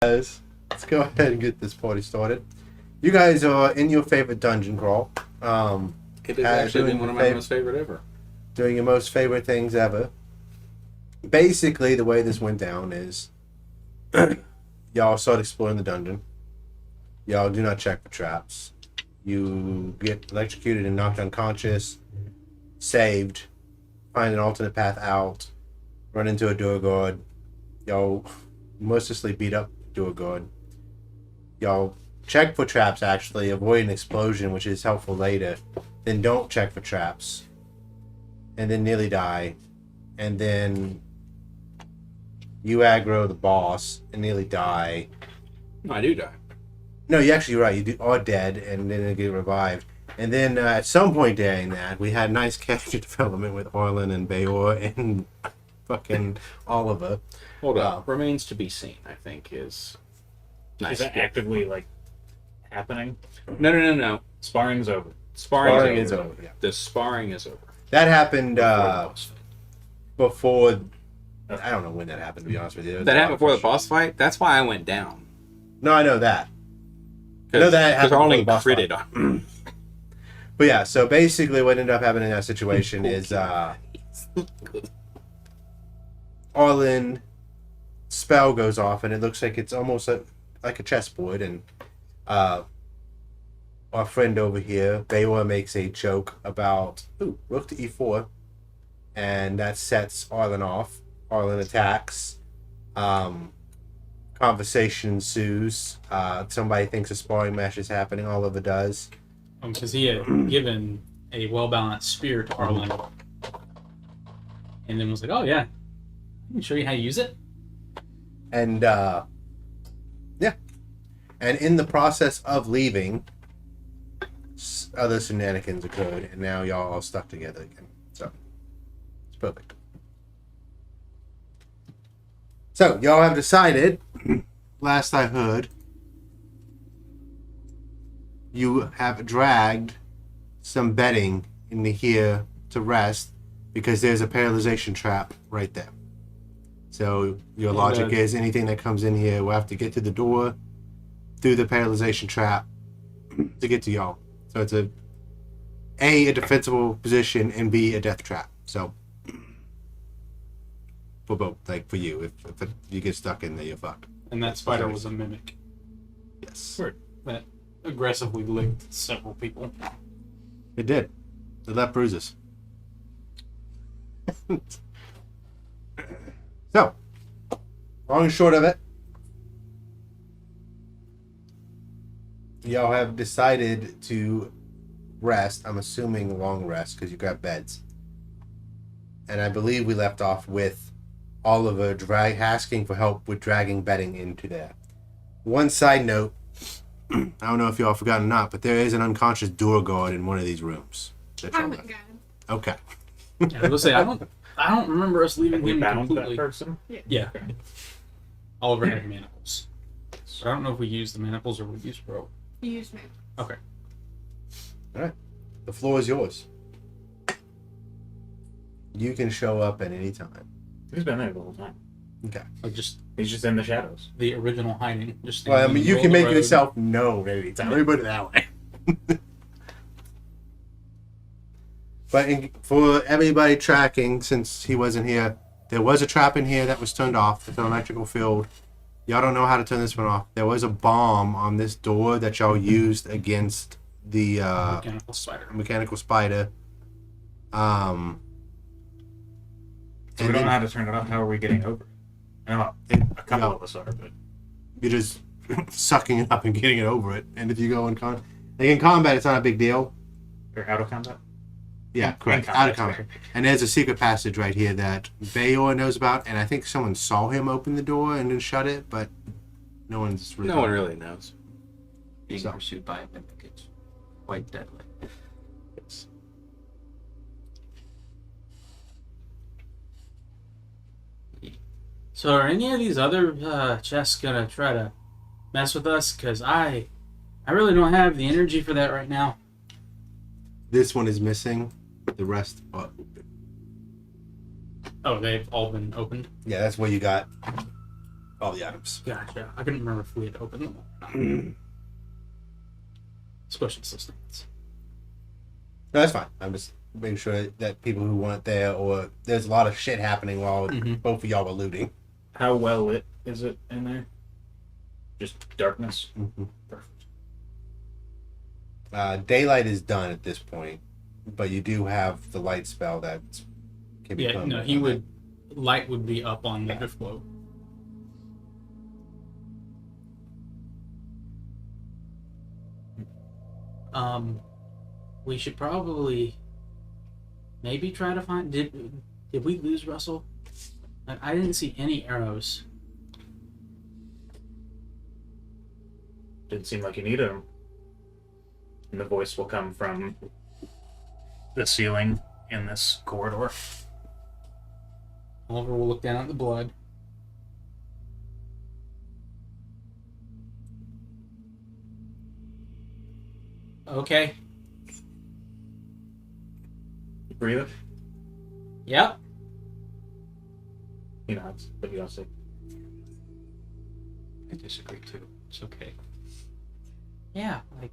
Guys, let's go ahead and get this party started. You guys are in your favorite dungeon crawl. It has actually been one of my most favorite ever. Doing your most favorite things ever. Basically, the way this went down is y'all start exploring the dungeon. Y'all do not check for traps. You get electrocuted and knocked unconscious, saved, find an alternate path out, run into a Duergar. Y'all mercilessly beat up Duergar. Y'all check for traps, actually, avoid an explosion, which is helpful later. Then don't check for traps. And then nearly die. And then you aggro the boss and nearly die. No, I do die. No, you're actually right. You are dead, and then you get revived. And then at some point during that, we had nice character development with Orlin and Bayor and fucking Oliver. Hold up. Remains to be seen, I think, is nice. Is that actively, happening? No. Sparring's over. Sparring is over. Yeah. The sparring is over. That happened before. Okay. I don't know when that happened, to be honest with you. That happened before the boss fight? That's why I went down. No, I know that. I know that happened because I only before the boss critted fight. on. But yeah, so basically what ended up happening in that situation is Orlin spell goes off, and it looks like it's almost like a chessboard, and our friend over here, Bayor, makes a joke about rook to e4, and that sets Orlin off. Orlin attacks. Conversation ensues. Somebody thinks a sparring match is happening. Oliver does. Because he had given a well-balanced spear to Arlen. And then was like, oh yeah, I can show you how to use it. And yeah. And in the process of leaving, other shenanigans occurred, and now y'all all stuck together again. So it's perfect. So y'all have decided, last I heard, you have dragged some bedding into here to rest because there's a paralyzation trap right there. So your logic is anything that comes in here will have to get to the door through the paralyzation trap to get to y'all. So it's a defensible position, and B, a death trap. So for both, for you, if you get stuck in there, you're fucked. And that spider was a mimic Yes. that aggressively licked several people. It did. It left bruises. So, long and short of it, y'all have decided to rest. I'm assuming long rest because you got beds. And I believe we left off with Oliver asking for help with dragging bedding into there. One side note, I don't know if y'all forgot or not, but there is an unconscious Duergar in one of these rooms. Oh my god. Okay. I will say, I don't remember us leaving We him bound that completely. person? Yeah. Oliver had manacles. But I don't know if we used the manacles or we used rope. You used me. Okay. Alright. The floor is yours. You can show up at any time. He's been there the whole time. Okay. Like just He's just in the shadows. the original hiding. Just Well, I standing mean, in you the can middle make of the road. yourself known at any time. Let me put it that way. But for everybody tracking, since he wasn't here, there was a trap in here that was turned off. It's an electrical field. Y'all don't know how to turn this one off. There was a bomb on this door that y'all used against the Mechanical spider. mechanical spider. So we don't know how to turn it off. How are we getting over it? I know a couple of us are, but You're just sucking it up and getting it over it. And if you go in in combat, it's not a big deal. they're out of combat. Yeah, correct. In Out of combat. combat. And there's a secret passage right here that Bayor knows about, and I think someone saw him open the door and then shut it, but no one's really. No one really knows. Being So. pursued by a mimic is quite deadly. Yes. So are any of these other chests gonna try to mess with us? Because I really don't have the energy for that right now. This one is missing. The rest are open. Oh, they've all been opened. Yeah, that's where you got all the items. Gotcha. I couldn't remember if we had opened them or not. Especially systems. No, that's fine. I'm just making sure that people who weren't there, or there's a lot of shit happening while both of y'all were looting. How well lit is it in there? Just darkness? Mm-hmm. Perfect. Daylight is done at this point, but you do have the light spell that can be. Yeah, no, he would. Light would be up on the drift globe. We should probably maybe try to find. Did we lose Russell? I didn't see any arrows. Didn't seem like you needed them. And the voice will come from the ceiling in this corridor. Oliver will look down at the blood. Okay. You breathe it? Yep. He nods, but you don't say. I disagree too. It's okay. Yeah, like.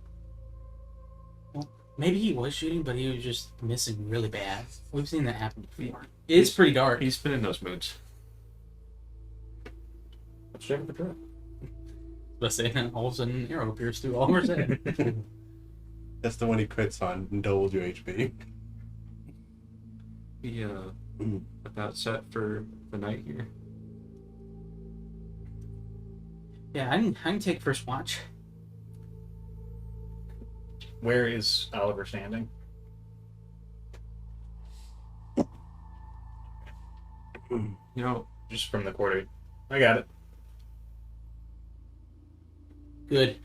Well, maybe he was shooting, but he was just missing really bad. We've seen that happen before. It's pretty dark. He's been in those moods. Let's check the trap. Let's say then all of a sudden an arrow appears through Oliver's head. That's the one he crits on and doubles your HP. We about set for the night here. Yeah, I can take first watch. Where is Oliver standing? You know, Just from the quarter. I got it. Good.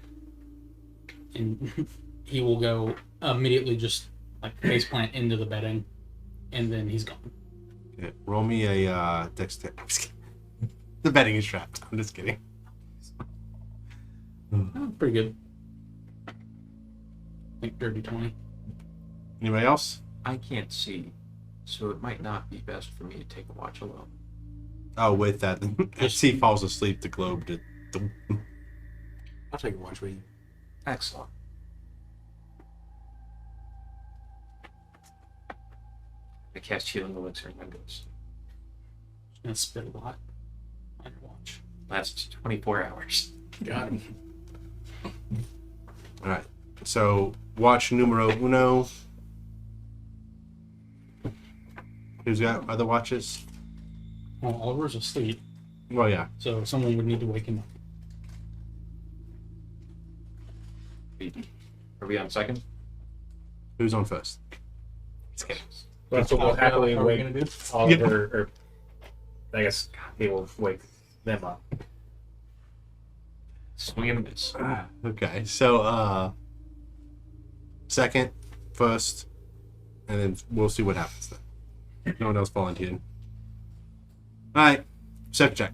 And he will go immediately just like face plant into the bedding, and then he's gone. Okay, roll me a dexterity. The bedding is trapped. I'm just kidding. Oh, pretty good. I think dirty 20. Anybody else? I can't see, so it might not be best for me to take a watch alone. Oh, with that, as he falls asleep, the globe did. I'll take a watch with you. Excellent. I cast healing elixir and then goes. Just gonna spit a lot on your watch. Lasts 24 hours. Got him. All right. So, watch numero uno. Who's got other watches? Well, Oliver's asleep, Well, yeah. so someone would need to wake him up. Are we on second? Who's on first? Just kidding. That's what we'll happily How are we wake gonna do? Oliver, or I guess he will wake them up. Swing and a miss. Okay. So, second, first, and then we'll see what happens then. No one else volunteered. All right. Second check.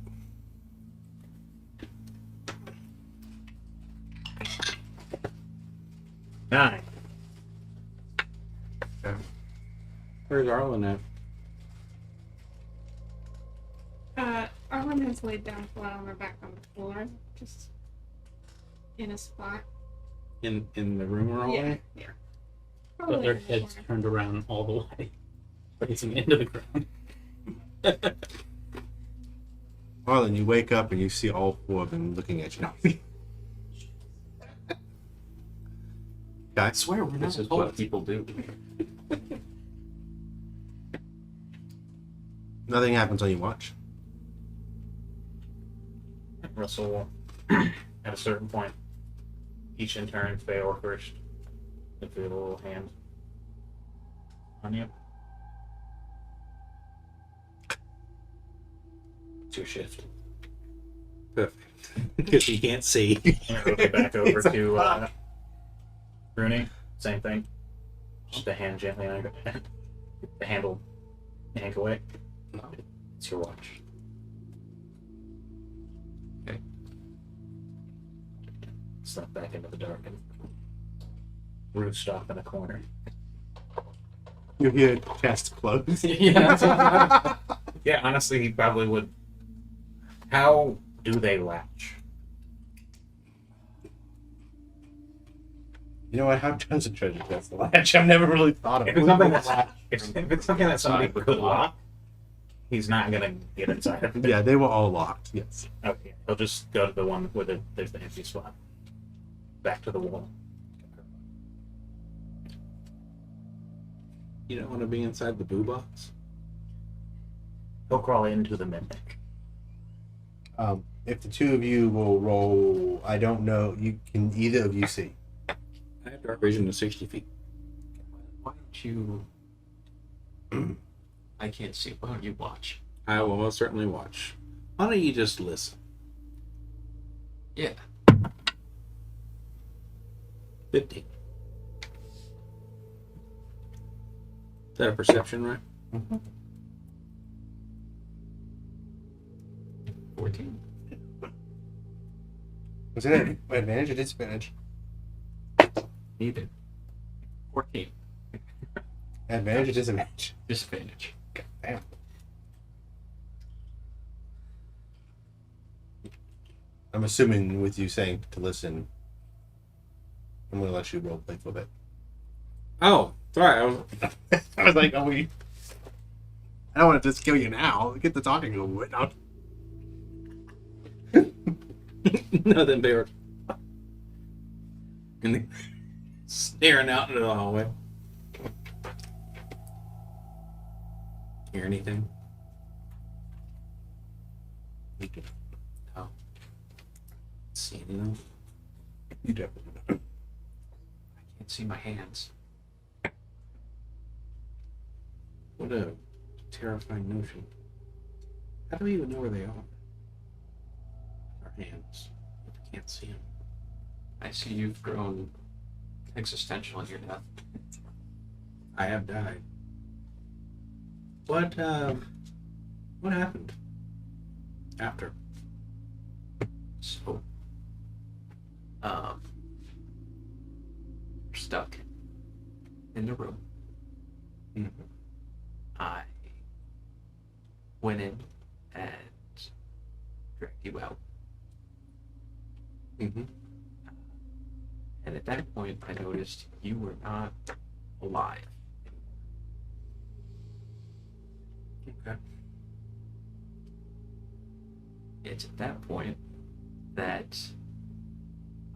Nine. Where's Arlen at? Arlen has laid down flat on her back on the floor, just in a spot. In the room we're all in? Yeah. But Probably their in the heads corner. turned around all the way, facing into the ground. Marlon, you wake up and you see all four of them looking at you. I Okay. swear we're not This is told. what people do. Nothing happens on your watch. Russell will, at a certain point, each in turn, fail first. If we have a little hand on you. It's your shift. Perfect. Because he can't see. And it'll go back over to Rooney. Same thing. Just the hand gently on the handle yank away. It's your watch. Okay. Slip back into the dark and roost off in a corner. You hear chest close. Yeah, that's what- Yeah, honestly, he probably would. How Do they latch? You know what? How does a treasure chest latch? I've never really thought of If it. it's something if it's something that somebody could lock, he's not gonna get inside of it. Yeah, they were all locked. Yes. Okay, he'll just go to the one where there's the empty spot. Back to the wall. You don't want to be inside the boo box? He'll crawl into the mimic. If the two of you will roll, I don't know. You can either of you see. I have dark vision to 60 feet. Why don't you? I can't see. Why don't you watch? I will most certainly watch. Why don't you just listen? Yeah. 15. Is that a perception, right? 14. Was it an advantage or disadvantage? Neither. 14. Advantage or disadvantage? Disadvantage. God damn. I'm assuming with you saying to listen, I'm going to let you role play for a bit. Oh, sorry. I was like, oh, I don't want to just kill you now. Get the talking over with. No, then they were staring out into the hallway. Hear anything? No. See anything? You definitely don't. I can't see my hands. What a terrifying notion. How do we even know where they are? Our hands. If we can't see them. I see you've grown existential in your death. I have died. What happened? After? So, you're stuck in the room. Mhm. I went in and dragged you out. Mm-hmm. And at that point, I noticed you were not alive. Okay. It's at that point that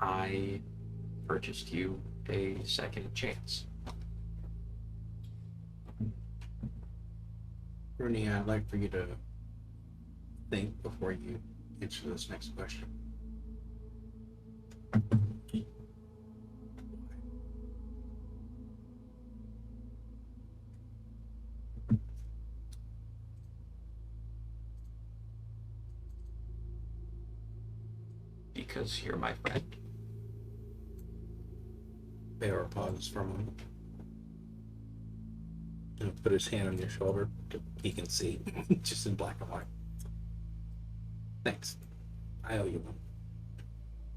I purchased you a second chance. Rooney, I'd like for you to think before you answer this next question. Because you're my friend. Bear pauses for a moment. He'll put his hand on your shoulder. He can see, just in black and white. Thanks. I owe you one.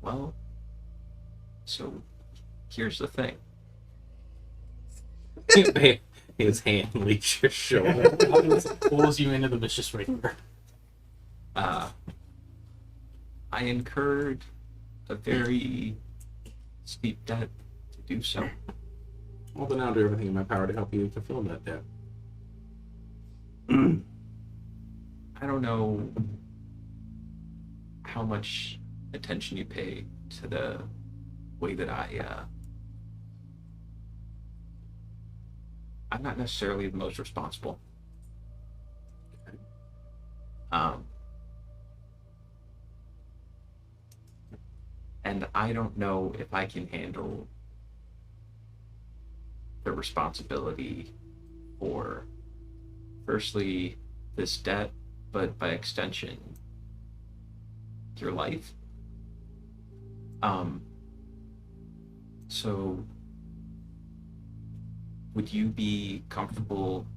Well, so here's the thing. His hand leaves your shoulder. Pulls you into the vicious rapier. I incurred a very steep debt to do so. Well, then I'll do everything in my power to help you fulfill that debt. I don't know how much attention you pay to the way that I'm not necessarily the most responsible. And I don't know if I can handle the responsibility for, firstly, this debt, but by extension, your life. So would you be comfortable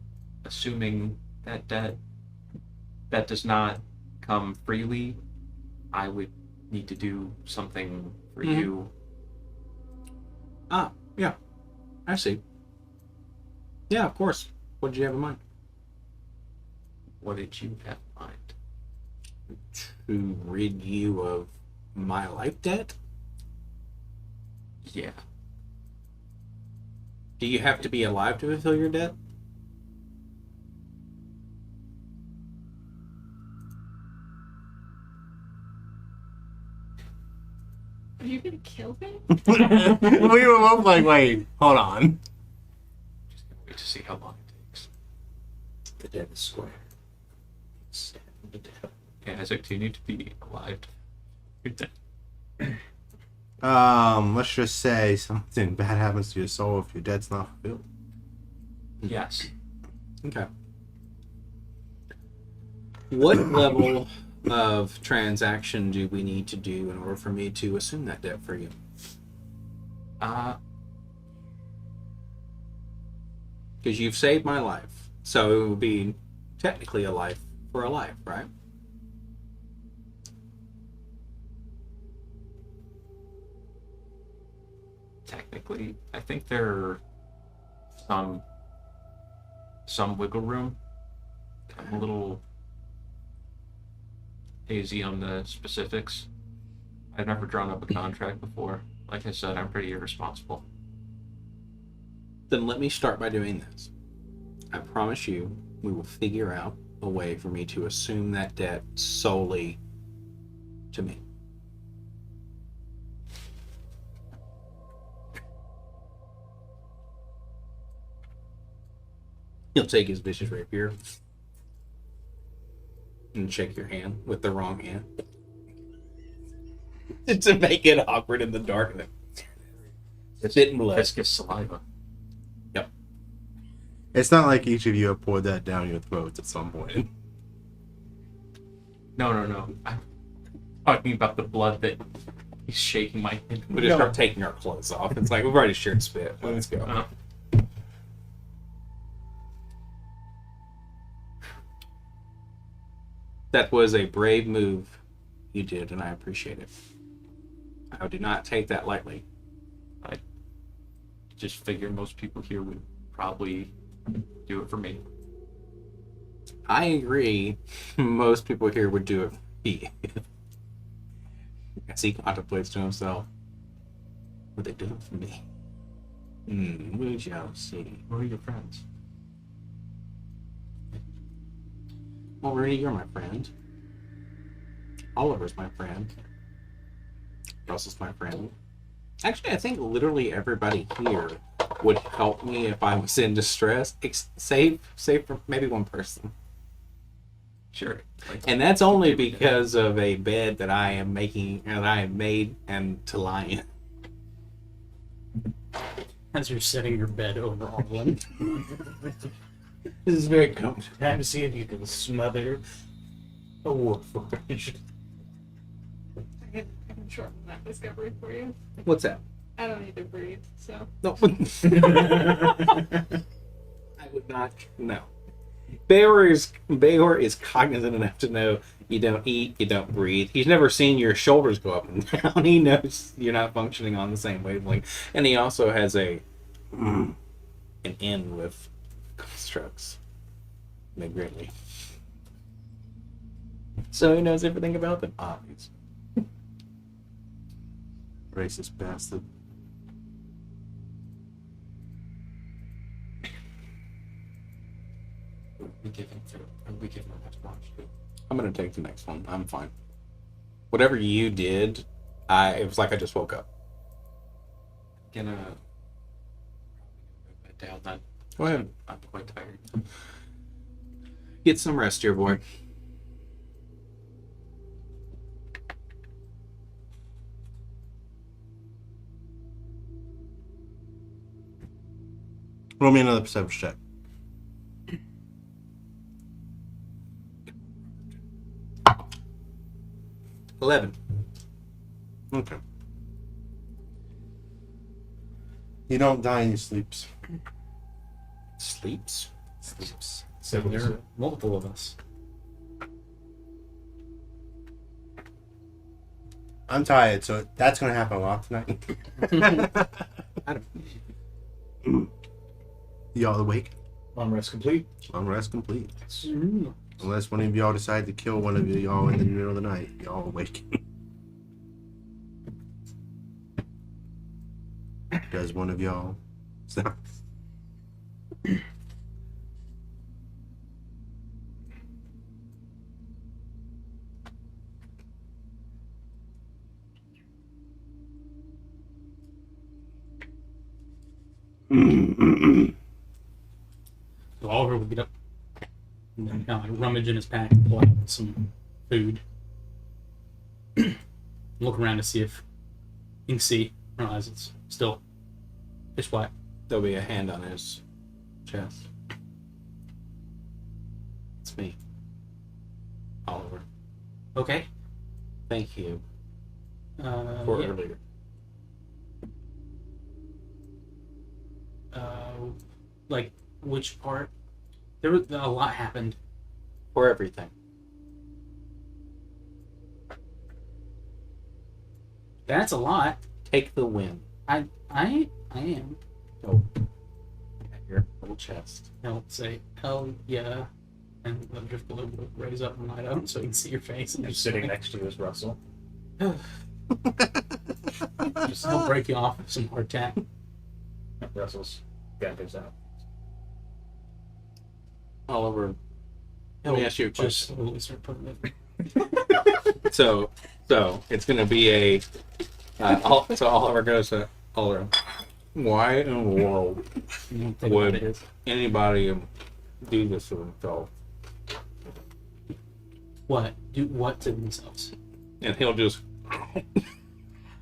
assuming that that does not come freely? I would need to do something for you. Ah, yeah. I see. Yeah, of course. What did you have in mind? What did you have in mind? to rid you of my life debt? Yeah. Do you have to be alive to fulfill your debt? Are you gonna kill me? We were both like, wait, hold on. Just gonna wait to see how long it takes. The dead is square. It's the dead. Yeah, Isaac, do you need to be alive? You're dead. Let's just say something bad happens to your soul if your debt's not fulfilled. Yes. Okay. What level of transaction do we need to do in order for me to assume that debt for you? Because you've saved my life, so it would be technically a life for a life, right? Technically, I think there are some wiggle room. I'm a little hazy on the specifics. I've never drawn up a contract before. Like I said, I'm pretty irresponsible. Then let me start by doing this. I promise you, we will figure out a way for me to assume that debt solely to me. He'll take his vicious rapier and shake your hand with the wrong hand to make it awkward in the dark. It's hitting blood. Viscous saliva. It's not like each of you have poured that down your throats at some point. No. I'm talking about the blood that he's shaking my hand. We just start taking our clothes off. It's like we've already shared spit. Let's go. That was a brave move you did, and I appreciate it. I do not take that lightly. I just figured most people here would probably do it for me. I agree. Most people here would do it for me. As he contemplates to himself, what they doing for me? We shall see. Who are your friends? Well, Rudy, you're my friend. Oliver's my friend. Russell's my friend. Actually, I think literally everybody here would help me if I was in distress, save for maybe one person. Sure. And that's only because of a bed that I am making, and I have made and to lie in. As you're setting your bed over all of them. This is very comfortable. Time to see if you can smother a wolf. I can shorten that discovery for you. What's that? I don't need to breathe, so. No. I would not. No. Bayor is cognizant enough to know you don't eat, you don't breathe. He's never seen your shoulders go up and down. He knows you're not functioning on the same wavelength. And he also has an in with constructs. They greatly. So he knows everything about them, obviously. Racist bastard. We give him much watch too. I'm gonna take the next one. I'm fine. Whatever you did, it was like I just woke up. Gonna go down then. Go ahead. I'm quite tired. Get some rest, dear boy. Roll me another perception check. 11. Okay. You don't die in your sleeps. Sleeps? Sleeps. So there are multiple of us. I'm tired, so that's gonna happen a lot tonight. I don't. Y'all awake? Long rest complete. Long rest complete. Unless one of y'all decide to kill one of y'all in the middle of the night. Y'all awake. Does one of y'all stop? So Oliver would get up and then kind of like rummage in his pack and pull out some food. Look around to see if you can see. Realize it's still pitch black. There'll be a hand on his chest. It's me, Oliver. Okay. Thank you Uh, for yeah. earlier. Like which part? There was a lot happened. For everything. That's a lot. Take the win. I am. Oh. At your little chest. I'll say hell yeah, and the drift will raise up and light up so you can see your face. And And just sitting like, next to you is Russell. just help break you off with some hard tack. Russell's gun goes out. Oliver, let me ask you a Just question. slowly start putting it. So it's gonna be a. So Oliver goes to Oliver. Why in the world You don't think what it would is. anybody do this to himself? What? Do what to themselves? And he'll just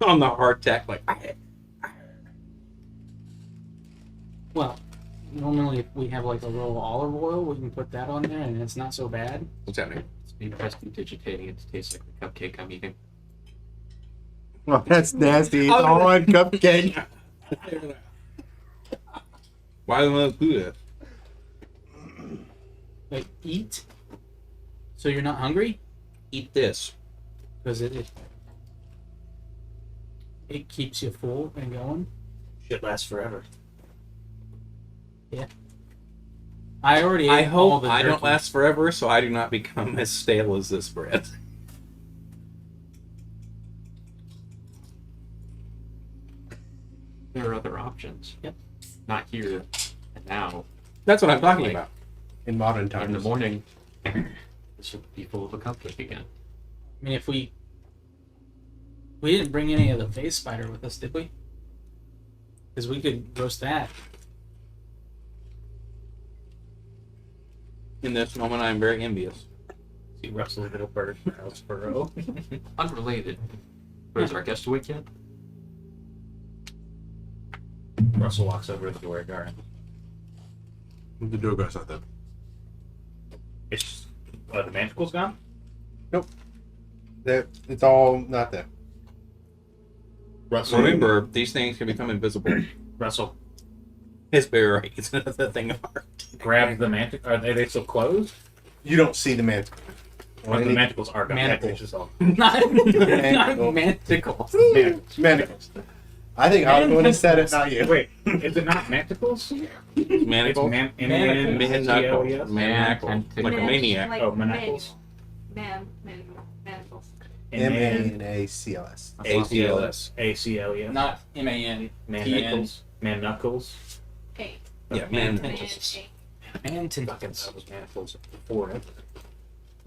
on the hard tack like. Well, normally if we have like a little olive oil, we can put that on there and it's not so bad. What's happening? It's me prestidigitating it to taste like the cupcake I'm eating. Oh, that's nasty. It's all on cupcake. Why do I do this? Like eat. So you're not hungry? Eat this. Because it keeps you full and going. Shit lasts forever. I already ate I all hope the I don't turkey. last forever, so I do not become as stale as this bread. There are other options. Yep. Not here and now. That's what I'm talking Like, about. In modern In times. the morning, this will be full of a cupcake again. I mean, if we didn't bring any of the face spider with us, did we? Because we could roast that. In this moment, I am very envious. See Russell's little bird house burrow. Unrelated. But is our guest awake yet? Russell walks over to the Duergar. The Duergar's not there. It's the manticle's gone. It's all not there. Russell, Remember, these things can become invisible. Russell His bear is the thing of art. grabs the manticle. Are they still closed? You don't see the manticle. Or the manticles are gone. Manticles. It's just all not Manticle. manticles. manticles. Manticles. I think I was the one who said it, not you. Wait, is it not manticles? Manacles? Manacles. Manacles. Like a maniac. Like Oh, manacles. Manacles. M-A-N-A-C-L-S. ACLS. ACLES. Not M-A-N. Manacles. Manuckles. A. Yeah, manacles. Man Fucking tentacles. that was manacles before it.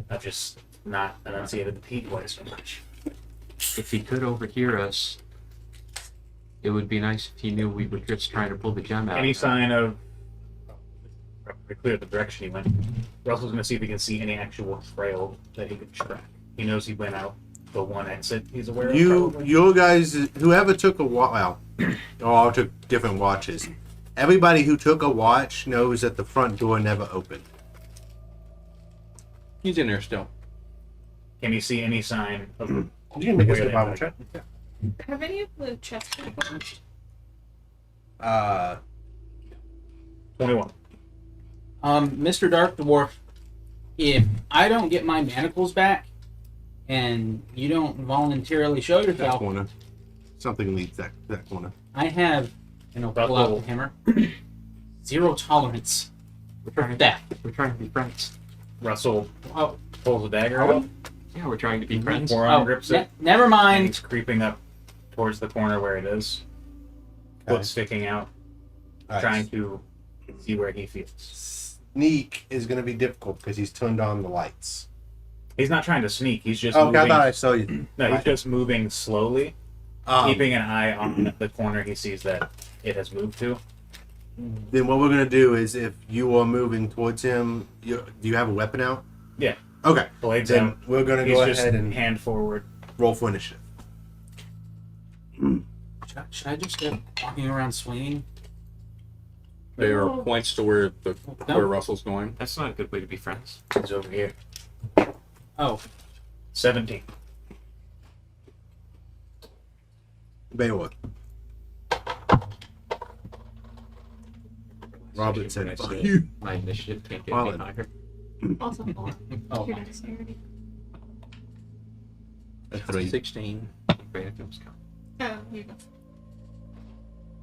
I've just not enunciated the P quite so much. If he could overhear us, it would be nice if he knew we were just trying to pull the gem out. Any sign of clear the direction he went. Russell's gonna see if he can see any actual trail that he could track. He knows he went out the one exit he's aware of. probably. You guys, whoever took a watch, well, all took different watches. Everybody who took a watch knows that the front door never opened. He's in there still. Can he see any sign of You can make a where they survival went? check. Have any of the chests been opened? 21. Mr. Dark Dwarf, if I don't get my manacles back and you don't voluntarily show That yourself, corner. Something leads that corner. I have, and I'll pull out the hammer, 0 tolerance We're for trying, theft. we're trying to be friends. Russell pulls a dagger out. Yeah, we're trying to be friends. Forearm grips it. Never And mind. he's creeping up towards the corner where it is. Okay. Foot sticking out, Alright. trying to see where he feels. Sneak is going to be difficult because he's turned on the lights. He's not trying to sneak. He's just Oh, moving. I thought I saw you. No, he's just moving slowly, Um, keeping an eye on the corner he sees that it has moved to. Then what we're going to do is if you are moving towards him, do you have a weapon out? Yeah. Okay. Blades Then out. we're going to He's go just ahead and hand forward. roll for initiative. Should I just get walking around swinging? There are points to where Russell's going. That's not a good way to be friends. He's over here. Oh, 17. Beowulf. Robert said, "Fuck you." My initiative can't get Wallet. any higher. Also 4. Oh. Your dexterity. A 3. 16. Randoms count. Oh, here you go.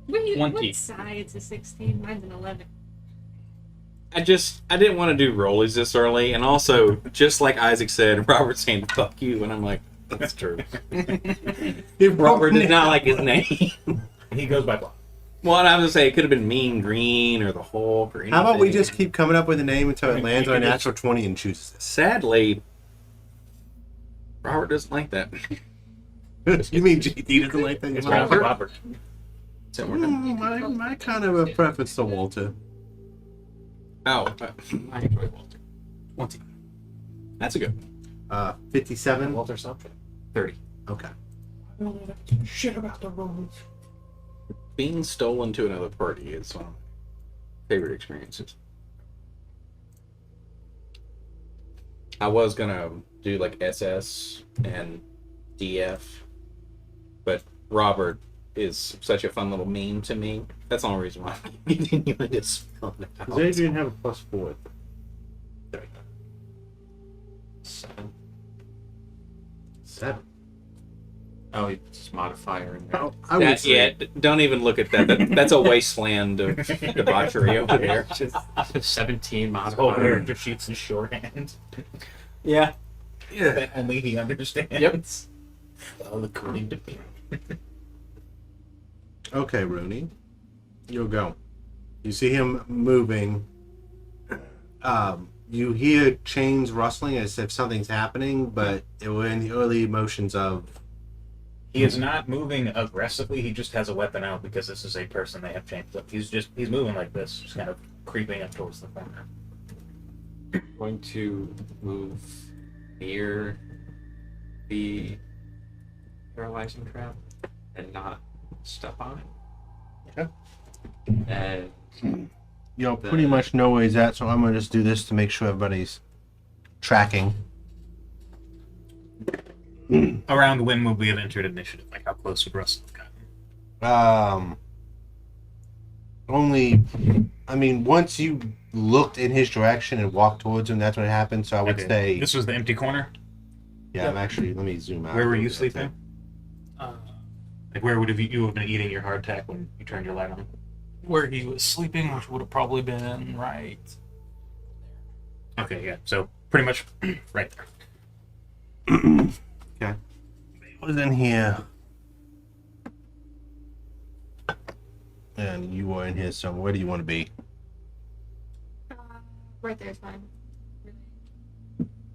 Wait, 20. what side's a 16? Mine's an 11. I didn't want to do rollies this early, and also, just like Isaac said, Robert's saying "fuck you," and I'm like, that's true. Robert did not like his name. He goes by block. Well, and I was gonna say it could have been Mean Green or the Hulk or anything. How about we just keep coming up with a name until it lands You on a can natural 20 and chooses it? Sadly, Robert doesn't like that. You mean GD doesn't like that? It's Robert. Robert. Is that working? My kind of a preference to Walter. Oh, I enjoy Walter. 20. That's a good. 57. Walter subject. 30. Okay. Shit about the roads. Being stolen to another party is one of my favorite experiences. I was gonna do like SS and DF, but Robert is such a fun little meme to me. That's the only reason why I'm continuing to spell it out. Does Adrian have a +4? 7. 7. Oh, it's modifier in there. Oh, I would say. Yeah, don't even look at that. That's a wasteland of debauchery over there. 17 His whole modifier. character sheets in shorthand. Yeah. That only he understands. Yep. Well, according to me. Okay, Rooney. You'll go. You see him moving. You hear chains rustling as if something's happening, but we're in the early motions of. He is not moving aggressively. He just has a weapon out because this is a person they have chained up. He's moving like this, just kind of creeping up towards the corner. Going to move near the paralyzing trap and not step on it. Okay. And Y'all pretty much know where he's at, so I'm going to just do this to make sure everybody's tracking. Around when would we have entered initiative? Like how close would Russell have gotten? Only, I mean, once you looked in his direction and walked towards him, that's what happened. So I would Okay. say, This was the empty corner? yeah, I'm actually, let me zoom out. Where were you Okay. sleeping? Like where would you have been eating your hardtack when you turned your light on? Where he was sleeping, which would have probably been right. Okay, yeah. So pretty much right there. Okay. It was in here. And you were in here somewhere. Where do you want to be? Right there's fine.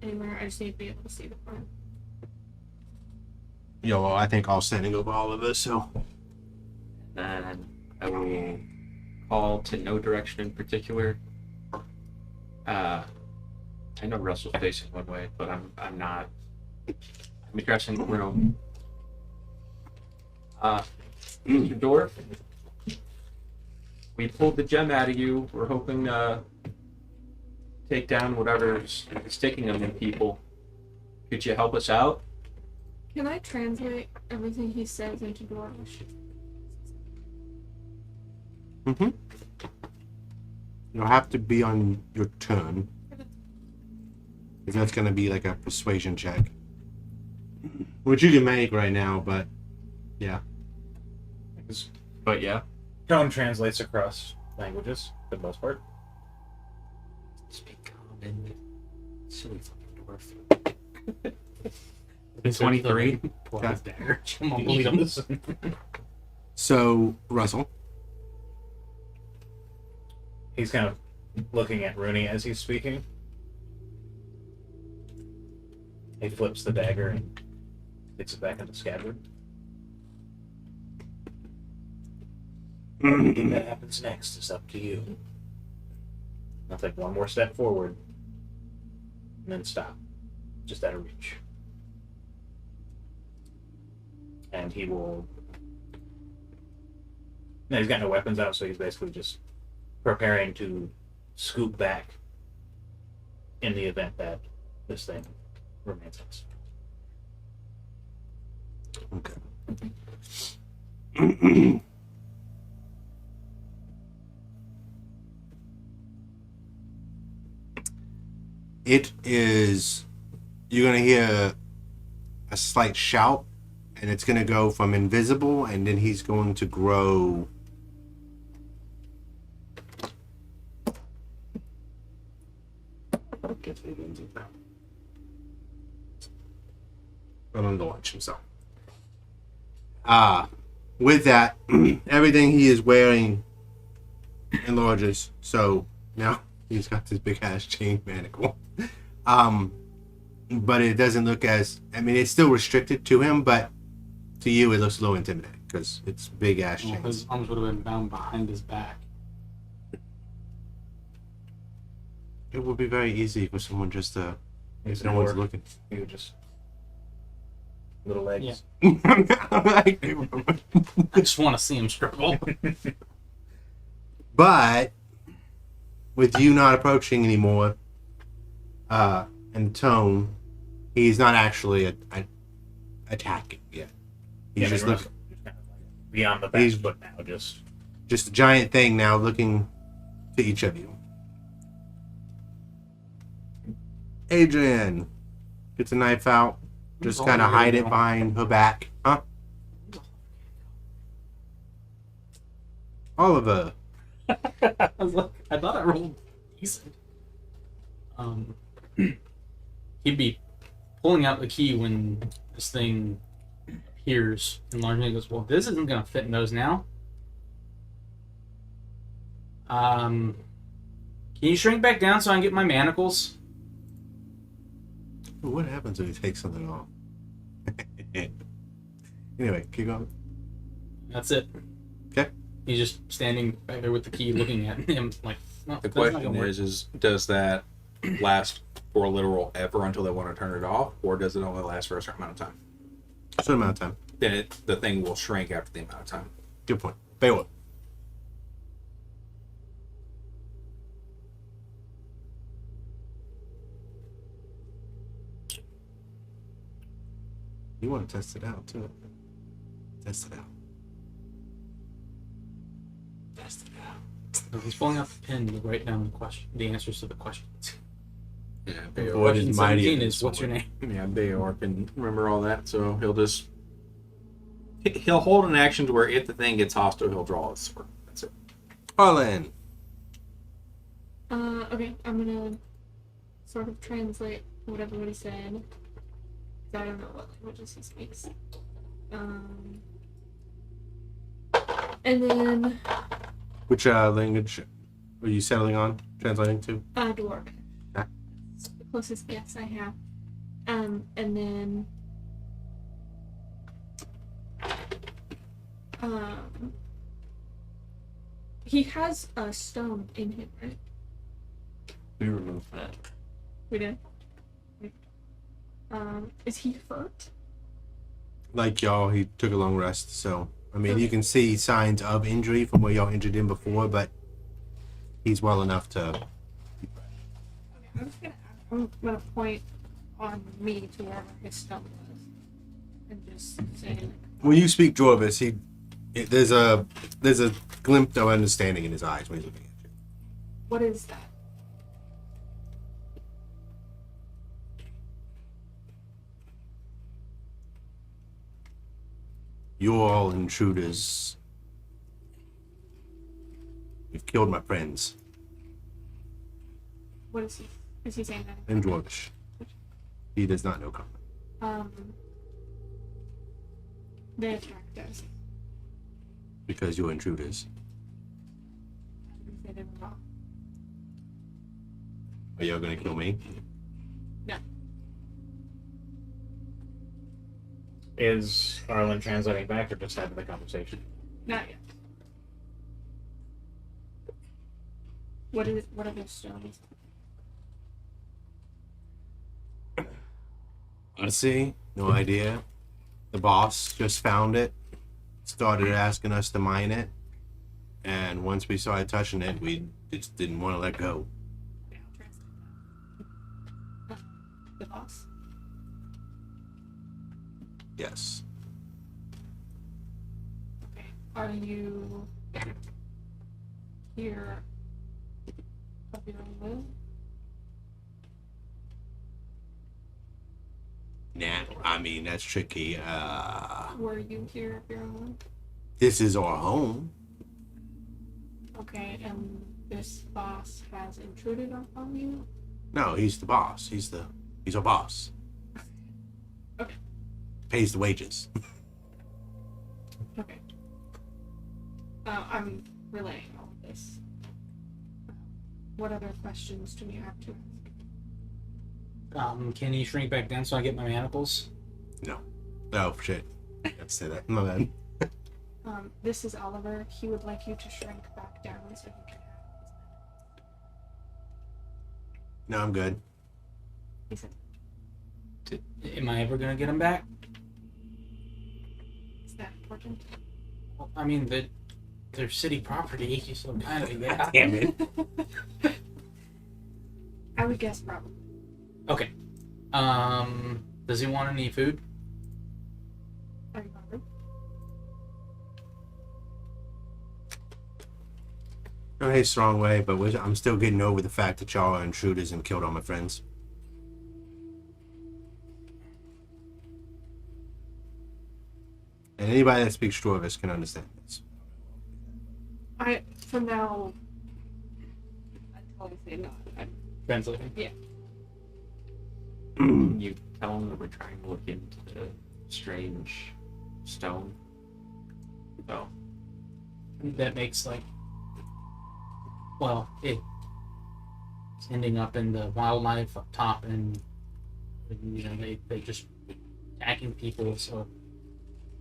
Anywhere, I just need to be able to see the front. Yo, well, I think I'll standing over all of us, so. then I will call to no direction in particular. I know Russell's facing one way, but I'm not. I'm addressing the room. Mr. Dwarf, we pulled the gem out of you. We're hoping to take down whatever's sticking them in people. Could you help us out? Can I translate everything he says into Dwarvish? Mm-hmm. You'll have to be on your turn. Because that's going to be like a persuasion check. Which you can make right now, but yeah. But yeah. Tone translates across languages for the most part. Speak common. Silly fucking dwarf. 23. Pull out his dagger. Come on, bleed him. So, Russell. He's kind of looking at Rooney as he's speaking. He flips the dagger and sticks it back in the scabbard. Anything that happens next is up to you. I'll take one more step forward and then stop, just out of reach. And he will. No, he's got no weapons out, so he's basically just preparing to scoop back in the event that this thing remains us. Okay. It is. You're gonna hear a slight shout, and it's gonna go from invisible, and then he's going to grow. I don't know, watch himself. With that, everything he is wearing enlarges. So now he's got this big ass chain manacle. But it doesn't look as. I mean, it's still restricted to him, but to you, it looks a little intimidating because it's big ass Well, chains. his arms would have been bound behind his back. It would be very easy for someone just to. He's If no one's looking. He would just little legs. Yeah. I just want to see him struggle. But with you not approaching anymore, and Tone, he's not actually attacking yet. He's just looking. Just kind of like beyond the back He's- foot now. Just A giant thing now, looking to each of you. Adrian gets a knife out, just Oh, kind of there you hide it go. behind her back. Huh? Oliver. I was like, I thought I rolled decent. He'd be pulling out the key when this thing appears enlarging. He goes, well, this isn't gonna fit in those now. Can you shrink back down so I can get my manacles? What happens when you take something off? Anyway, keep going. That's it. Okay. He's just standing back there with the key, looking at him like. No, The that's not question gonna work. is does that last for literal ever until they want to turn it off, or does it only last for a certain amount of time? Certain amount of time. Then the thing will shrink after the amount of time. Good point. Beowulf. You want to test it out too. Test it out. Test it out. So he's pulling out the pen to write down the answers to the questions. Yeah, What is Question mighty 17 is is, what's your name? Yeah, Bayor can remember all that, so he'll hold an action to where if the thing gets hostile, he'll draw his sword. That's it. Arlen. Okay, I'm gonna sort of translate what he said. 'Cause I don't know what languages he speaks. And then, Which language are you settling on? Translating to? Duergar. Okay. It's the closest guess I have. And then, he has a stone in him, right? We removed that. We did. Is he hurt? Like y'all, he took a long rest, so I mean you can see signs of injury from where y'all injured him before, but he's well enough to. I'm gonna point on me to wherever his stone was, and just say, When you speak Dwarvish, there's a glimpse of understanding in his eyes when he's looking at you. "What is that?" You're all intruders. You've killed my friends. What is he Is he saying that? in Dwarvish. He does not know common. They attacked us. Because you're intruders. They did wrong. Are you gonna kill me? No. Is Arlen translating back or just having the conversation? Not yet. What are those stones? Honestly, no idea. The boss just found it, started asking us to mine it, and once we started touching it, we just didn't want to let go. Yeah, I'll translate that. The boss? Yes. Okay. Are you here of your own will? Nah, I mean, that's tricky. Were you here of your own will? This is our home. Okay, and this boss has intruded upon you? No, he's the boss. He's our boss. Okay. Pays the wages. Okay. I'm relaying all of this. What other questions do you have to ask? Can you shrink back down so I get my manacles? Oh, shit. Let's say that. My bad. This is Oliver. He would like you to shrink back down so he can have his No, I'm good. He said, Am I ever gonna get them back? is that important? Well, I mean, they're city property, so kind of, yeah. Damn it. I would guess probably. Okay. Does he want any food? Are you hungry? No, hey, strong way, but I'm still getting over the fact that y'all are intruders and killed all my friends. And anybody that speaks Dwarvish can understand this. For now, I'd probably say no. Translating. Can you tell him that we're trying to look into the strange stone? Oh, That makes it's ending up in the wildlife up top, and they just attacking people, so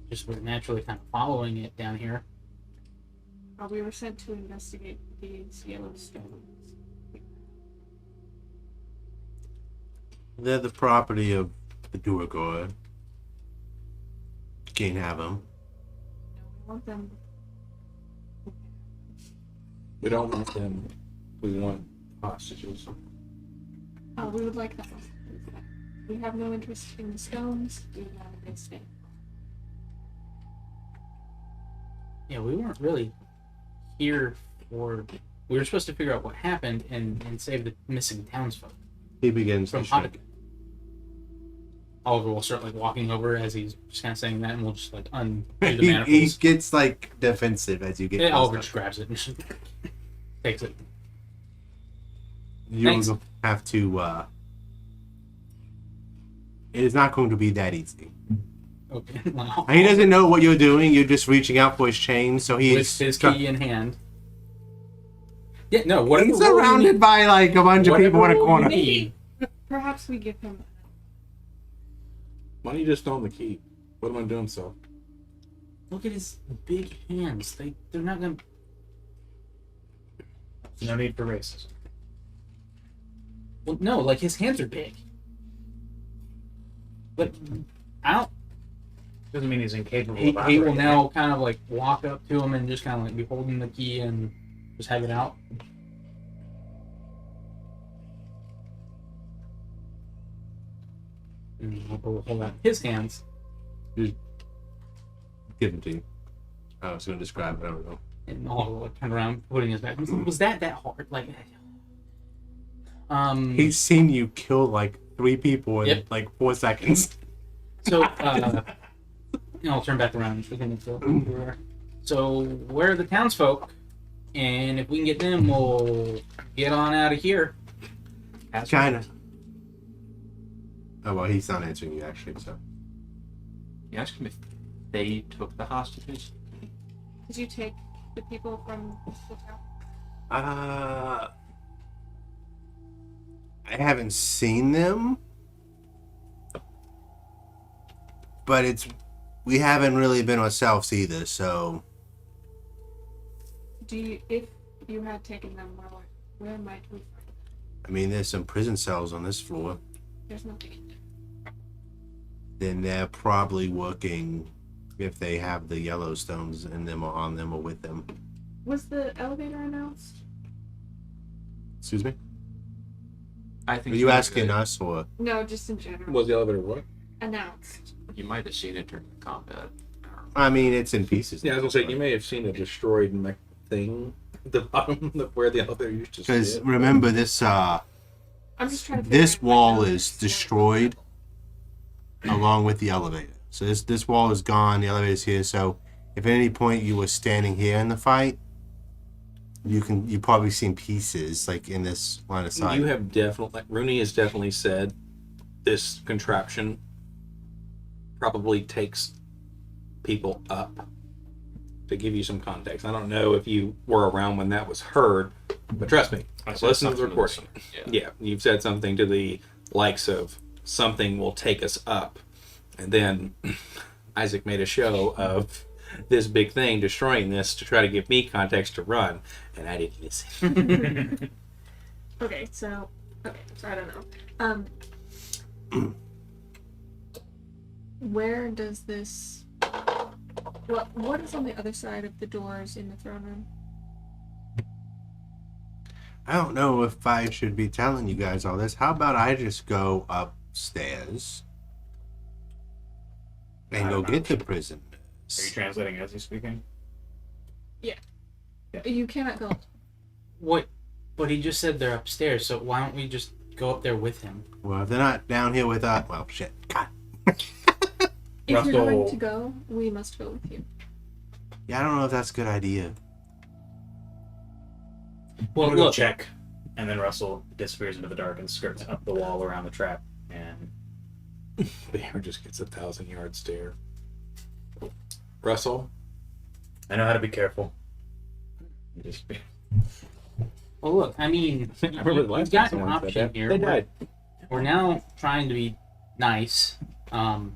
just we're naturally kind of following it down here. We were sent to investigate these yellow stones. They're the property of the Duergar. You can't have them. No, we want them. We don't want them. We want hostages. We would like that. We have no interest in the stones. We would rather they stay. Yeah, we weren't really here for. We were supposed to figure out what happened and save the missing townsfolk He begins to from shrink. Hobbit. Oliver will start walking over as he's just kind of saying that, and we'll just undo the He manacles. gets defensive as you get Yeah, close Oliver up. just grabs it and takes it. You'll Thanks. have to. It is not going to be that easy. Okay. Wow. And he doesn't know what you're doing. You're just reaching out for his chain, so With he's his key in hand. Yeah, no. Whatever. he's surrounded by a bunch of people in a corner. Need. Perhaps we give him. Why don't you just throw him the key? What am I doing so? Look at his big hands. They're not gonna. No need for racism. Well, no, his hands are big. But I don't. Doesn't mean he's incapable He of will operating. now kind of walk up to him and just kind of be holding the key and just have it out. And we'll hold out his hands. Give him to you. I was going to describe it. I don't know. And Oliver will turn around, putting his back. Was that hard? He's seen you kill 3 people in Yep. 4 seconds. So, I'll turn back around. So, where are the townsfolk? And if we can get them, we'll get on out of here. Kind of. Oh, well, he's not answering you, actually, so. You ask him if they took the hostages. Did you take the people from the town? I haven't seen them. But we haven't really been ourselves either, so. If you had taken them, where might we find them? I mean, there's some prison cells on this floor. There's nothing in there. Then they're probably working if they have the Yellowstones in them or on them or with them. Was the elevator announced? Excuse me? I think Are you so, asking good. us or? No, just in general. Was the elevator what? Announced. You might have seen it during the combat. I mean, it's in pieces. Yeah, I was gonna say you may have seen a destroyed mech thing at the bottom of where the elevator used to Because sit. remember, this I'm just trying to figure this out wall what is destroyed along with the elevator. So this wall is gone. The elevator's here. So if at any point you were standing here in the fight, you probably seen pieces like in this line of sight. You have definitely, like, Rooney has definitely said this contraption probably takes people up. To give you some context, I don't know if you were around when that was heard, but trust me, I I've said listened to the something recording. Yeah, you've said something to the likes of something will take us up, and then Isaac made a show of this big thing destroying this to try to give me context to run, and I didn't listen. Okay, so I don't know. Where does this? What is on the other side of the doors in the throne room? I don't know if I should be telling you guys all this. How about I just go upstairs and go get the prisoners? Are you translating as he's speaking? You cannot go. What? But he just said they're upstairs, so why don't we just go up there with him? Well, if they're not down here with us, well, shit. God. If you're going Russell- to go, we must go with you. Yeah, I don't know if that's a good idea. Well, I'm gonna go look, check, and then Russell disappears into the dark and skirts up the wall around the trap. And Bear just gets 1,000-yard stare. Russell, I know how to be careful. You just well, look. I mean, I remember the you've last got time an someone said option that. here. They died. We're now trying to be nice, and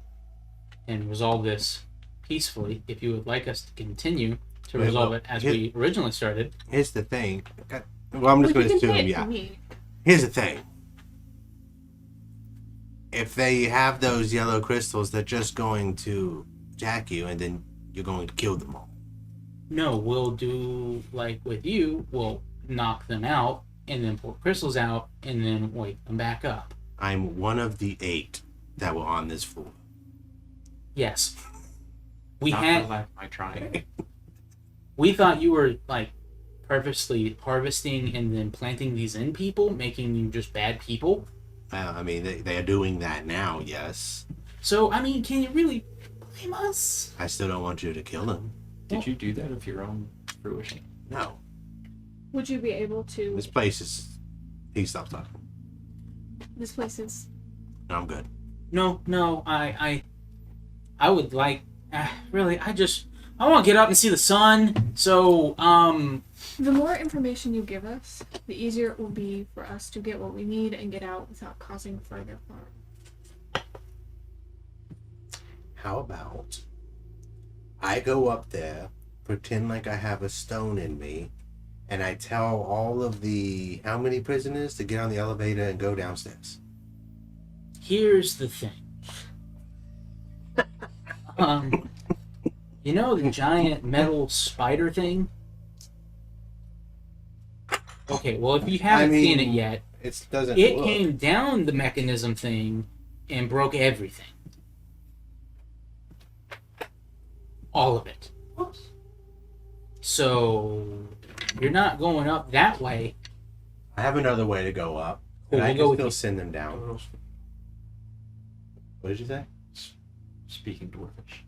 resolve this peacefully. If you would like us to continue to Wait, resolve well, it as here- we originally started, Here's the thing. Well, I'm just going to assume, yeah. Me. Here's the thing. If they have those yellow crystals, they're just going to attack you, and then you're going to kill them all. no, we'll do like with you. We'll knock them out, and then pull crystals out, and then wake them back up. I'm one of the 8 that were on this floor. Yes, we Not had. for lack of my trying. We thought you were like purposely harvesting and then planting these in people, making you just bad people. I mean, they are doing that now, yes. So, I mean, can you really blame us? I still don't want you to kill them. Did you do that of your own fruition? No. Would you be able to? This place is... He stops talking. This place is. No, I'm good. No, I would like, really, I want to get up and see the sun. So, The more information you give us, the easier it will be for us to get what we need and get out without causing further harm. How about I go up there, pretend like I have a stone in me, and I tell all of the how many prisoners to get on the elevator and go downstairs. here's the thing. You know the giant metal spider thing? Okay, well, if you haven't seen it yet, It doesn't it look. came down the mechanism thing and broke everything. All of it. So, you're not going up that way. I have another way to go up, Cool, and I we'll go can with still you. send them down. What did you say? Speaking dwarfish.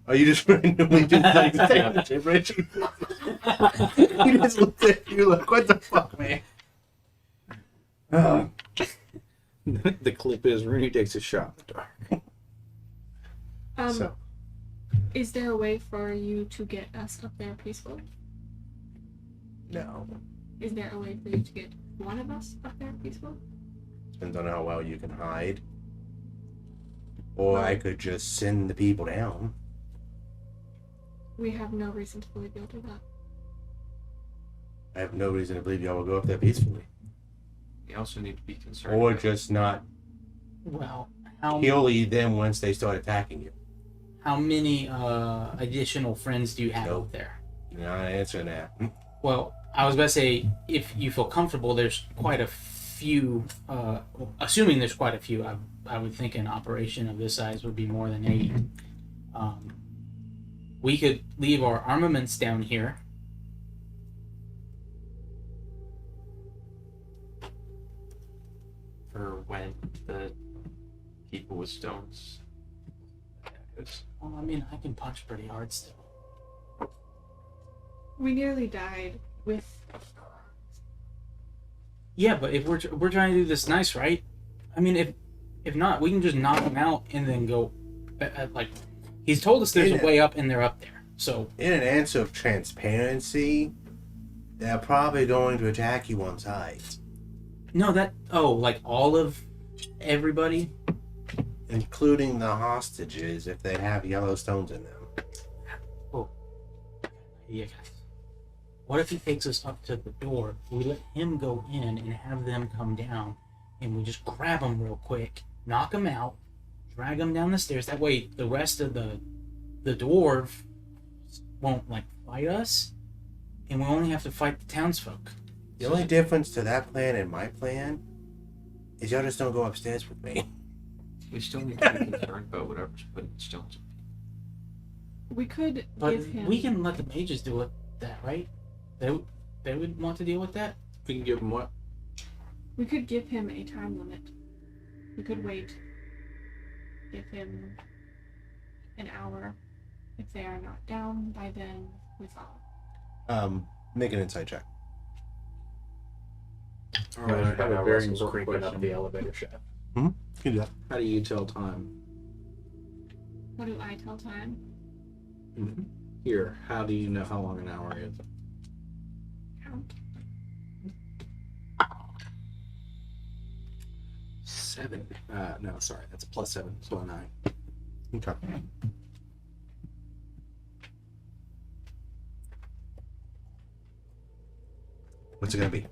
Oh, you just randomly just like say the gibberish. He just looked at you like, what the fuck, man? The clip is Rooney takes a shot in the dark. So, Is there a way for you to get us up there peacefully? no. Is there a way for you to get one of us up there peacefully? Depends on how well you can hide. Or I could just send the people down. We have no reason to believe you'll do that. I have no reason to believe y'all will go up there peacefully. We also need to be concerned. Or about- just not Well, how kill them once they start attacking you. how many additional friends do you have Nope. up there? You're not answering that. Well, I was about to say, if you feel comfortable, there's quite a few. Assuming there's quite a few, I would think an operation of this size would be more than 8. We could leave our armaments down here. For when the people with stones. Well, I mean, I can punch pretty hard still. We nearly died with. Yeah, but if we're trying to do this nice, right? I mean, if not, we can just knock him out and then go. Like, he's told us there's Yeah. a way up, and they're up there. So In an answer of transparency, they're probably going to attack you on sight. no, like all of everybody. Including the hostages if they have yellow stones in them. Yeah, guys. What if he takes us up to the door? We let him go in and have them come down, and we just grab him real quick, knock him out, drag him down the stairs. That way, the rest of the dwarf won't like fight us, and we only have to fight the townsfolk. The only difference to that plan and my plan is y'all just don't go upstairs with me. We still need to be concerned about whatever's putting stones. We could But give him. we can let the mages do that, right? They would want to deal with that. We can give him what? We could give him a time limit. We could wait. Give him an hour. If they are not down by then, we follow. Make an insight check. All right, I have a How very Russell's important creeping up question. the elevator shaft. You can do that. How do you tell time? What do I tell time? Here, how do you know how long an hour is? Count. 7. No, sorry, that's a +7, so a 9. Okay. What's it gonna be?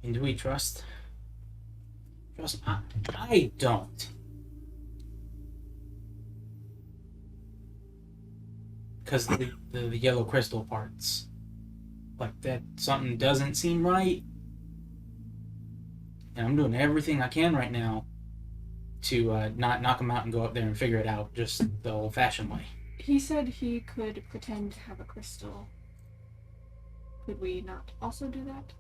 And do we trust? I don't. Because the yellow crystal parts. Like that, something doesn't seem right. And I'm doing everything I can right now to not knock him out and go up there and figure it out just the old fashioned way. He said he could pretend to have a crystal. Could we not also do that?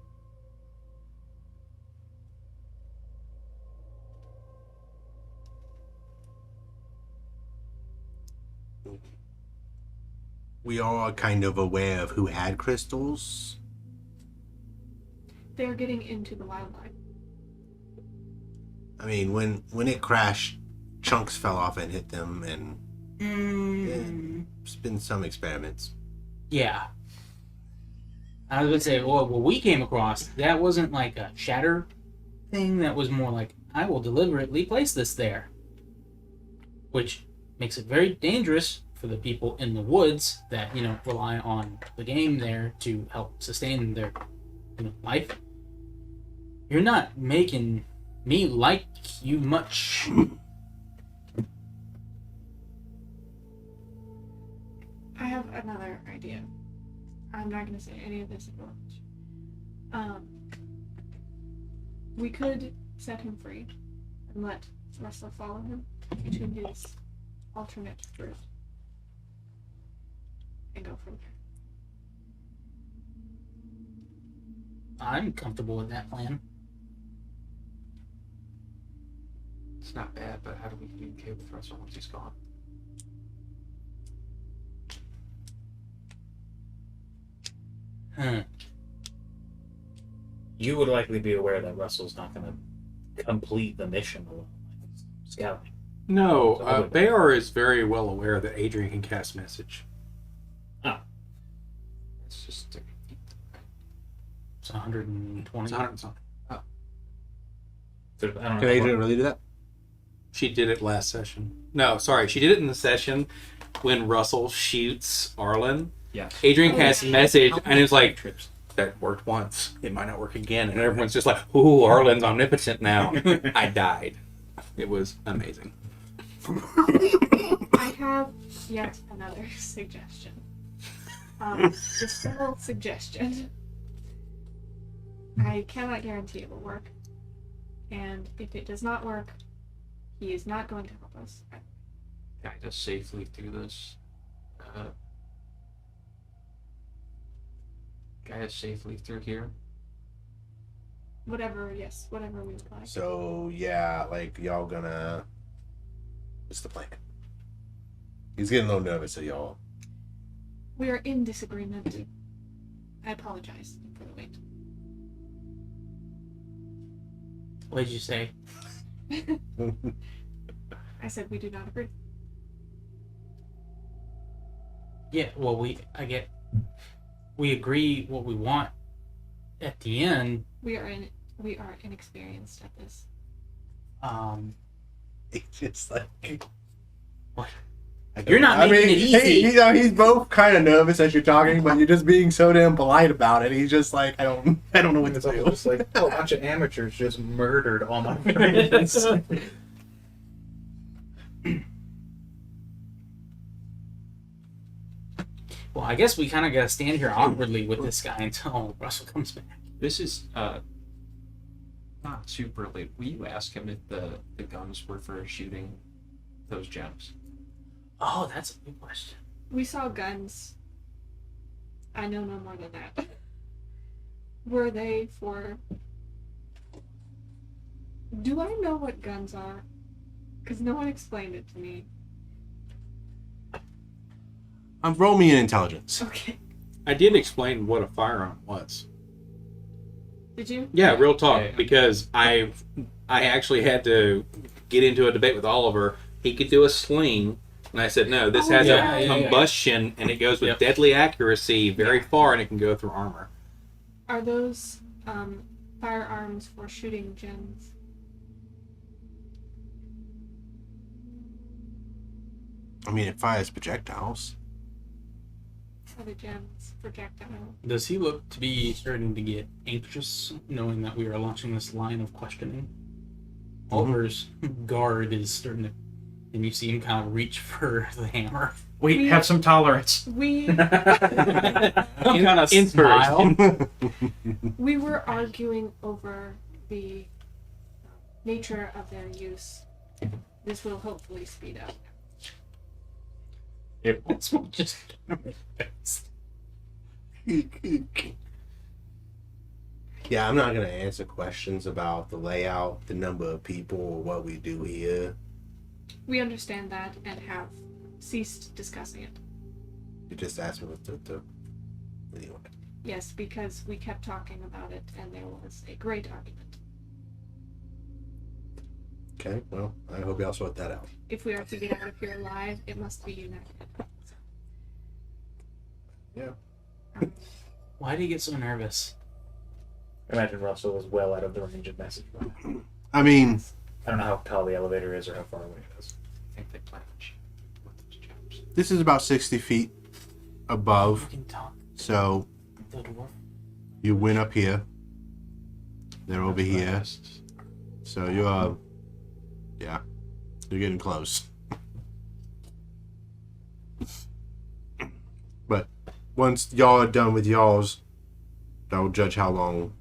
We are kind of aware of who had crystals. They're getting into the wildlife. I mean, when it crashed, chunks fell off and hit them, and there's been some experiments. Yeah. I was gonna say, well, what we came across, that wasn't like a shatter thing. That was more like, I will deliberately place this there. Which makes it very dangerous for the people in the woods that, rely on the game there to help sustain their life. You're not making me like you much. I have another idea. I'm not going to say any of this at once. We could set him free and let Russell follow him to his alternate route and go from there. I'm comfortable with that plan. It's not bad, but how do we communicate with Russell once he's gone? You would likely be aware that Russell's not going to complete the mission alone. Scouting. No, So I would- Bayor is very well aware that Adrian can cast message. It's just It's 120. It's 100 and something. So, I don't know. Can Adrian really do that? She did it last session. No, sorry, she did it in the session when Russell shoots Arlen. yeah. Adrian Oh, casts yeah. message, and it's like, that worked once. It might not work again. And everyone's just like, ooh, Arlen's omnipotent now. I died. It was amazing. I have yet another suggestion. Just a little suggestion. I cannot guarantee it will work. And if it does not work, he is not going to help us. Guide us safely through this. Guide us safely through here. Whatever we would like. So yeah, like y'all gonna. What's the plan? He's getting a little nervous, so y'all. We are in disagreement. I apologize for the wait. What did you say? I said we do not agree. Yeah, well, we agree what we want at the end. We are inexperienced at this. It's just like. What? You're not making it easy. He's both kind of nervous as you're talking, but you're just being so damn polite about it. He's just like, I don't know what to It's do. almost like a bunch of amateurs just murdered all my friends. Well, I guess we kind of got to stand here awkwardly with this guy until Russell comes back. This is not super late. Will you ask him if the guns were for shooting those gems? Oh, that's a good question. We saw guns. I know no more than that. Were they for... Do I know what guns are? Because no one explained it to me. Roll me an intelligence. Okay. I did explain what a firearm was. Did you? Yeah, real talk, Yeah. because I actually had to get into a debate with Oliver. He could do a sling, and I said, no, this Oh, has yeah, a yeah, yeah. combustion, and it goes with Yep. deadly accuracy very far, and it can go through armor. Are those firearms for shooting gems? I mean, it fires projectiles. Are the gems projectile? Does he look to be starting to get anxious, knowing that we are launching this line of questioning? Oliver's guard is starting to, and you see him kind of reach for the hammer. Wait, have some tolerance. We kind of smile. we were arguing over the nature of their use. This will hopefully speed up. That's what just. Yeah, I'm not gonna answer questions about the layout, the number of people, or what we do here. We understand that and have ceased discussing it. You just asked me what to anyway. Yes, because we kept talking about it and there was a great argument. Okay, well, I hope y'all sort that out. If we are to get out of here alive, it must be united. Yeah. Why do you get so nervous? I imagine Russell was well out of the range of message. I mean, I don't know how tall the elevator is or how far away it is. I think they plan on shooting with those gems. this is about 60 feet above, You can talk so to the dwarf. you went up here. They're over here. So you're, yeah, you're getting close. But once y'all are done with y'all's, that'll judge how long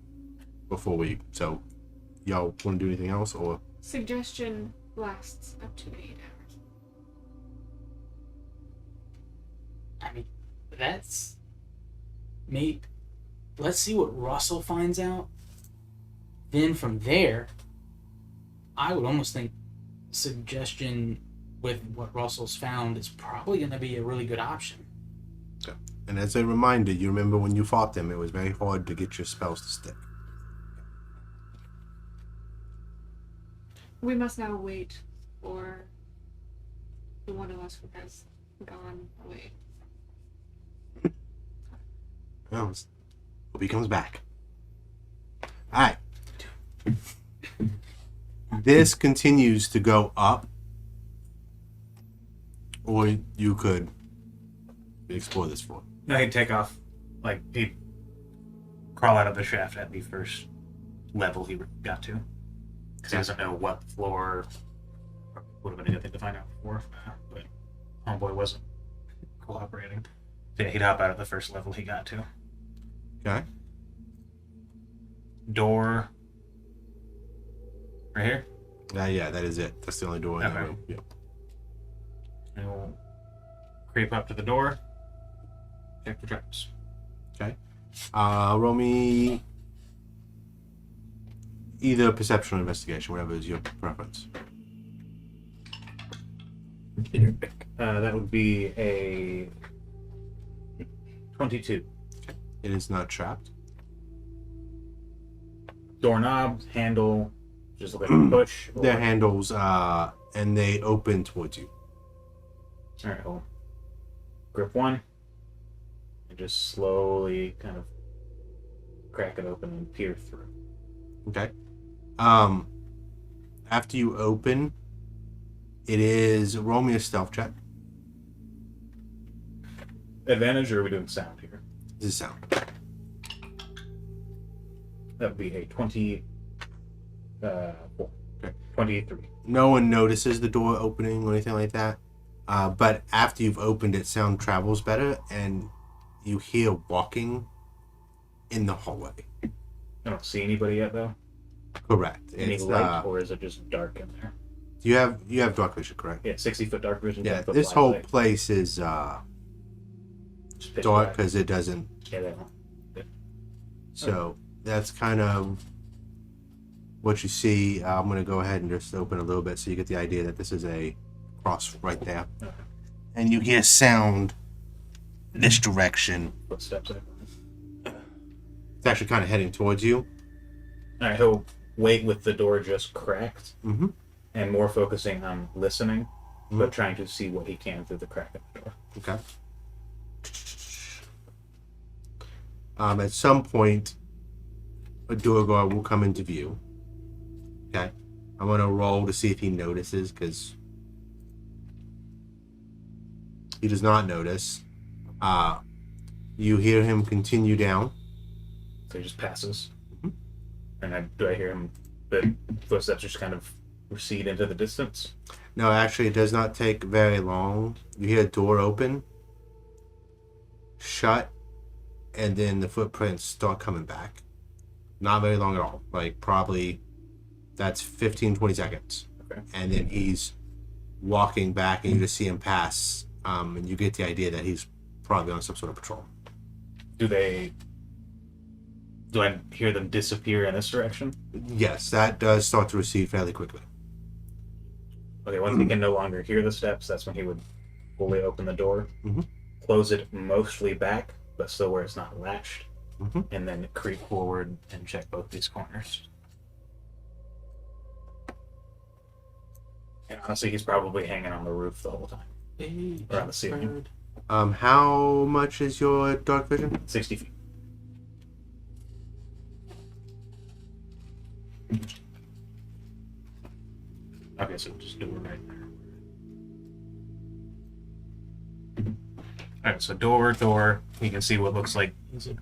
before we. So, y'all want to do anything else, or Suggestion lasts up to 8 hours. I mean, that's. Maybe. Let's see what Russell finds out. Then from there, I would almost think suggestion with what Russell's found is probably going to be a really good option. And as a reminder, you remember when you fought them, it was very hard to get your spells to stick. We must now wait for the one of us who has gone away. Well, hope he comes back. Alright. This continues to go up. Or you could explore this floor. No, he'd take off. Like, he'd crawl out of the shaft at the first level he got to. Because he doesn't know what floor. Would have been a good thing to find out before. But Homeboy wasn't cooperating. So yeah, he'd hop out at the first level he got to. Okay. Door. Right here? Yeah, that is it. That's the only door in that Okay. room. Yep. And we'll creep up to the door. Check for traps. Roll me either perception or investigation, whatever is your preference. That would be a 22. It is not trapped. Doorknob, handle, just like a push. or- Their handles, and they open towards you. Alright, hold on. Grip one. And just slowly kind of crack it open and peer through. Okay. After you open, it is roll me a stealth check. Advantage, or are we doing sound here? This is sound. That would be a 24. Okay. 23. No one notices the door opening or anything like that. But after you've opened it, sound travels better, and you hear walking in the hallway. I don't see anybody yet, though. Correct. Any It's, light, or is it just dark in there? you have dark vision, correct? Yeah, 60-foot dark vision. Yeah. 10-foot This black whole light. place is Just pitch dark black. because it doesn't. Yeah, they don't. So that's kind of what you see. I'm going to go ahead and just open a little bit so you get the idea that this is a cross right there. Okay. And you hear sound this direction. Footsteps. It's actually kind of heading towards you. Alright, he'll wait with the door just cracked Mm-hmm. and more focusing on listening, Mhm. but trying to see what he can through the crack in the door. Okay. At some point, a Duergar will come into view. Okay. I'm going to roll to see if he notices, because he does not notice. You hear him continue down. So he just passes. Mhm. And do I hear him, the footsteps just kind of recede into the distance? No, actually, it does not take very long. You hear a door open, shut, and then the footprints start coming back. Not very long at all. Like, probably that's 15, 20 seconds. Okay. And then he's walking back, and you just see him pass, and you get the idea that he's probably on some sort of patrol. Do I hear them disappear in this direction? Yes, that does start to recede fairly quickly. Okay, once he can no longer hear the steps, that's when he would fully open the door, Mhm. close it mostly back, but still where it's not latched, Mhm. and then creep forward and check both these corners. And honestly, he's probably hanging on the roof the whole time, or on the ceiling. How much is your dark vision? 60 feet. Okay, so just do it right there. Alright, so door. You can see what looks like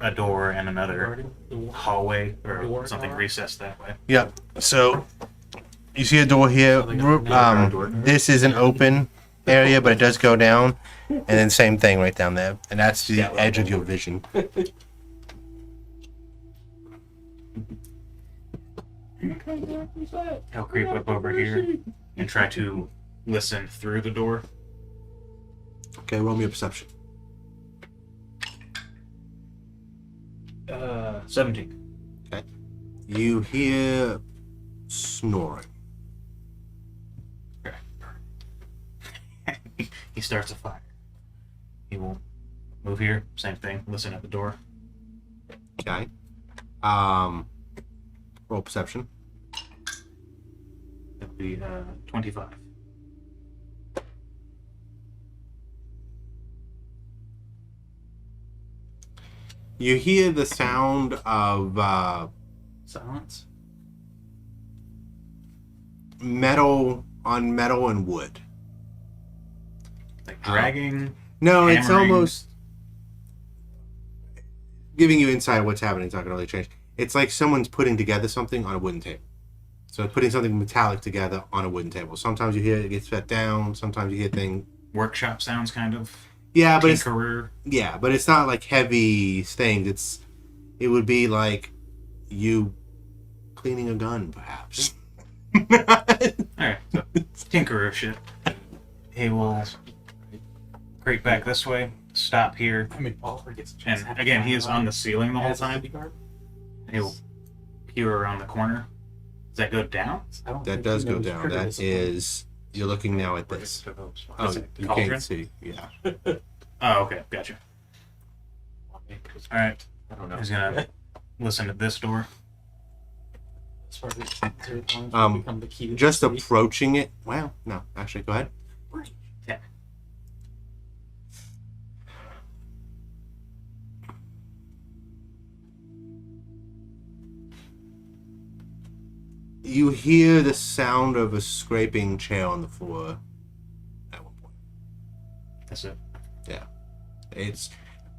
a door and another hallway or Door something door? recessed that way. Yep. So you see a door here. This is an open area, but it does go down, and then same thing right down there, and that's the edge of your vision. He'll creep up over here and try to listen through the door. Okay, roll me a perception. 17. You hear snoring. He starts a fire. He will Move here, same thing. Listen at the door. Okay. Roll perception. That'll be 25. You hear the sound of Silence. metal on metal and wood. Like dragging. No, it's Hammering. almost giving you insight of what's happening. It's not going to really change. It's like someone's putting together something on a wooden table. So putting something metallic together on a wooden table. Sometimes you hear it gets set down. Sometimes you hear things. Workshop sounds, kind of. Yeah, but it's Tinkerer. but it's not like heavy things. It would be like you cleaning a gun, perhaps. Alright, so Tinkerer shit. He will creep back this way, stop here, I mean, Oliver gets a chance. and again, he is on the ceiling the whole time. He'll peer around the corner. Does that go down? That does go down. That is. You're looking now at this. Oh, Is it you cauldron? can't see. Yeah. Oh, okay, gotcha. Alright, I don't know. he's gonna listen at this door. Just approaching it. Well, no, actually, go ahead. Yeah. You hear the sound of a scraping chair on the floor at one point. That's it. It's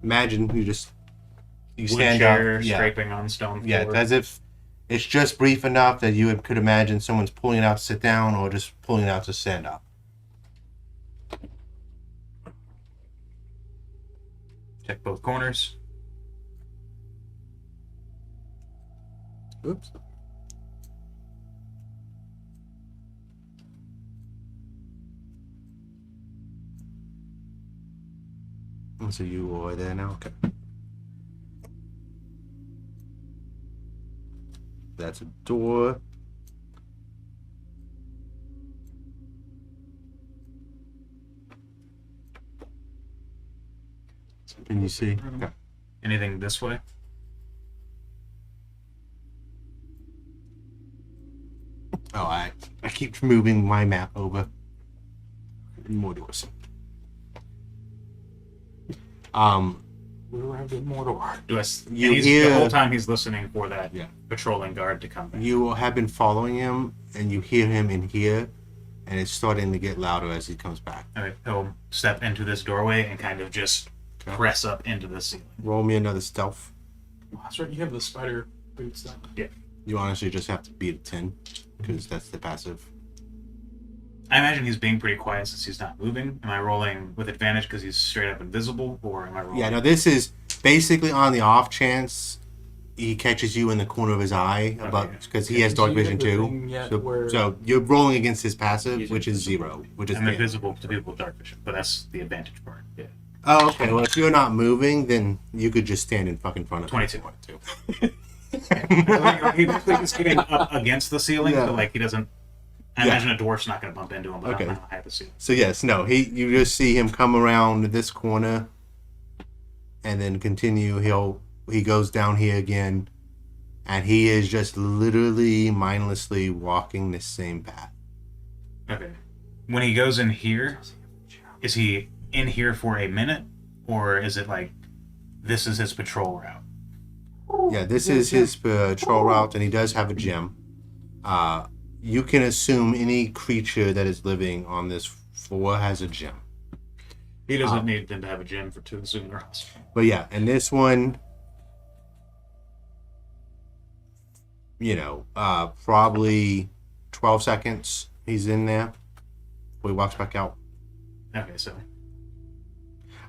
imagine you Wood stand chair up. Yeah, scraping on stone floor. yeah, it's as if it's just brief enough that you could imagine someone's pulling it out to sit down or just pulling it out to stand up. Check both corners. Oops. So you are there now? Okay. That's a door. Can you see? Okay. Anything this way? Oh, I keep moving my map over. More doors. We were having Mordor. Do I? And You he's, hear- the whole time he's listening for that Yeah. patrolling guard to come back. You have been following him, and you hear him in here, and it's starting to get louder as he comes back. Okay, he'll step into this doorway and kind of just Okay. press up into the ceiling. Roll me another stealth. Oh, that's right. You have the spider boots then. You honestly just have to beat a 10, because that's the passive. I imagine he's being pretty quiet since he's not moving. Am I rolling with advantage because he's straight up invisible, or am I rolling? Yeah, no, this is basically on the off chance he catches you in the corner of his eye, Okay. because he has dark So you vision have the too. thing yet So, where- so you're rolling against his passive, He's which is invisible. 0, which is I'm the- invisible to people with dark vision, but that's the advantage part. Yeah. Oh, okay. Well, if you're not moving, then you could just stand in fucking front of 22. him. 22. He basically is getting up against the ceiling, Yeah. but like he doesn't. I Yeah. imagine a dwarf's not going to bump into him, but Okay. I don't know how high the ceiling. So yes, no, you just see him come around this corner, and then continue. He goes down here again, and he is just literally mindlessly walking the same path. Okay. When he goes in here, is he in here for a minute, or is it like this is his patrol route? Yeah, this is his patrol route, and he does have a gym. You can assume any creature that is living on this floor has a gym. He doesn't need them to have a gym to assume they're hostile. But yeah, and this one, probably 12 seconds he's in there before he walks back out. Okay, so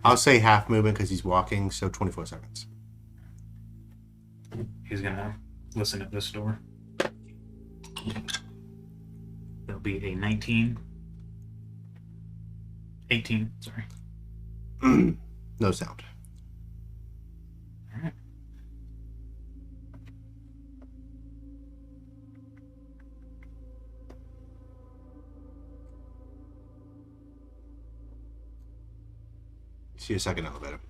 I'll say half movement because he's walking, so 24 seconds. he's gonna listen at this door. That'll be a 19. 18, sorry. No sound. Alright. See a second elevator.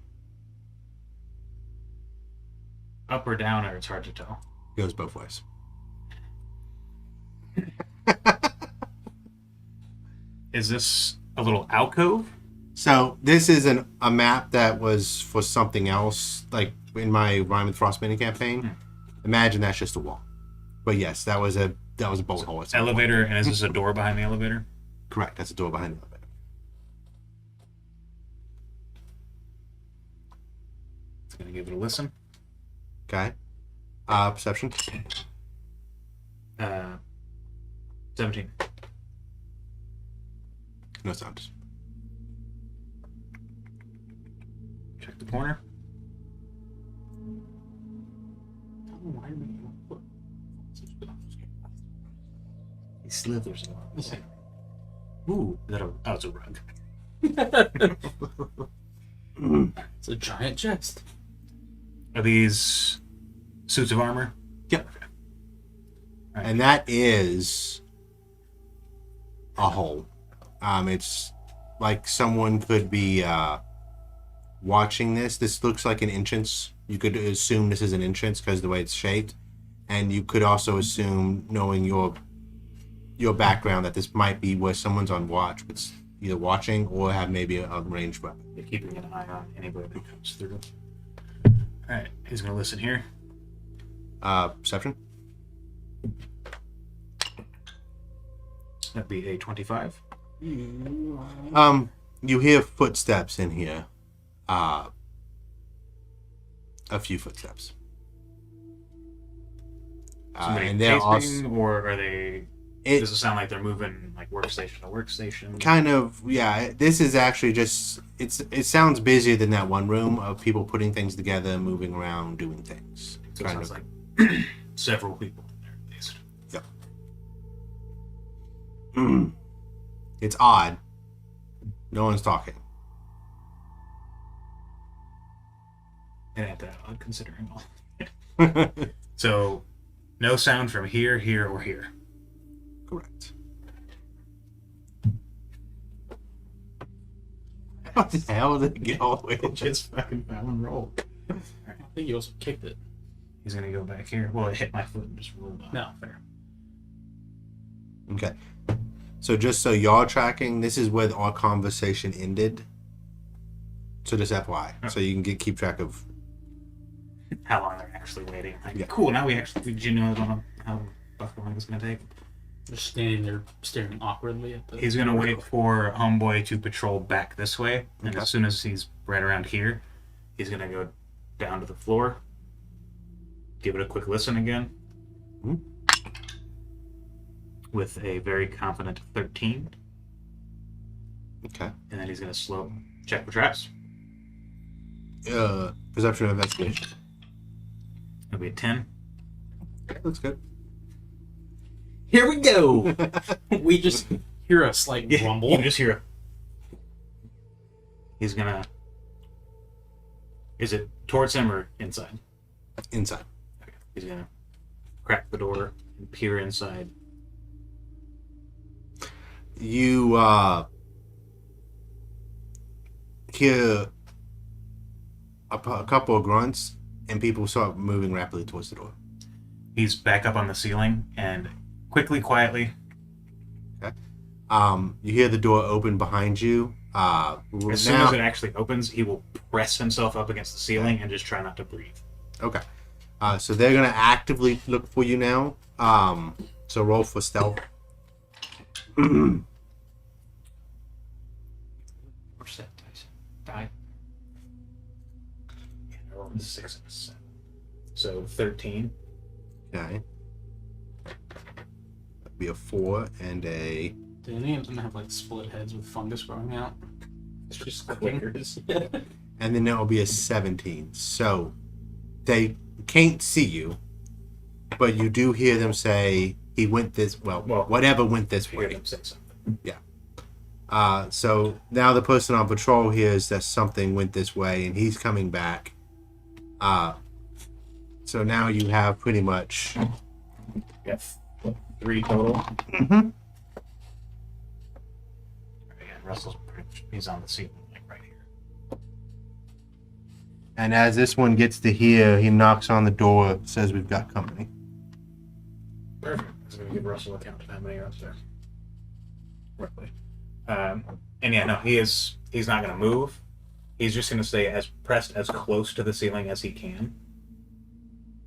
up or down, or it's hard to tell? Goes both ways. Is this a little alcove? So this is a map that was for something else, like in my Rhyme with Frost mini campaign. Imagine that's just a wall. But yes, that was a bolt hole. It's Elevator, and is this a door behind the elevator? correct. That's a door behind the elevator. It's gonna give it a listen. Okay. Perception. 17. No sounds. Check the corner. He slithers along. Ooh, is that oh, it's a rug. It's a giant chest. Are these suits of armor? Yep. And that is a hole. It's like someone could be watching this. This looks like an entrance. You could assume this is an entrance because of the way it's shaped. And you could also assume, knowing your background, that this might be where someone's on watch, but either watching or have maybe a ranged weapon. They're keeping an eye on anybody that comes through. Alright, he's gonna listen here. Perception. That'd be a 25. You hear footsteps in here. A few footsteps. Somebody And they're pacing, also, or are they? Does it sound like they're moving like workstation to workstation? kind of, yeah. This is actually just it sounds busier than that one room of people putting things together, moving around, doing things. So it Kind sounds of. like several people in there at least. Yep. It's odd. No one's talking. It ain't that odd considering all. So, no sound from here, here, or here. Correct. What the hell did it get all the way to Just fucking fell and rolled. I think you also kicked it. He's gonna go back here. Well, it hit my foot and just rolled off. No, fair. Okay. So just so y'all tracking, this is where our conversation ended. So just FYI. So you can keep track of. How long they're actually waiting. Like, Yeah. cool, now we actually, did you know how long it's gonna take? Just standing there staring awkwardly at the. He's gonna wait for Homeboy to patrol back this way, and Okay. as soon as he's right around here, he's gonna go down to the floor, give it a quick listen again, Mhm. with a very confident 13, Okay. and then he's gonna slow check for traps. Perception or investigation. It'll be a 10. Looks good. Here we go. We just hear a slight rumble. You just hear a... He's gonna... Is it towards him or inside? Inside. Okay. He's gonna crack the door and peer inside. You hear a couple of grunts, and people start moving rapidly towards the door. He's back up on the ceiling and quickly, quietly, You hear the door open behind you. as soon as it actually opens, he will press himself up against the ceiling and just try not to breathe. Okay. So they're gonna actively look for you now. So roll for stealth. Where's that dice? Die. Yeah, I rolled a 6 and a 7. So 13. Okay. That'd be a 4 and a. Do any of them have like split heads with fungus growing out? It's just clicking. And then that will be a 17. So they can't see you, but you do hear them say, he went this, well whatever went this Hear way. them say something. So now the person on patrol hears that something went this way, and he's coming back. So now you have pretty much. We got 3 total. Mm-hmm. Again, Russell's pretty much, he's on the ceiling, like right here. And as this one gets to here, he knocks on the door, says we've got company. Perfect. I was going to give Russell a count of how many are upstairs. Roughly. And yeah, no, he's not going to move. He's just going to stay as pressed as close to the ceiling as he can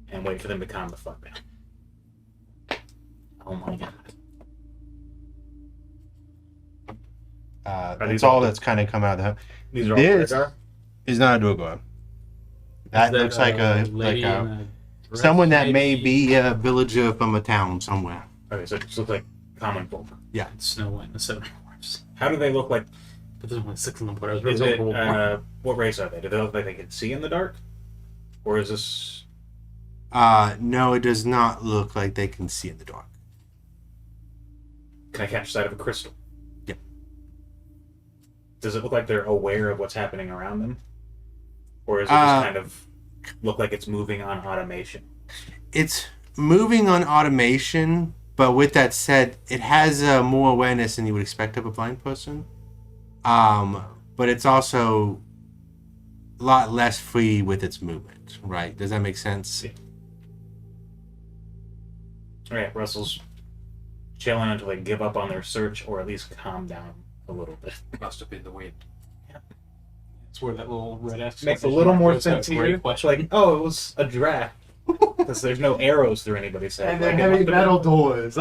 and wait for them to calm the fuck down. Oh my god. That's these all all- that's kind of come out of the These are all This- Duergar? Is not a Duergar. That looks like lady a in a dress, someone that may maybe? be a villager from a town somewhere. Okay, so it just looks like common folk. Snow White and the Seven Dwarfs. How do they look like? But there's only 6 of them, but I was Is really it, hoping for more. what race are they? Do they look like they can see in the dark? Or is this... No, it does not look like they can see in the dark. Can I catch sight of a crystal? Yep. Does it look like they're aware of what's happening around them? Or is it just kind of look like it's moving on automation? It's moving on automation, but with that said, it has more awareness than you would expect of a blind person. But it's also a lot less free with its movement, right? Does that make sense? Yeah. Alright, Russell's chilling until they give up on their search or at least calm down a little bit. Must have been the wind. That's where that little red X Makes a little more goes. That's sense a great here. question. Like, oh, it was a draft. Because there's no arrows through anybody's head. Like, it must have been- doors.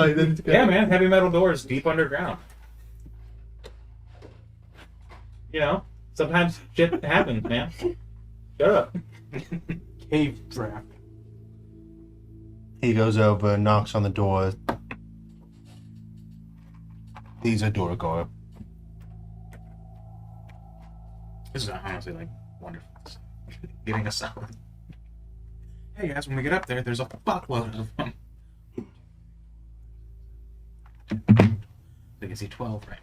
Yeah, man, heavy metal doors deep underground. You know, sometimes shit happens, man. Shut up. Cave draft. He goes over, knocks on the door. These are Duergar. This is honestly like wonderful. Getting us out. Hey guys, when we get up there, there's a fuckload of them. I can see 12 right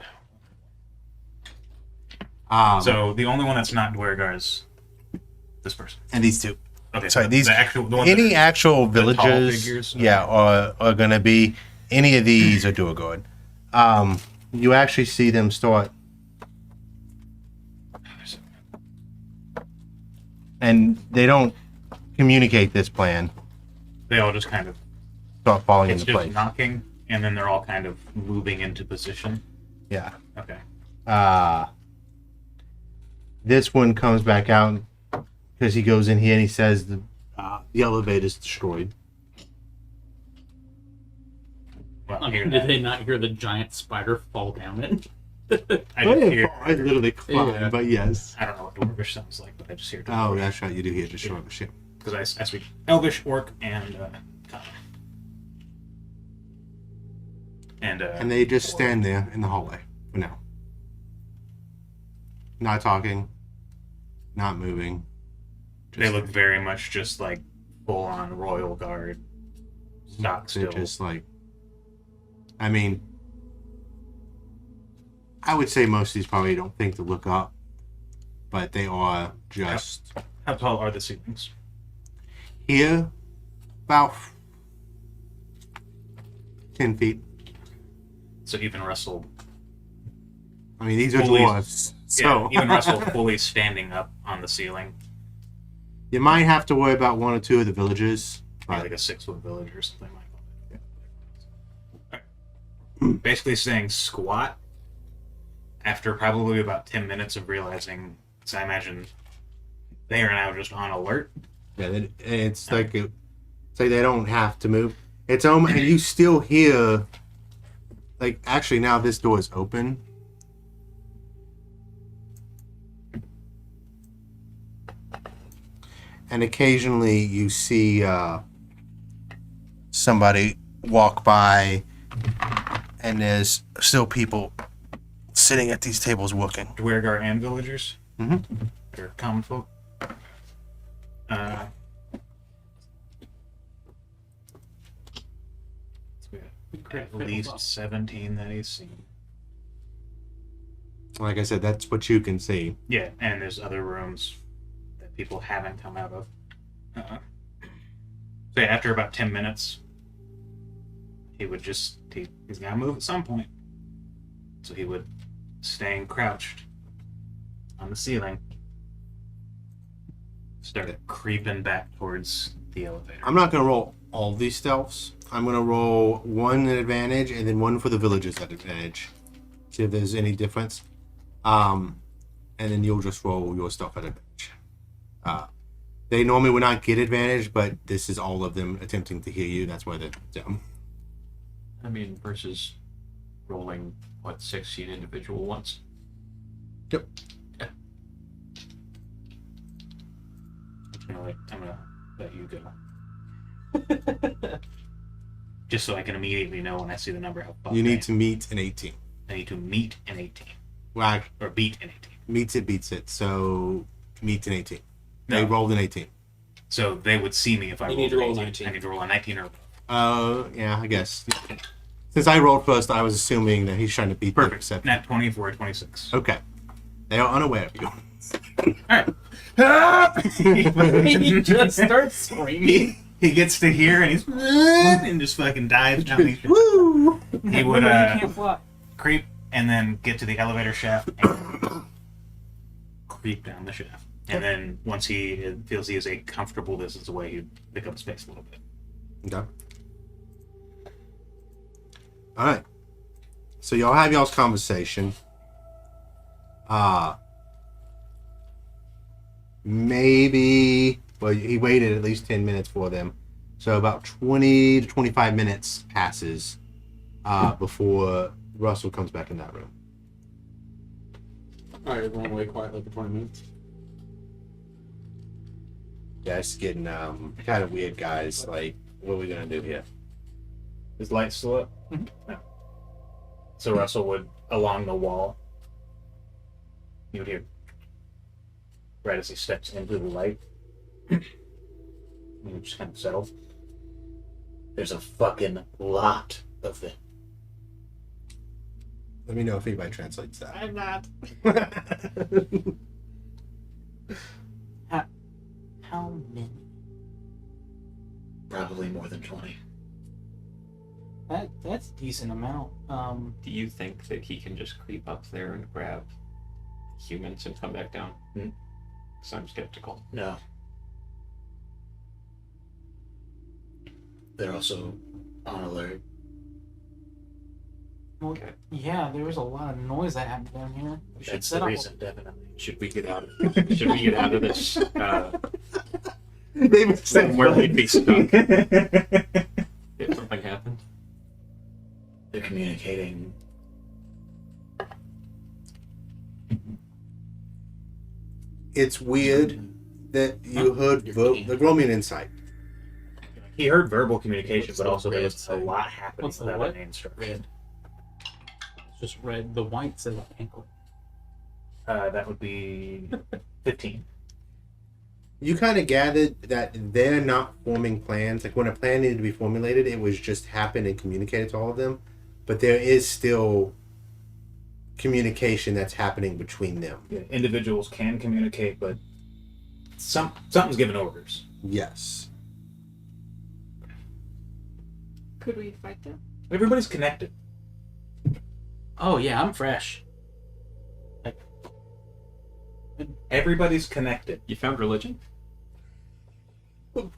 now. So the only one that's not Duergar is this person. and these two. Okay, Sorry, so these- the actual the one Any that, actual the tall villagers, figures? yeah, are going to be any of these are Duergar. You actually see them start, and they don't communicate this plan. they all just kind of Start falling it's into just place. knocking, and then they're all kind of moving into position. Yeah. Okay. This one comes back out because he goes in here and he says the elevator's destroyed. Well, I here mean, did they not hear the giant spider fall down it? I did hear. I literally climb, Yeah. but yes. I don't know what Dwarvish sounds like, but I just hear Oh, Dwarvish. that's right. You do hear destroy the ship. Because I speak Elvish, Orc, and Common. And they just stand there in the hallway for now. Not talking, not moving. They look very much just like full on Royal Guard. Stock They're still. just like, I mean, I would say most of these probably don't think to look up, but they are just How tall are the ceilings? here, about 10 feet. So even Russell, I mean, these are Fully- dwarves, so even Russell fully standing up on the ceiling, you might have to worry about one or two of the villagers. probably like a 6-foot village or something like that. Alright. Basically saying squat after probably about 10 minutes of realizing, so I imagine they are now just on alert. Yeah, it's like it's like they don't have to move. It's almost, and you still hear, like, actually now this door is open. And occasionally you see somebody walk by, and there's still people sitting at these tables working. Duergar and villagers. Mhm. Or common folk. So we got at least 17 that he's seen. Like I said, that's what you can see. Yeah, and there's other rooms that people haven't come out of. So yeah, after about 10 minutes, he would just, he's got to move at some point. So he would staying crouched on the ceiling, Start creeping back towards the elevator. I'm not going to roll all these stealths. I'm going to roll one at advantage and then one for the villagers at advantage. See if there's any difference. And then you'll just roll your stealth at advantage. They normally would not get advantage, but this is all of them attempting to hear you. That's why they're dumb. I mean, versus rolling, 16 individual ones? Yep. I'm gonna let you go. Just so I can immediately know when I see the number how fucked You I need am. to meet an 18. I need to meet an 18. Well, Or beat an 18. meets it, beats it. So meet an 18. No. They rolled an 18. So they would see me if I You rolled need to an roll 18. 19. I need to roll a 19 or Yeah, I guess. Since I rolled first, I was assuming that he's trying to beat the perfect. perception. Nat 20 for a 26. Okay. They are unaware of you. Alright. He just starts screaming. He gets to here and he's and just fucking dives down these. Woo! He would You can't fly. creep and then get to the elevator shaft and creep down the shaft. And then once he feels he is a comfortable distance away, he'd pick up space a little bit. Okay. Alright. So y'all have y'all's conversation. Maybe, well, he waited at least 10 minutes for them. So about 20 to 25 minutes passes before Russell comes back in that room. Alright, everyone wait quietly for 20 minutes. Yeah, it's getting kind of weird, guys. Like, what are we going to do here? His light's still up? No. So Russell would, along the wall, you would hear, right as he steps into the light, you would just kind of settle. There's a fucking lot of them. Let me know if anybody translates that. I'm not. How many? Probably more than 20. That's a decent amount. Do you think that he can just creep up there and grab humans and come back down? Hmm. Because I'm skeptical. No. They're also on alert. Well, Okay. yeah, there was a lot of noise that happened down here. We should That's set the up. reason, definitely. Should we get out of Should we get out of this? David said Where we'd be stuck if something happened? They're communicating. It's weird that you heard roll me an insight. He heard verbal communication, What's but the also there red was a say? lot happening What's the without what? any instruction. Red. It's just red. The white says ankle. That would be 15. You kind of gathered that they're not forming plans. Like when a plan needed to be formulated, it was just happened and communicated to all of them. But there is still communication that's happening between them. Yeah, individuals can communicate, but something's giving orders. Yes. Could we fight them? Everybody's connected. Oh yeah, I'm fresh. Everybody's connected. You found religion?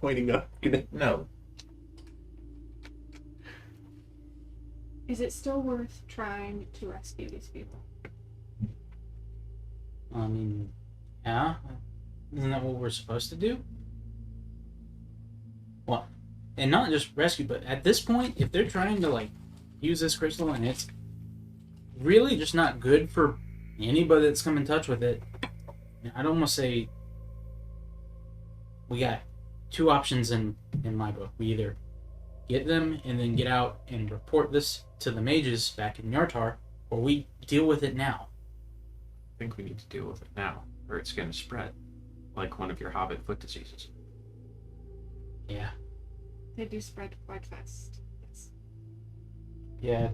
Pointing up. No. Is it still worth trying to rescue these people? I mean, yeah. Isn't that what we're supposed to do? Well, and not just rescue, but at this point, if they're trying to like use this crystal and it's really just not good for anybody that's come in touch with it, I'd almost say we got two options in my book. We either get them and then get out and report this to the mages back in Yartar, or we deal with it now. I think we need to deal with it now, or it's going to spread, like one of your hobbit foot diseases. Yeah. They do spread quite fast. Yes. Yeah.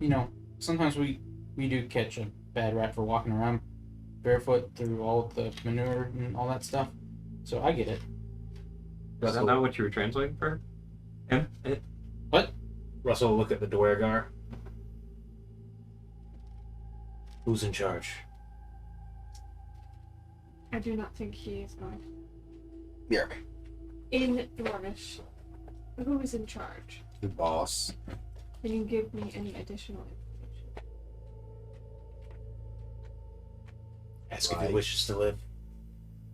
You know, sometimes we do catch a bad rap for walking around barefoot through all of the manure and all that stuff. So I get it. Is that not what you were translating for him? What? Russell will look at the Duergar. Who's in charge? I do not think he is going. Yeah. In Dwarvish, who is in charge? The boss. Can you give me any additional information? Ask if Right. he wishes to live.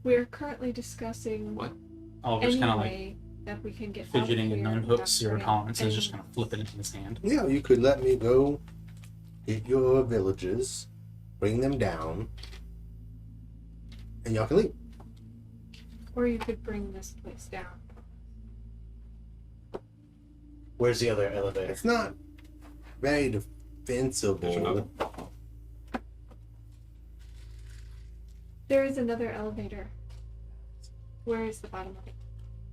We're currently discussing What? Oliver's any kind of like way that we can get fidgeting out and here unhooks without zero hurting tolerance and is just anyone. kind of flipping it in his hand. Yeah, you could let me go hit your villages, bring them down, and y'all can leave. Or you could bring this place down. Where's the other elevator? It's not very defensible. There is another elevator. Where is the bottom of it?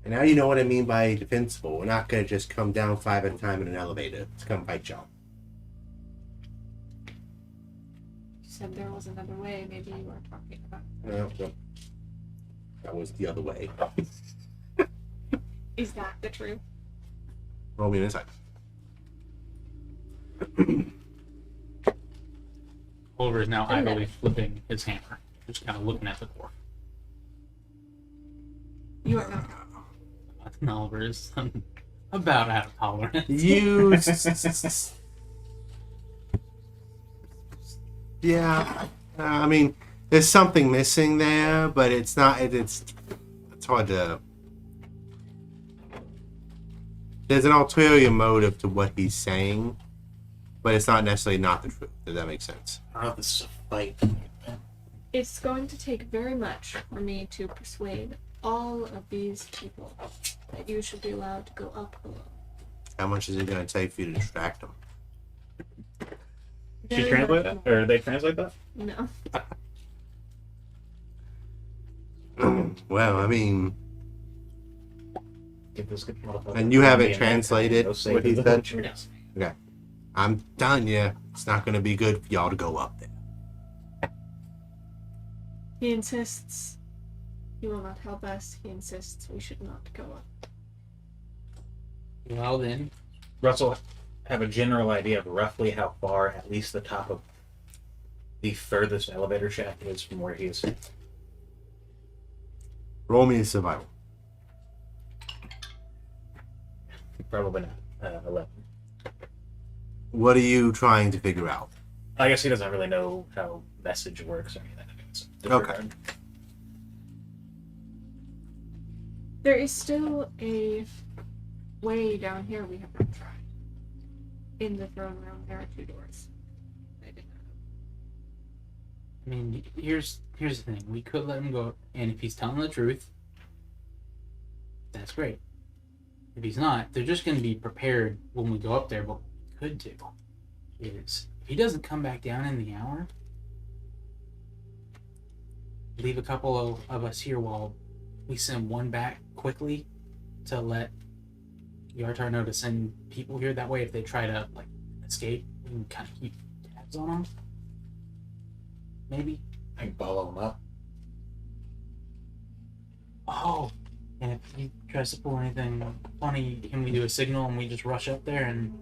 And now you know what I mean by defensible. We're not gonna just come down 5 at a time in an elevator to come fight y'all. You said there was another way. Maybe you were talking about. No. That was the other way. Is that the truth? Roll me an insight. Oliver is now And idly flipping his hammer, just kind of looking at the dwarf. You are not. And Oliver is about out of tolerance. You. Yeah. I mean, there's something missing there, but it's not. It's hard to. There's an ulterior motive to what he's saying, but it's not necessarily not the truth. Does that make sense? I don't know if this is a fight. It's going to take very much for me to persuade all of these people that you should be allowed to go up alone. How much is it going to take for you to distract them? She Very translate much that? Or they translate that? No. Well, I mean, Give this good motherfucker and you haven't money and translated go save what he the said? villagers. I'm telling you, it's not going to be good for y'all to go up there. He insists he will not help us. He insists we should not go up. Well then, Russell, have a general idea of roughly how far at least the top of the furthest elevator shaft is from where he is. Roll me a survival. Probably not 11. What are you trying to figure out? I guess he doesn't really know how message works or anything. It's different. Okay. There is still a way down here we have not tried. In the throne room, there are 2 doors. I did not. I mean, here's the thing. We could let him go, and if he's telling the truth, that's great. If he's not, they're just going to be prepared when we go up there. But what we could do is, if he doesn't come back down in the hour, leave a couple of us here while we send one back quickly to let Yartar know to send people here. That way, if they try to like escape, we can kind of keep tabs on them. Maybe. I can follow him up. Oh, and if he tries to pull anything funny, can we do a signal and we just rush up there and...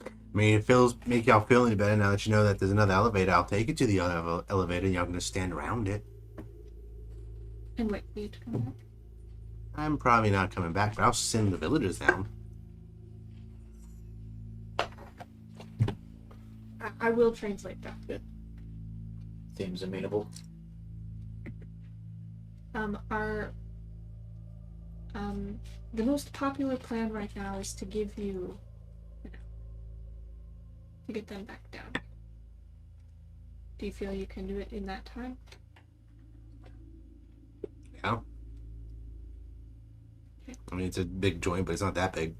I mean, it make y'all feel any better now that you know that there's another elevator. I'll take you to the other elevator and y'all can just stand around it. And wait for you to come back. I'm probably not coming back, but I'll send the villagers down. I will translate that. Seems amenable. The most popular plan right now is to give you, to get them back down. Do you feel you can do it in that time? Yeah. I mean, it's a big joint, but it's not that big.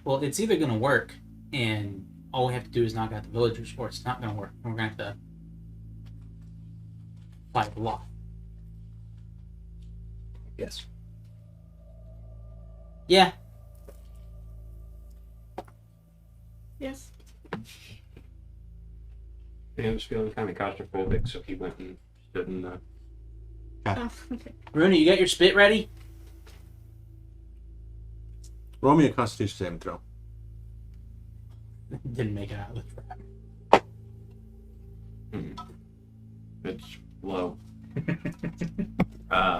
Well, it's either going to work and all we have to do is knock out the villagers, or it's not going to work. We're going to have to fight a lot. Yes. Yeah. Yes. He was feeling kind of claustrophobic, so he went and stood in the. Oh, okay. Rooney, you got your spit ready? Roll me a Constitution saving throw. didn't make it out of the trap. It's low.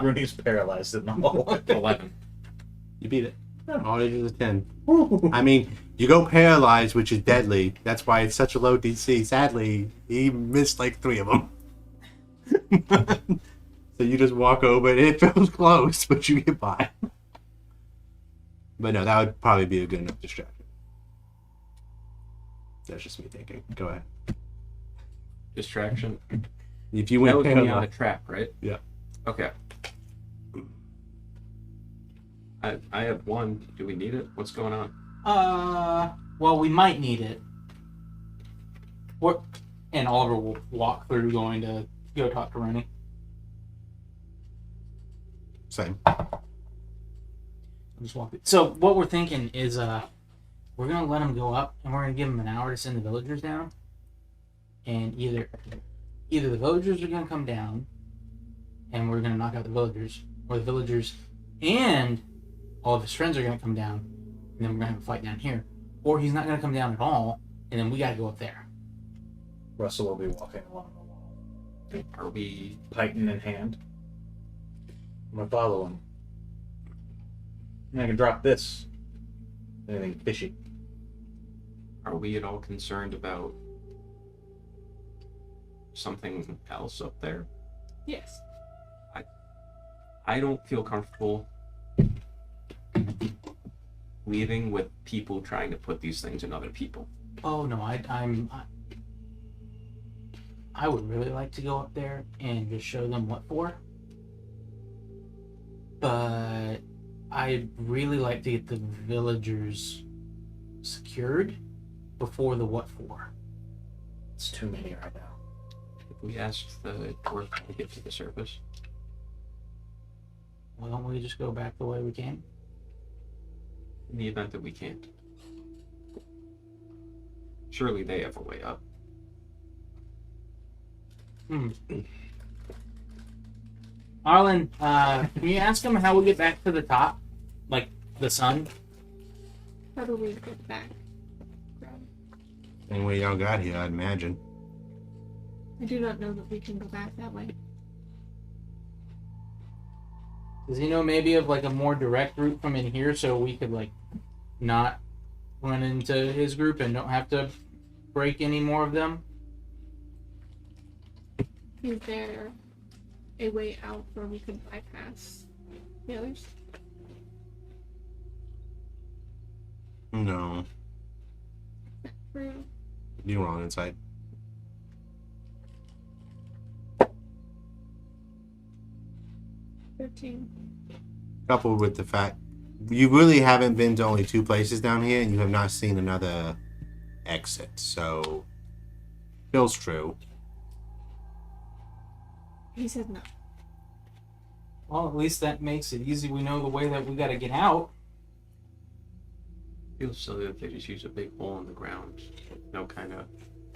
Rooney's paralyzed in the hole. 11. You beat it. All it is a 10. I mean, you go paralyzed, which is deadly. That's why it's such a low DC. Sadly, he missed like 3 of them. So you just walk over, and it feels close, but you get by. But no, that would probably be a good enough distraction. That's just me thinking. Go ahead. Distraction. If you That went was me on a paralyzed, trap, right? Yeah. Okay. I have 1. Do we need it? What's going on? Well, we might need it. And Oliver will walk through going to go talk to Rooney. same. Just walk it. So what we're thinking is we're gonna let him go up and we're gonna give him an hour to send the villagers down. And either the villagers are gonna come down and we're gonna knock out the villagers, or the villagers and all of his friends are gonna come down and then we're gonna have a fight down here. Or he's not gonna come down at all and then we gotta go up there. Russell will be walking along the wall, Are we? Titan in hand. I'm gonna follow him. And I can drop this. Anything fishy. Are we at all concerned about something else up there? Yes. I don't feel comfortable leaving with people trying to put these things in other people. Oh no, I would really like to go up there and just show them what for. But I'd really like to get the villagers secured before the what for. It's too many right now. If we asked the dwarf to get to the surface, Why don't we just go back the way we came? in the event that we can't. Surely they have a way up. Arlen, can you ask him how we get back to the top? Like, the sun? How do we get back? Same way y'all got here, I'd imagine. I do not know that we can go back that way. Does he know maybe of, like, a more direct route from in here so we could, like, not run into his group and don't have to break any more of them? Is there a way out where we could bypass the others? No. True. You're wrong inside. Coupled with the fact you really haven't been to only 2 places down here and you have not seen another exit, so feels true. He said no. Well, at least that makes it easy. We know the way that we gotta get out. Feels silly that they just use a big hole in the ground. No kind of.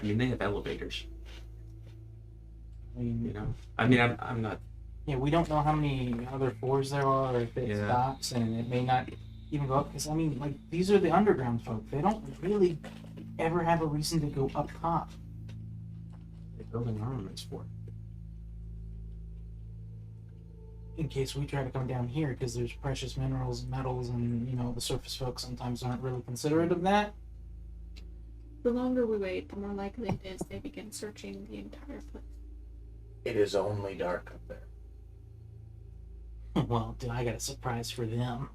I mean, they have elevators. I mean, You know. I mean, I'm not. yeah, we don't know how many other floors there are, or if it Yeah. stops, and it may not even go up. Because I mean, like, these are the underground folk. They don't really ever have a reason to go up top. They're building armaments for it. In case we try to come down here, because there's precious minerals and metals, and you know the surface folk sometimes aren't really considerate of that. The longer we wait, the more likely it is they begin searching the entire place. It is only dark up there. Well, I got a surprise for them.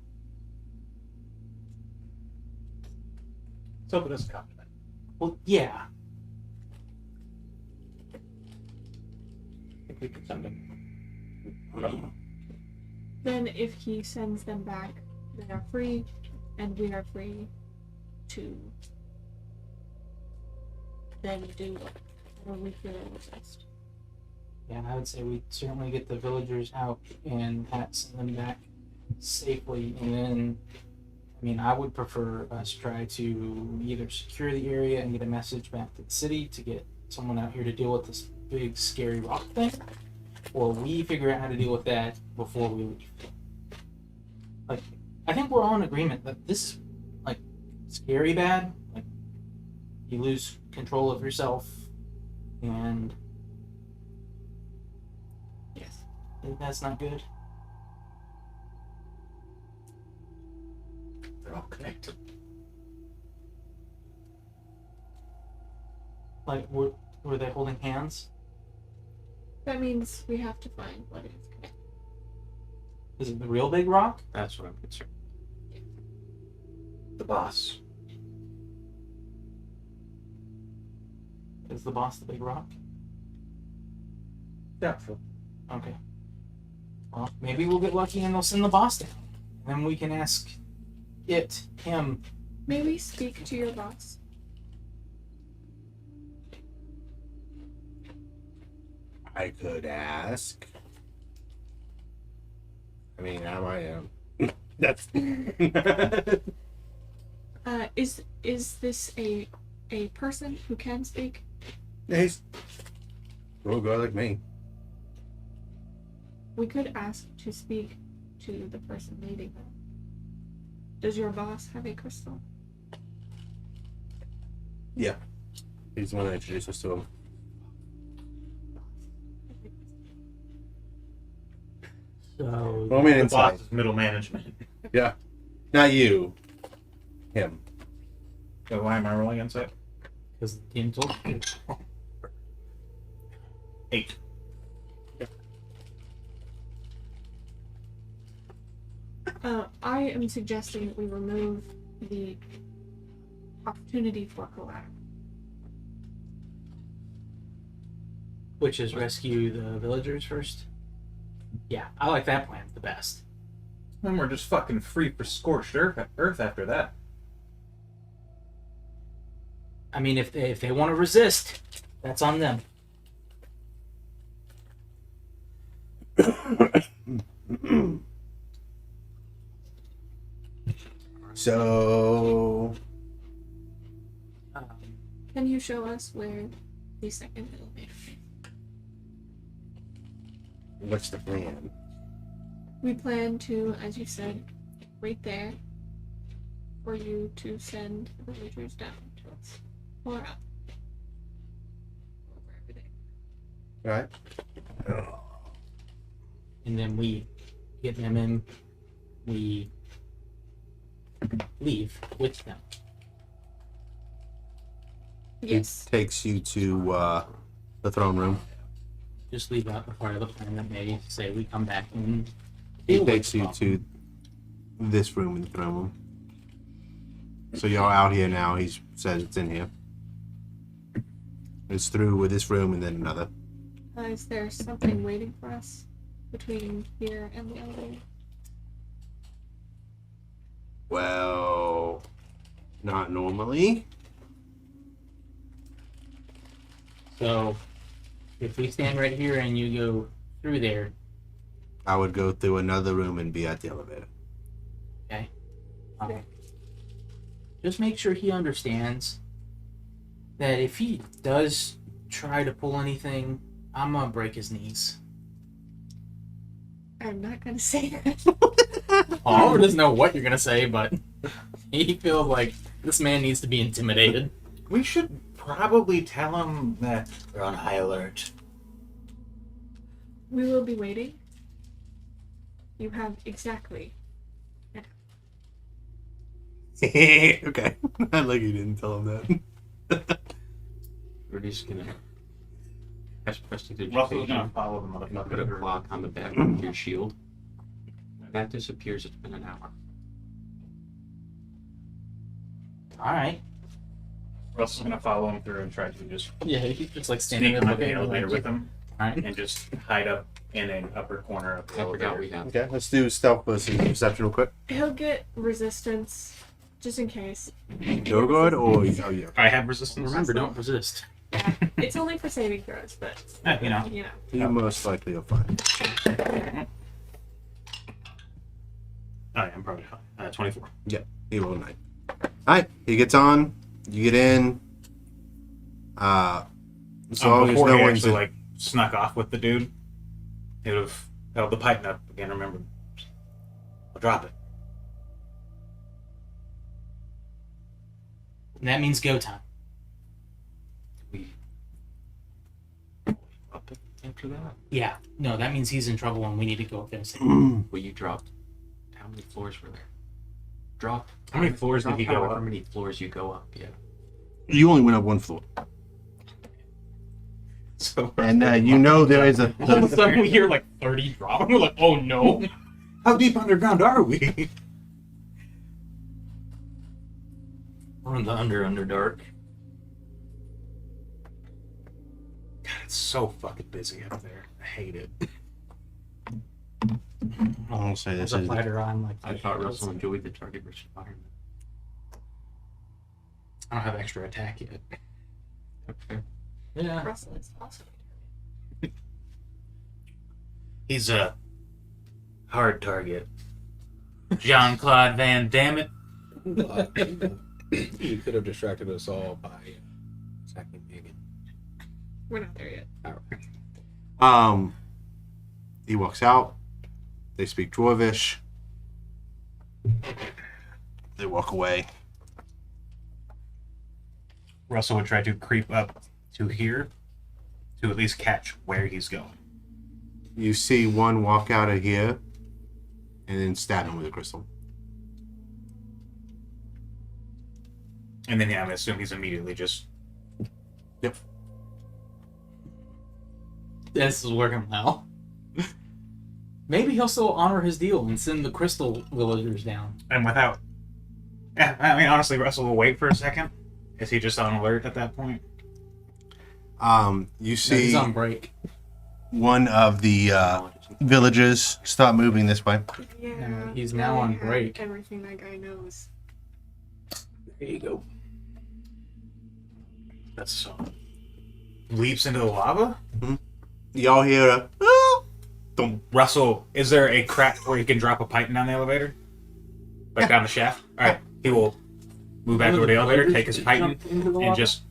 Let's open this compliment. Well, yeah. I think we could send them. Then if he sends them back, they are free, and we are free to then do whatever we feel is best. Yeah, and I would say we certainly get the villagers out and send them back safely. And then, I mean, I would prefer us try to either secure the area and get a message back to the city to get someone out here to deal with this big, scary rock thing, or we figure out how to deal with that before we leave. Like, I think we're all in agreement that this is, like, scary bad. Like, you lose control of yourself, and Yes. that's not good. They're all connected. Like, were they holding hands? That means we have to find what is connected. Is it the real big rock? That's what I'm concerned. The boss. Is the boss the big rock? Doubtful. Okay. Well, maybe we'll get lucky and they'll send the boss down. And then we can ask him. May we speak to your boss? I could ask. I mean, I am. That's. Is this a person who can speak? He's. Oh, guy like me. We could ask to speak to the person leading them. Does your boss have a crystal? Yeah. He's the one that introduced us to him. So Roll me an The insight. boss is middle management. Yeah. Not you. Him. So why am I rolling insight? because the team told you. 8. I am suggesting that we remove the opportunity for collateral. Which is rescue the villagers first. Yeah, I like that plan the best. Then we're just fucking free for scorched earth after that. I mean, if they want to resist, that's on them. So, Can you show us where the second elevator is? what's the plan? We plan to, as you said, wait there for you to send the villagers down to us. Or up. Or wherever they Right? And then we get them in, we leave with them. Yes. It takes you to the throne room. Just leave out the part of the plan that may say we come back and He deal with takes the you problem. to this room in the throne room. So y'all out here now. He says it's in here. It's through with this room and then another. Is there something waiting for us between here and the elevator? Well, not normally. So, if we stand right here and you go through there, I would go through another room and be at the elevator. just make sure he understands that if he does try to pull anything, I'm gonna break his knees. I'm not gonna say that. Oliver doesn't know what you're gonna say, but he feels like this man needs to be intimidated. We should probably tell him that we're on high alert. We will be waiting. You have exactly. Okay. I like you didn't tell him that. We're just gonna cast prestidigitation. Russell's gonna follow the And put a motherfucker. clock on the back of your shield. That disappears. It's been an hour. Alright. Russell's gonna follow him through and try to just Yeah, he's just like standing sneak there on the looking elevator like with him Alright. and just hide up in an upper corner of the I forgot elevator. we have. Okay, let's do stealth versus perception real quick. He'll get resistance, just in case. Duergar or oh yeah. I have resistance. Remember, don't resist. Yeah, it's only for saving throws, but You know. you know. You most likely will find. I am probably fine. 24. He rolled 9. Alright, he gets on, you get in. As long as Before no he one's actually in, like snuck off with the dude, he would have held the pipe up again. Remember, I'll drop it. And that means go time. after that? Yeah. No, that means he's in trouble and we need to go finish it. Well, you dropped. How many floors were there? Drop. How many floors did drop he go however up? many floors you go up, yeah. You only went up one floor. So And you know there is a. All of a sudden we hear like 30 drop and we're like, oh no. how deep underground are we? We're in the Underdark. God, it's so fucking busy up there. I hate it. I'll say this There's a is. fighter on like. I thought Russell enjoyed the target versus environment. I don't have extra attack yet. Okay. Yeah. Russell is also. He's a hard target. Jean-Claude Van Damme. You could have distracted us all by attacking me again. We're not there yet. He walks out. They speak Dwarvish. They walk away. Russell would try to creep up to here to at least catch where he's going. You see one walk out of here, and then stab him with a crystal. And then, yeah, I'm going to assume he's immediately just... Yep. This is working well. Maybe he'll still honor his deal and send the crystal villagers down. And without... Yeah, I mean, honestly, Russell will wait for a second. Is he just on alert at that point? You No, see he's on break. one of the villagers start moving this way. Yeah. No, he's now on break. Everything that guy knows. There you go. That's so... Leaps into the lava? Y'all hear a... Thump. Russell, is there a crack where he can drop a pipe down the elevator? Like down the shaft? Alright, he will move back over the elevator, take his Titan, and just...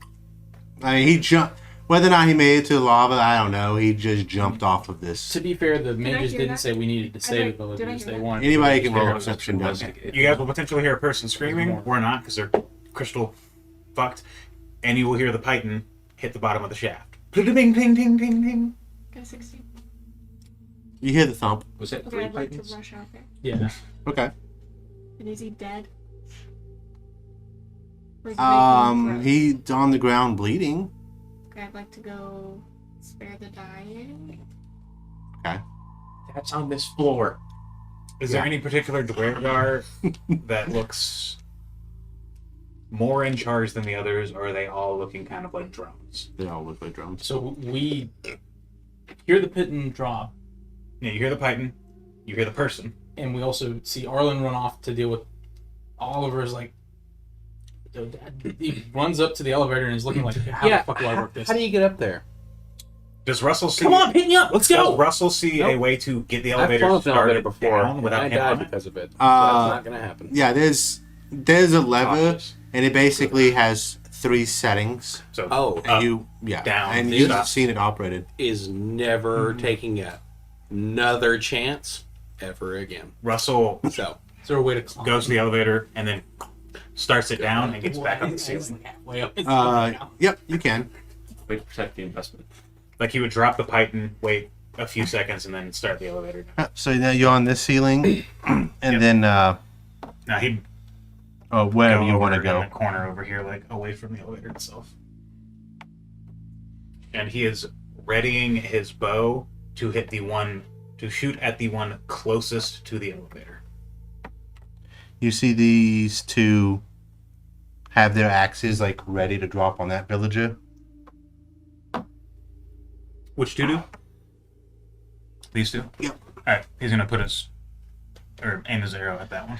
I mean, he jumped. Whether or not he made it to the lava, I don't know. He just jumped off of this. To be fair, the mages hear didn't that? say we needed to save the Did I villagers. hear They that? wanted. Anybody can roll Fair, perception down there. investigate. You guys will potentially hear a person screaming, or not, because they're crystal fucked, and you will hear the Titan hit the bottom of the shaft. Ping, ping, ping, ping, ping. Got a 16. You hear the thump. Was that Okay, three I'd like to Titans? rush out there. Yeah. Okay. And is he dead? Or is he making throws? He's on the ground bleeding. Okay, I'd like to go spare the dying. That's on this floor. Is there any particular Duergar that looks more in charge than the others, or are they all looking kind of like drones? They all look like drums. So we hear the Pitten drop, Yeah, you hear the Titan, you hear the person. and we also see Arlen run off to deal with Oliver's like. He runs up to the elevator and is looking like, how the fuck do I work this? How do you get up there? Does Russell see? Come on, pick me up. Let's Does go. Russell see a Nope. way to get the I've elevator fallen off an elevator started before, down and without I him died on it? because of it. So that's not going to happen. Yeah, there's a lever, Cautious. and it basically has 3 settings. So Oh, And up, you down, and you've stop. seen it operated. is never taking another chance ever again. Russell So, Is there a way to climb? goes to the elevator and then starts it down and gets back up the ceiling. Halfway up. Yep, you can. Way to protect the investment. Like he would drop the Titan, wait a few seconds, and then start the elevator. So now you're on this ceiling, and Yep. then Now he'd wherever go you want to over in go. the corner over here, like away from the elevator itself. And he is readying his bow to shoot at the one closest to the elevator. You see these 2 have their axes like ready to drop on that villager. Which two do? These 2? Yep. Alright, he's gonna put aim his arrow at that one.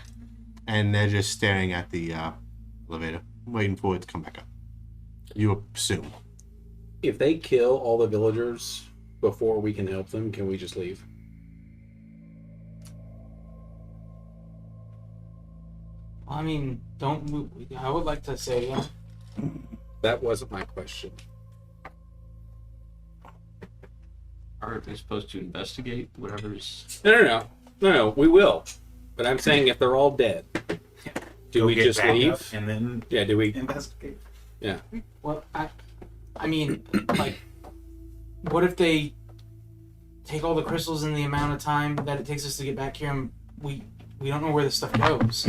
And they're just staring at the elevator, waiting for it to come back up. You assume. if they kill all the villagers before we can help them, can we just leave? I mean, don't move. I would like to say that. That wasn't my question. Are they supposed to investigate whatever's... No, we will. But I'm saying if they're all dead, do Go we get just back leave? up and then Yeah, do we? investigate? Well, I mean, like, what if they take all the crystals in the amount of time that it takes us to get back here, and we don't know where this stuff goes.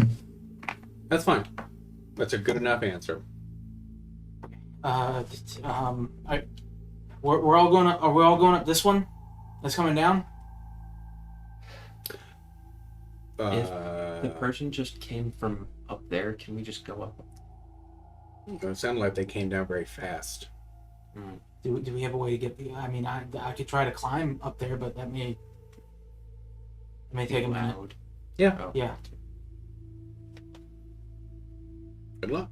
That's fine. That's a good enough answer. We're all going up. Are we all going up this one? That's coming down. If the person just came from up there, can we just go up? It sounded like they came down very fast. Do we have a way to get the? I mean, I could try to climb up there, but that may take a minute. Loud. Yeah. Oh. Yeah. Good luck.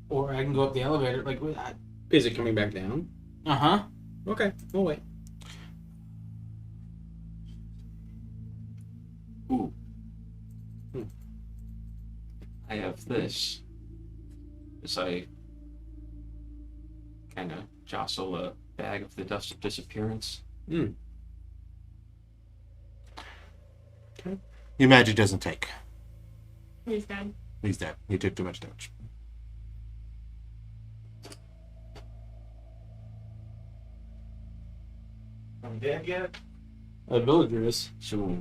Or I can go up the elevator. Like, Is it coming back down? uh-huh. Okay, we'll wait. Ooh. I have this. As I kind of jostle a bag of the dust of disappearance. Your magic doesn't take. He's dead. He's dead. He took too much damage. I'm dead yet? A villager is. So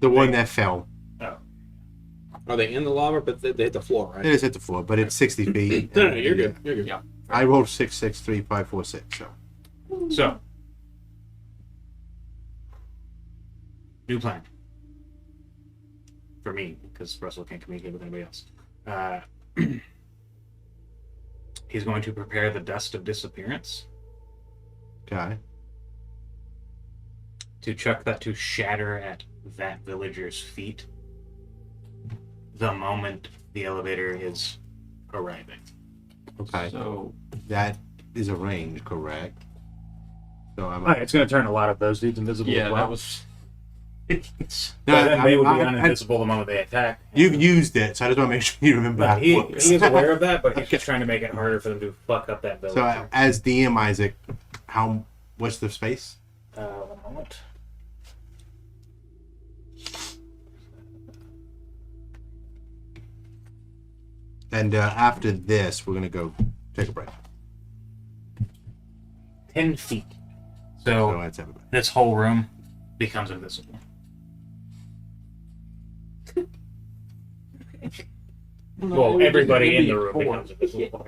The one that fell. Are they in the lava? But they hit the floor, right? It is hit the floor, but it's 60 feet. No, you're good. You're good. yeah. I rolled 6, 6, 3, 5, 4, 6. So So, new plan. For me, because Russell can't communicate with anybody else. He's going to prepare the dust of disappearance okay. to chuck that to shatter at that villager's feet the moment the elevator is arriving. Okay. So That is a range, correct? So I'm. It's going to turn a lot of those dudes invisible yeah, as well. that was But then they would be I'm- uninvisible the moment they attack. You've used it, so I just want to make sure you remember how But it he works. is aware of that, but he's just trying to make it harder for them to fuck up that villager. So as DM Isaac, what's the space? 1 moment. And after this, we're gonna go take a break. 10 feet. So So that's everybody. this whole room becomes invisible. Well, everybody in the room becomes invisible.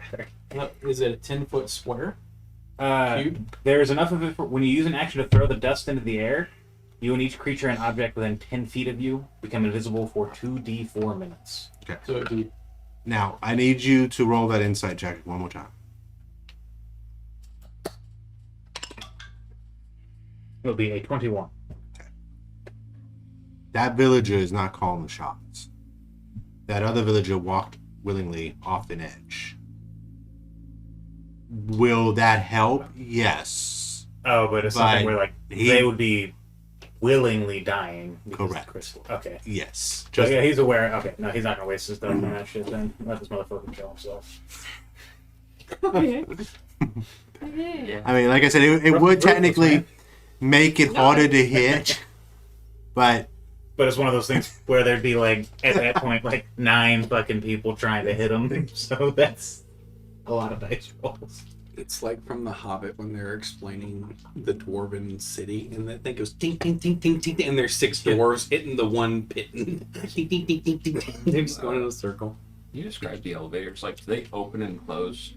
Is it a 10-foot square? Cube? There's enough of it for when you use an action to throw the dust into the air. You and each creature and object within 10 feet of you become invisible for 2d4 minutes. So it'd be Now I need you to roll that insight check one more time. It'll be a 21. That villager is not calling the shots. That other villager walked willingly off an edge. Will that help? Yes. Oh, but it's something But where like he- they would be willingly dying because Correct. of the crystal. Okay. Yes. So yeah, he's aware. Okay, no, he's not gonna waste his stuff on that shit. Then let this motherfucker kill himself. Okay. Okay. yeah. I mean, like I said, it would Ruthless, technically man. make it harder to hit, but But it's one of those things where there'd be like at that point like 9 fucking people trying to hit him. So that's a lot of dice rolls. It's like from The Hobbit when they're explaining the dwarven city, and that thing goes ding, ding, ding, ding, ding, and there's 6 dwarves hitting the one pit. Ding, ding, ding, ding, ding. They're just going in a circle. You described the elevators like do they open and close?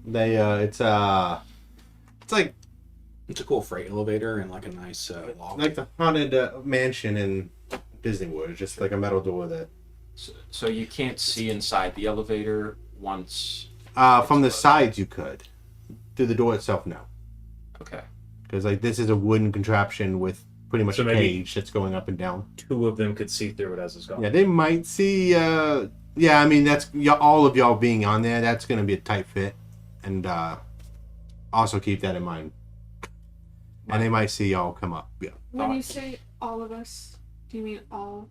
they it's like It's a cool freight elevator and like a nice log. like the haunted mansion in Disney World. It's just like a metal door that So you can't see inside the elevator once. from the sides you could. Through the door itself, no. Okay. Because like this is a wooden contraption with pretty much So a maybe- cage that's going up and down. 2 of them could see through it as it's going. Yeah, they might see. Yeah, I mean that's all of y'all being on there. That's going to be a tight fit, and also keep that in mind. And they might see y'all come up. Yeah, When you say all of us, do you mean all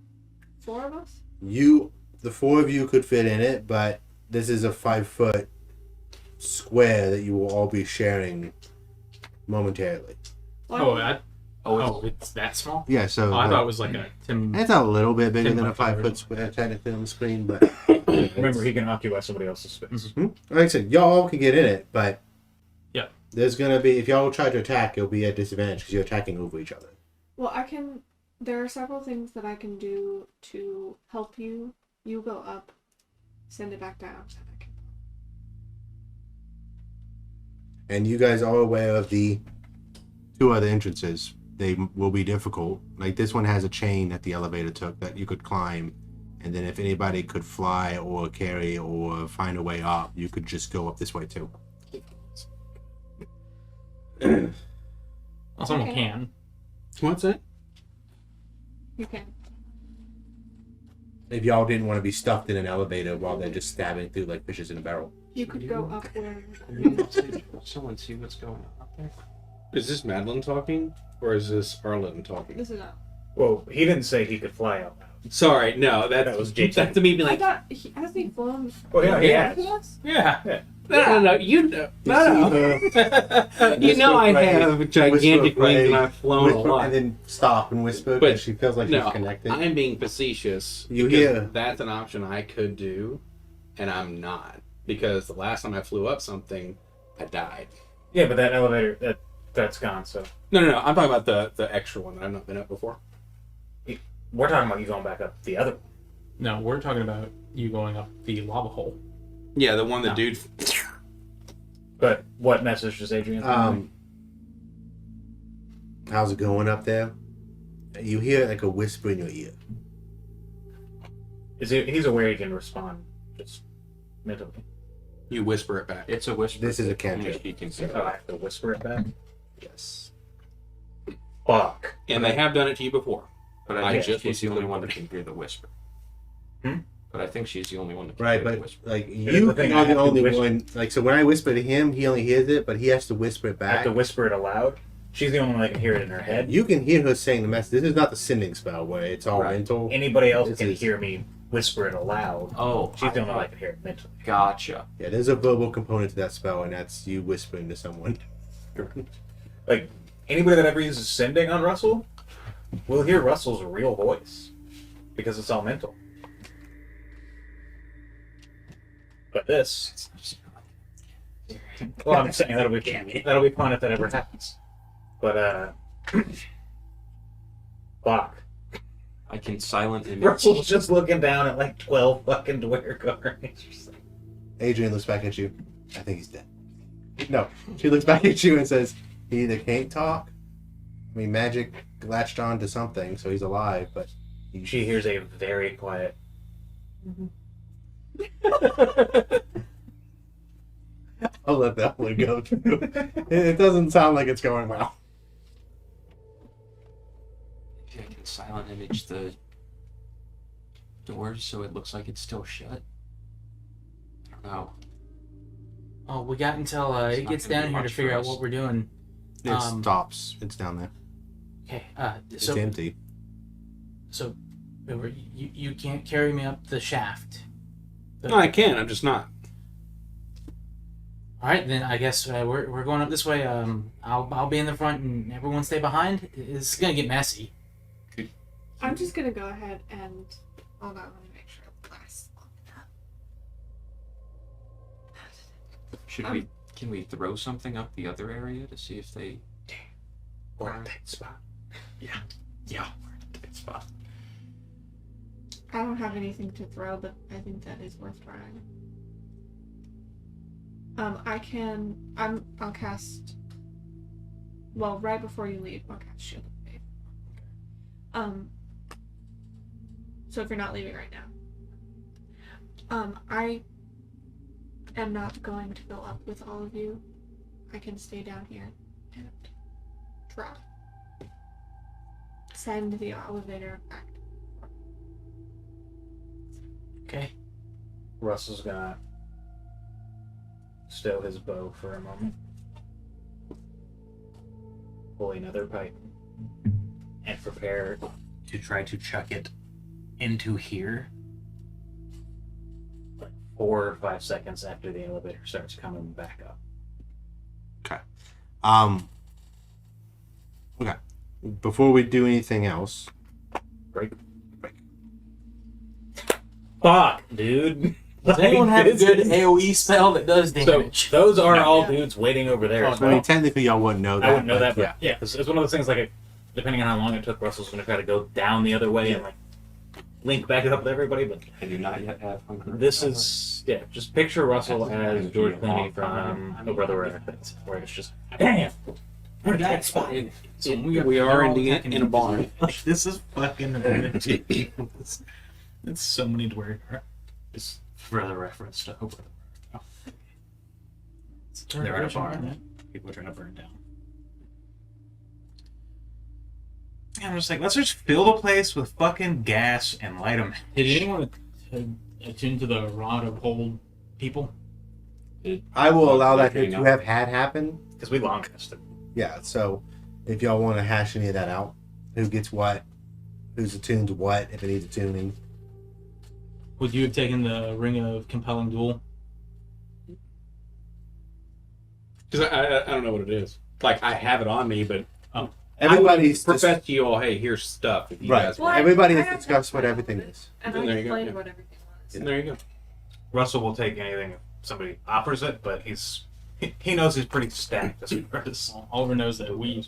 4 of us? the 4 of you could fit in it, but this is a 5-foot square that you will all be sharing momentarily. it's that small? Yeah, so Oh, I thought it was like a 10. it's a little bit bigger 10 than a by 5-foot square technically on the screen, but Remember, he can occupy somebody else's space. like I said, y'all can get in it, but Yeah. There's gonna be, if y'all try to attack, you'll be at disadvantage because you're attacking over each other. Well, there are several things that I can do to help you. You go up, send it back down. So I can... And you guys are aware of the 2 other entrances. They will be difficult. Like this one has a chain that the elevator took that you could climb. And then if anybody could fly or carry or find a way up, you could just go up this way too. Someone Okay. can. What's that? You can. If y'all didn't want to be stuffed in an elevator while they're just stabbing through like fishes in a barrel. You could go up where. Someone see what's going on up there. Is this Madeline talking, or is this Arlen talking? This is up. Well, he didn't say he could fly out loud. Sorry, no, That was Jason. That to me be I like, thought has he flown? Oh, yeah, he ahead has. of us? yeah. No, you know. No. You know I Whisper have gigantic Whisper wings and I've flown a Whisper, lot. and then stop and whisper But because she feels like no, she's connected. I'm being facetious. You because hear- that's an option I could do, and I'm not. Because the last time I flew up something, I died. Yeah, but that elevator, that's gone, so. No. I'm talking about the extra one that I've not been up before. We're talking about you going back up the other one. No, we're talking about you going up the lava hole. Yeah, the one the No. dude. But what message does Adrian send? How's it going up there? You hear like a whisper in your ear. He's aware he can respond just mentally. You whisper it back. It's a whisper. This is a Only cantrip. she can So hear. I have to whisper it back? Yes. Fuck. And they have done it to you before. But I I think just she's the listened only to one the that can hear the whisper. Hmm? But I think she's the only one that can Right, hear the but whisper. like is you the thing, I are the have to only whisper. one. Like so, when I whisper to him, he only hears it, but he has to whisper it I have back. to whisper it aloud. She's the only one that can hear it in her head. You can hear her saying the message. This is not the sending spell where it's all Right. mental. Anybody else This can is- heir me whisper it aloud. Oh, She's the only one that can hear it mentally. Gotcha. Yeah, there's a verbal component to that spell, and that's you whispering to someone. Like, anybody that ever uses sending on Russell will hear Russell's real voice. Because it's all mental. But this... Well, I'm saying that'll be fun if that ever happens. But, fuck. I can silent image. Russell's just looking down at like 12 fucking Duergar. He's just like, Adrian looks back at you. I think he's dead. No, she looks back at you and says, "He either can't talk. I mean, magic latched on to something, so he's alive, but he, she hears a very quiet. I'll let that one go through. It doesn't sound like it's going well. Maybe I can silent image the doors so it looks like it's still shut. I don't know. Oh, we got until It's it not gets gonna be down here to much figure for out us. what we're doing. It stops. It's down there. Okay, It's so empty. so you can't carry me up the shaft. No, I can. I'm just not. All right, then I guess we're going up this way. I'll be in the front and everyone stay behind. It's gonna get messy. I'm just gonna go ahead and hold on. Let me make sure it lasts long enough. Can we throw something up the other area to see if they We're in a tight spot. Yeah, we're in a tight spot. I don't have anything to throw, but I think that is worth trying. I'll cast. Well, right before you leave, I'll cast Shield of Faith. So if you're not leaving right now, I am not going to go up with all of you. I can stay down here and try. Send the elevator back. Okay. Russell's gonna stow his bow for a moment. Pull another pipe. And prepare to try to chuck it into here. Like 4 or 5 seconds after the elevator starts coming back up. Okay. Before we do anything else, Break. Fuck, dude. Does anyone have a good AoE spell that does So damage? those are all dudes waiting over there. as I mean, well. technically, y'all wouldn't know that. I wouldn't know but that, but yeah, it's one of those things like, depending on how long it took, Russell's going to try to go down the other way and like link back up with everybody. But I do not yet have hunger. this is just picture Russell as George Clooney from Oh Brother Where Art Things, where it's just damn. Where did that spot? So We are in a barn. Like this is fucking ridiculous. It's so many Duergar. Just further reference to Oh Brother Where Art. They're in a barn. People are trying to burn down. And I'm just like, let's just fill the place with fucking gas and light them. Did anyone attune to the rod of hold people? I will allow that to have had happen. Because we long rested. Yeah, so if y'all want to hash any of that out, who gets what, who's attuned to what, if it needs attuning. Would you have taken the Ring of Compelling Duel? Because I don't know what it is. Like, I have it on me, but Everybody's profess to you all, hey, here's stuff. If you right. guys Well, want. Everybody I has have discussed what one everything of it. is. And There I you go, explained yeah. what everything was. There you go. Russell will take anything if somebody offers it, but he knows he's pretty stacked as far as. Well, Oliver knows that we.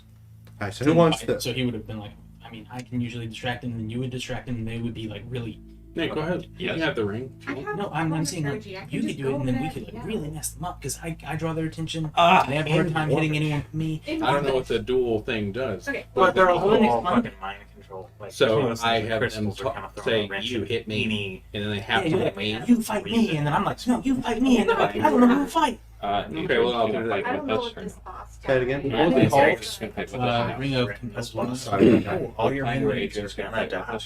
All right, so who wants fight, the? So he would have been like, I mean, I can usually distract him, and then you would distract him, and they would be like really. Hey, go ahead. Yes. You have the ring. I have No, I'm bonus saying like energy. I can you just could do it, go and then over we there, could like yeah. really mess them up because I draw their attention. Ah, They have a hard time hitting anyone with me. If I don't know you- what the dual thing does. Okay. But they're all Well, fucking mind control. Like, So, it's one of those I things have where them crystals are kind of throwing say, a wrench "You in hit me." any- And then they have Yeah, to yeah, hit me. you fight me, and then I'm like, no, you fight me, and they're like, I don't know who to fight. Okay, well, I'll do that. I don't know That's what this boss Say it again. does. What was I it think called? it's- Ring of That's Compelling one Duel. of all your hand agents got that down.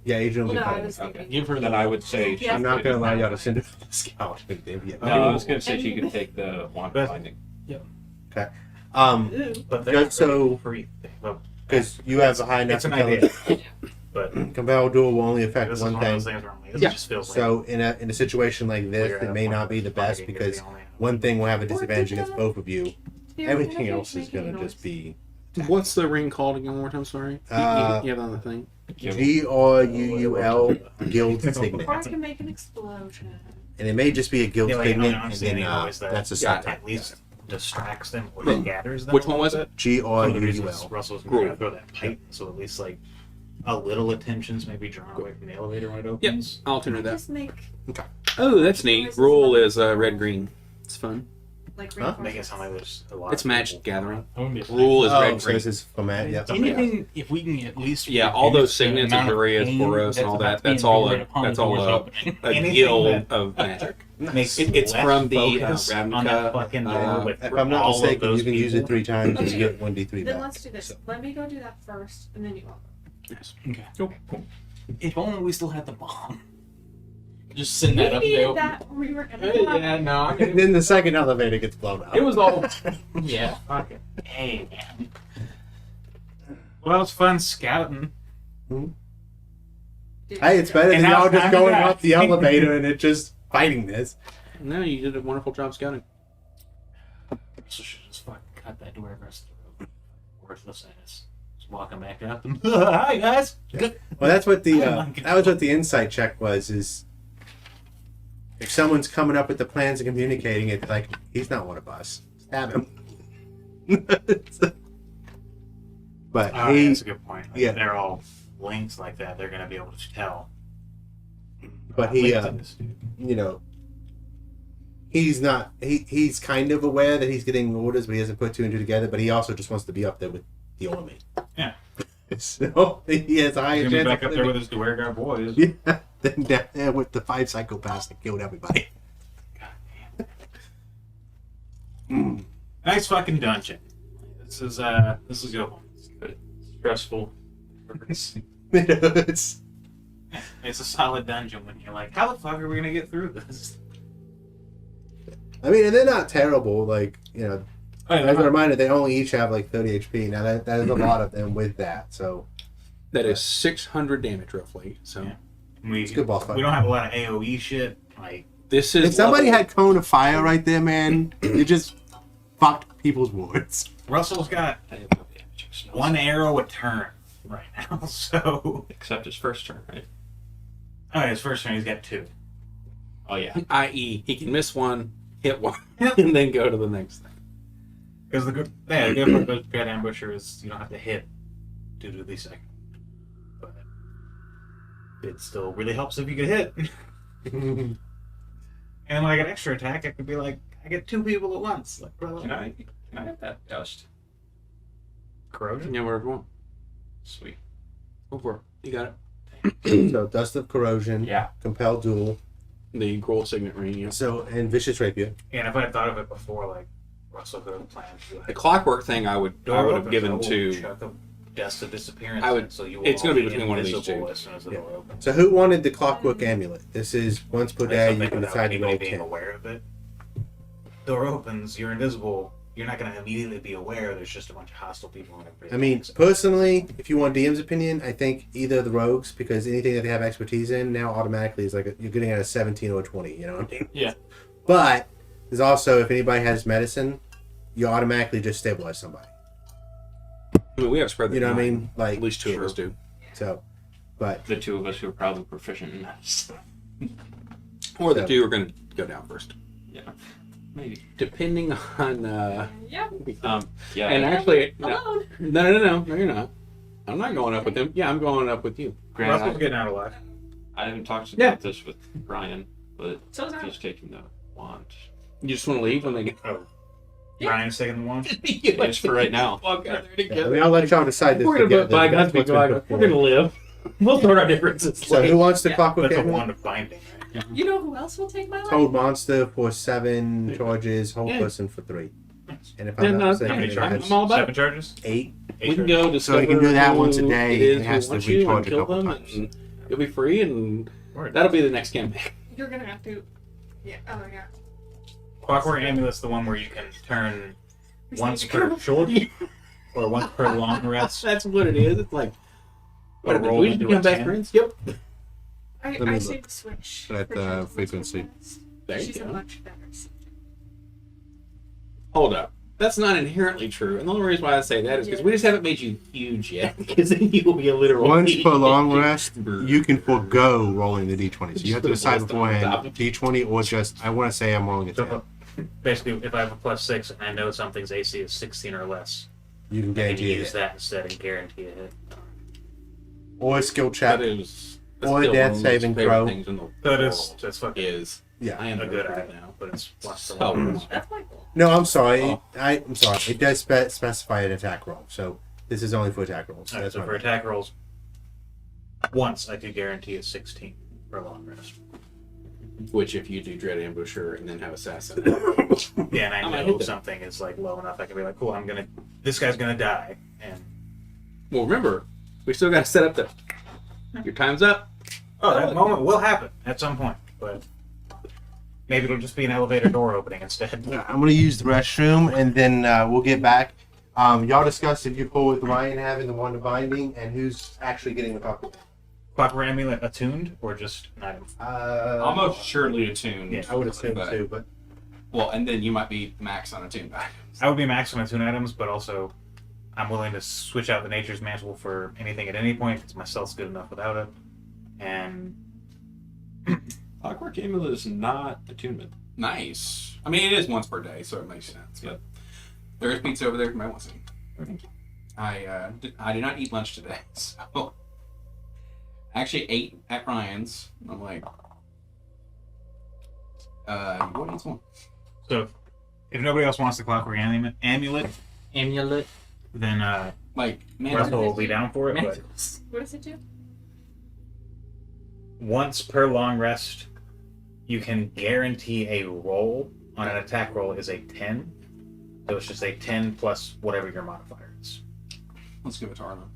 Yeah, Adrian will be Well, no, I fighting. was thinking. Give her Then the. I would say. Yes. I'm not going to allow y'all to send it to the scout. No, I was gonna say she could take the wand But- finding. Ooh. But Good, so- free. Well, because you have a high enough it's an idea. intelligence. But Compel duel will only affect this is one one of those thing. things where I'm like, this Yeah. just feels So in a situation like like this, we're at it a may point not be where the best fighting is because the only- one thing will have a Or disadvantage did against the- both of you. Dude, Everything I else is making going to noise. just be What's the ring called again? One more time, sorry. You have it on the thing. GRUUL Guild Or I Signet, can make an explosion. and it may just be a guild Yeah, like, signet, I'm and saying then always that- that's a Yeah, subtype. At least distracts them or gathers them. Which one was it? One of the reasons GRUUL. Russell's Cool. going to throw that pipe, so at least like a little attention's maybe drawn away from the elevator when it opens. I'll turn I to that. just make Oh, that's neat. Rule is red green. It's fun. like Huh? Make it sound like there's a lot. It's of Magic people. Gathering. I wouldn't be a Rule is Oh, red so green. this is format. Yeah. Anything, if we can at least. Yeah, all those reduce the signets amount and of Marias, pain Boros, and all that's that. That's being all created a upon that's the all doors a, opening. a Anything guild that- of magic. Makes It's less from the focus on that Ravnica. fucking door with If I'm not all of mistaken, those you can use it people. 3 times and Okay. get 1d3 Then back. let's do this. So- Let me go do that first, and then you all go. Yes. Okay. If only we still had the bomb. Just send that We up needed there. that. We were gonna. Yeah, no, I mean, Then the second elevator gets blown up. it was all. Yeah, fuck it. Hey, man. Well, it's fun scouting. Dude, Hey, it's better And than now y'all it's just time to going die. up the elevator and it just fighting this. No, you did a wonderful job scouting. So should just fucking cut that door across the road. Worthless ass. Just walking back up. And, hi guys. Well, that's what the I'm on that was what the insight check was. Is if someone's coming up with the plans and communicating it, like he's not one of us. Stab him. But Oh, he, that's a good point. Like, yeah. They're all linked like that. They're going to be able to tell. but he, Linked to this dude. you know, he's not. He's kind of aware that he's getting orders, but he hasn't put 2 and 2 together. But he also just wants to be up there with the army. Yeah. So he has a higher He's going to be chance back of up there living. with his Duergar boys. Yeah, then down there with the 5 psychopaths that killed everybody. Nice fucking dungeon. This is good. It's good. Stressful. It's, It's a solid dungeon when you're like, how the fuck are we gonna get through this? I mean, and they're not terrible. Like, you know, Oh, as a reminder, they only each have like 30 HP. Now that is a lot of them with that. So That is 600 damage roughly. So Yeah. it's a good boss fight. We don't have a lot of AoE shit. Like, this is If somebody level- had cone of fire right there, man, you just fucked people's wards. Russell's got one arrow a turn right now, so. Except his first turn, right? Oh, his first turn, he's got 2. Oh yeah. I.e., he can miss one, hit one, and then go to the next thing. Because the good part about Dread Ambusher is you don't have to hit due to the second. But it still really helps if you get hit. And when I get extra attack, I could be like, I get 2 people at once. Like, Can I have that dust? corrosion? Yeah, wherever you want. Sweet. Go for it. You got it. So Dust of Corrosion, Yeah. Compel Duel, The Gold Signet Ring. Yeah. and Vicious Rapier. And if I had thought of it before, like, Russell could have planned to The clockwork thing, I would have given to. Chuck a dust of disappearance. I would- in, so you will it's gonna all be between one of these invisible two. as soon as the Yeah. door opens. So who wanted the Clockwork Amulet? This is once per Like day. something You can without decide to anybody roll being 10. aware of it. Door opens, you're invisible. You're not going to immediately be aware. There's just a bunch of hostile people and everybody. I mean, personally, if you want DM's opinion, I think either of the rogues, because anything that they have expertise in now automatically is like you're getting at a 17 or a 20. You know what I mean? Yeah. But there's also, if anybody has medicine, you automatically just stabilize somebody. I mean, we have spread the You know what I nine. mean? Like, At least 2 of us do. so, but The 2 of us who are probably proficient in that. Or the So- 2 are going to go down first. Yeah. Maybe. Depending on. Yeah. Yeah. And actually. No, Alone. no, you're not. I'm not going up with him. Yeah, I'm going up with you. Granted, Russell's getting out alive. I haven't talked Yeah. about this with Brian, but So is that. he's taking the wand. You just want to leave when they get. Oh. Yeah. Ryan's taking the one. It's for right now. Walk out there yeah, I together. mean, I'll let y'all decide this We're going to together. put bygones That's what's been bygones. put We're going to forward. live. We'll sort our differences. So who wants the Yeah. Clockwork That's a Amulet? wand of binding, right? You know who else will take my life? Toad Monster for 7 charges, whole Yeah. person for 3. And if Yeah, I'm no, not it's mistaken, How many it charges? has I'm all about 7 charges? 8. 8 We can charges. go discover So you can do that who once a day, It is and it has who to wants you and recharge a kill couple them, times. and you'll be free, and Word. that'll be the next campaign. You're gonna have to. Yeah. Oh yeah. Clockwork Amulet's the one where you can turn We're once saying per girl. short or once per long rest. That's what it is. It's like. Or What, roll we just into become a best 10. friends? Yep. I me say look the switch. at for the Charles frequency. Manson. There you She's a go. much better sister. Hold up. That's not inherently true. And the only reason why I say that is because we just haven't made you huge yet. Because then you will be a literal. Once huge. per long rest, you can forego rolling the d20. So you have to decide beforehand d20 or just, I want to say I'm rolling a 10. So basically, if I have a +6 and I know something's AC is 16 or less, You can I can guarantee use it. that instead and guarantee a hit. Or a skill That check. is. Or still death one of the most saving favorite throw. things in the That is world that's fucking is. Yeah. I am a good right item now. but it's plus the So, long. That's my goal. No, I'm sorry. Oh. I'm sorry. It does specify an attack roll. So this is only for attack rolls. Alright, That's so my for bad. attack rolls, once I could guarantee a 16 for long rest. Which, if you do Dread Ambusher and then have Assassin. Yeah, and I might I hit know that. something is like low enough. I can be like, cool, this guy's gonna die, and Well, remember, we still got to set up the. Your time's up. that moment will happen at some point, but maybe it'll just be an elevator door opening instead. I'm going to use the restroom and then we'll get back. Y'all discuss if you pull with Ryan having the one to binding and who's actually getting the copy. Clockwork Amulet attuned or just an item? Almost surely attuned. Yeah, I would assume but- too, but Well, and then you might be max on attuned items. I would be max on attune items, but also I'm willing to switch out the Nature's Mantle for anything at any point because my stealth's good enough without it. And Clockwork Amulet is not attunement. Nice. I mean, it is once per day, so it makes sense. But there is pizza over there if you might want some. I did not eat lunch today, so I actually ate at Ryan's. I'm like, you want to eat some? so if nobody else wants the Clockwork Amulet, Amulet. then Like, man, Russell will be down for it. But What does it do? once per long rest, you can guarantee a roll on an attack roll is a 10. So it's just a 10 plus whatever your modifier is. let's give it to Arlo.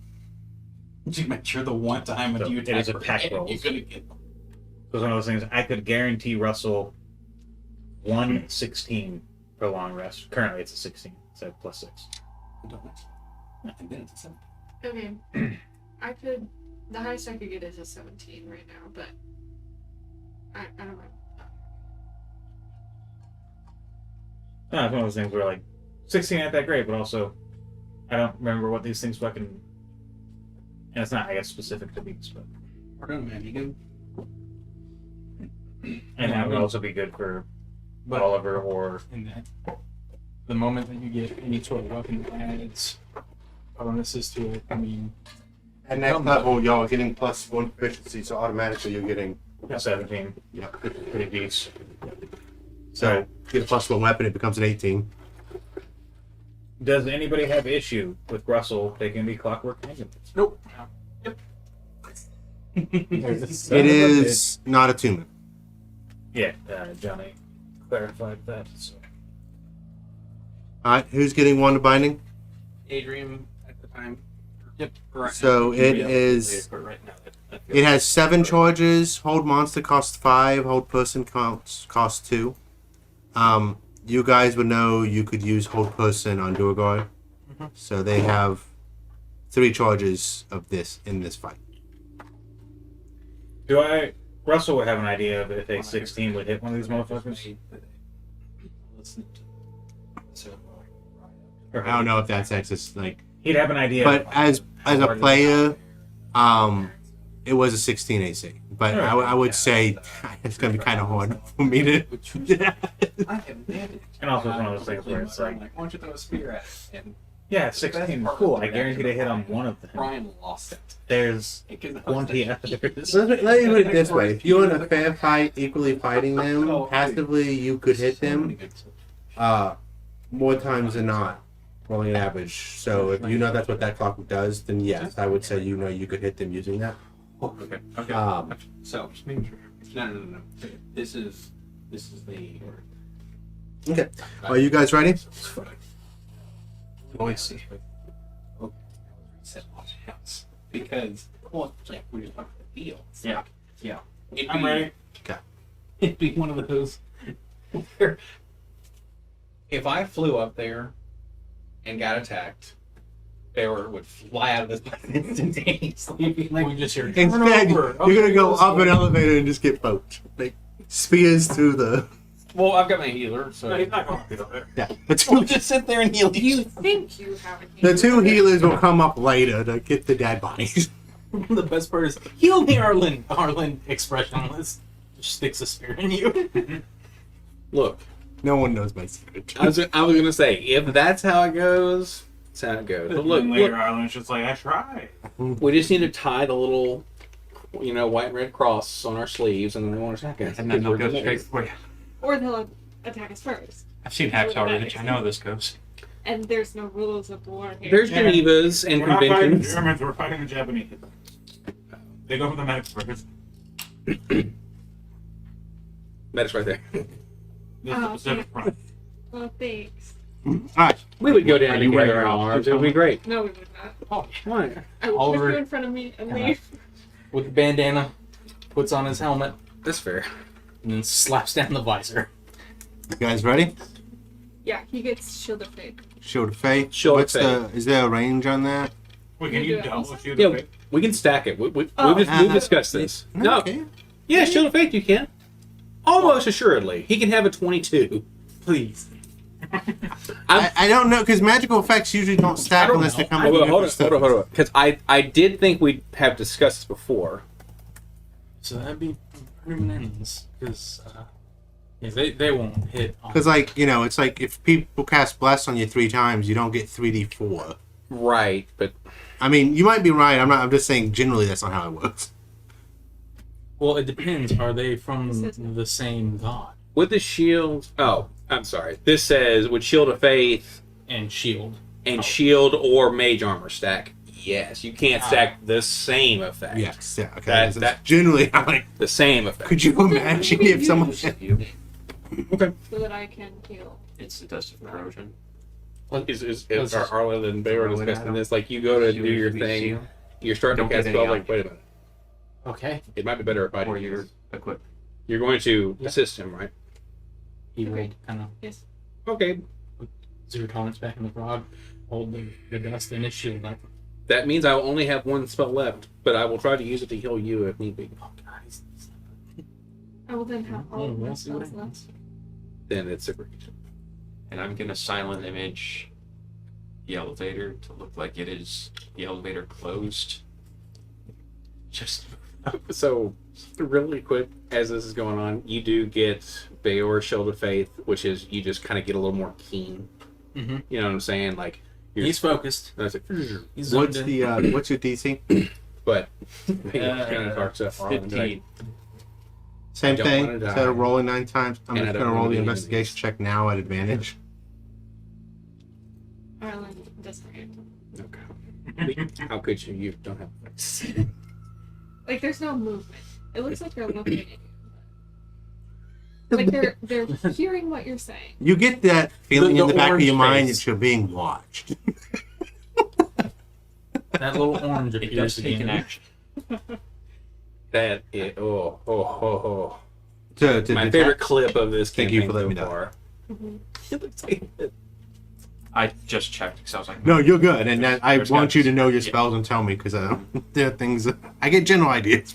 To make sure the one time So when you it attack is a for pack hit, rolls. you're gonna get. So it's one of those things. I could guarantee Russell 116 per long rest. Currently, it's a 16, so +6. And then it's a 7. Okay. I could. The highest I could get is a 17 right now, but I don't know. No, it's one of those things where like 16 ain't that great, but also I don't remember what these things fucking. And it's not, I guess, specific to these, but We're done, man. You good? And that would also be good for But Oliver or in that, the moment that you get any sort of weapon that adds bonuses to it, I mean, At next level, y'all are getting +1 proficiency, so automatically you're getting 17. yeah. Pretty decent. So get a +1 weapon, it becomes an 18. Does anybody have issue with Russell taking the clockwork ambulance? Nope. It is not attunement. Yeah, Johnny clarified that. So. All right, who's getting one to binding? Adrian at the time. Yep. Right. So it is. It has 7 charges. Hold monster costs 5. Hold person costs 2. You guys would know you could use hold person on Duergar. So they have 3 charges of this in this fight. Russell would have an idea of if a 16 would hit one of these motherfuckers? I don't know if that's sexist, like, He'd have an idea. but as a hard it is. player, it was a 16 AC. But I would say it's gonna be kind of hard for me to. I have managed. And also it's one of those things where it's like, Why don't you throw a spear at it? And yeah, 16, cool. I guarantee to hit on one of them. Brian lost it. There's Because 20 others. Let me put it this way: if you're in a fair fight, equally fighting them passively, you could hit them. More times than not, rolling an average. So if you know that's what that clock does, then yes, I would say you know you could hit them using that. Okay. Okay. So just making sure. No. This is the. Okay, are you guys ready? Always see. Oh, set watch house because well, like we just talked about the fields. Yeah. Yeah. I'm ready. It'd be one of those. Where if I flew up there and got attacked, Bear would fly out of this place instantaneously. Be like, we just hear Instead, you're gonna go up an elevator and just get poked. Like spears through the. well, I've got my healer, so No, he's not going to be up there. Yeah, the we'll two, just sit there and heal You you. think you have a the 2 healers will come up later to get the dead bodies. The best part is, heal me, Arlen. Arlen, expressionless, just sticks a spear in you. Look, No one knows my secret. I was gonna say, if that's how it goes, that's how it goes. But look, And later on, it's just like, I tried. we just need to tie the little, white and red cross on our sleeves, and then they won't attack us. And then they'll We're go good. straight for you. Or they'll attack us first. I've seen Hacksaw Ridge. I know how this goes. And there's no rules of war here. There's Yeah. Genevas and We're not fighting the conventions. Germans, we're fighting the Japanese. They go for the medics first. That's right there. This is the Pacific Front. Well, thanks. Alright, We would go down Are you wearing together in your arms. It would be great. No, we would not. Oh, why? I would Oliver- put you in front of me and leave. With the bandana, puts on his helmet, That's fair. and then slaps down the visor. you guys ready? Yeah, he gets Shield of Fate. Shield of Fate. Shield of What's the? Is there a range on that? Wait, can You you do it double also? shoot Yeah, the fake? we can stack it. We've Oh. discussed this. No, Okay. yeah, Shield of Faith, you can. Almost assuredly, he can have a 22. Please. I don't know because magical effects usually don't stack don't unless they know. come. Hold with on, hold different on, stuff. hold on. Because I did think we'd have discussed this before. So that'd be pretty bananas. Because they won't hit. On Because it's like if people cast bless on you 3 times, you don't get 3d4. Right, but I mean, you might be right. I'm just saying generally that's not how it works. Well, it depends. Are they from This isn't. the same god? with the shield. Oh, I'm sorry. This says with Shield of Faith And shield. and shield or mage armor stack. Yes, you can't stack the same effect. Yes. Yeah. Okay. That- That's generally how. Like, The same effect. could you imagine if someone? So that I can heal. It's the dust of corrosion. Is Arlen and Bear Throw it discussing at this? Like you go to do your thing, you're starting Don't to cast get spell. any Like, wait a minute, Okay. it might be better if I Or do you're this. equipped. You're going to Yeah. assist him, right? He will Okay. kind of Yes. Okay. zero tolerance back in the frog, hold the dust in his shield. Like, That means I will only have 1 spell left, but I will try to use it to heal you if need be. oh god, he's I will then have all of my we'll see what spells left. happens. Then it's agreed. And I'm gonna silent image the elevator to look like it is the elevator closed. Just So, really quick, as this is going on, you do get Bayor Shield of Faith, which is you just kind of get a little more keen. Mm-hmm. You know what I'm saying? Like He's focused. that's like, He's zoomed What's in. the what's your DC? but kind of talks up. 15. Same don't thing. wanna die. Instead of rolling 9 times, I'm And I just don't gonna roll wanna the be investigation check now at advantage. Arlen doesn't react. Okay. How could you? You don't have. Like, there's no movement. It looks like they're looking at you. Like they're hearing what you're saying. You get that feeling The in the back of orange your mind face. that you're being watched. That little orange It appears does take an again. action. That is oh. To My detect- favorite clip of this Thank campaign you for letting me so know. far. Mhm. It looks like it. I just checked because I was like, No, you're good, and then I There's want gotta you be to know your some- spells and tell me because there are things I get general ideas.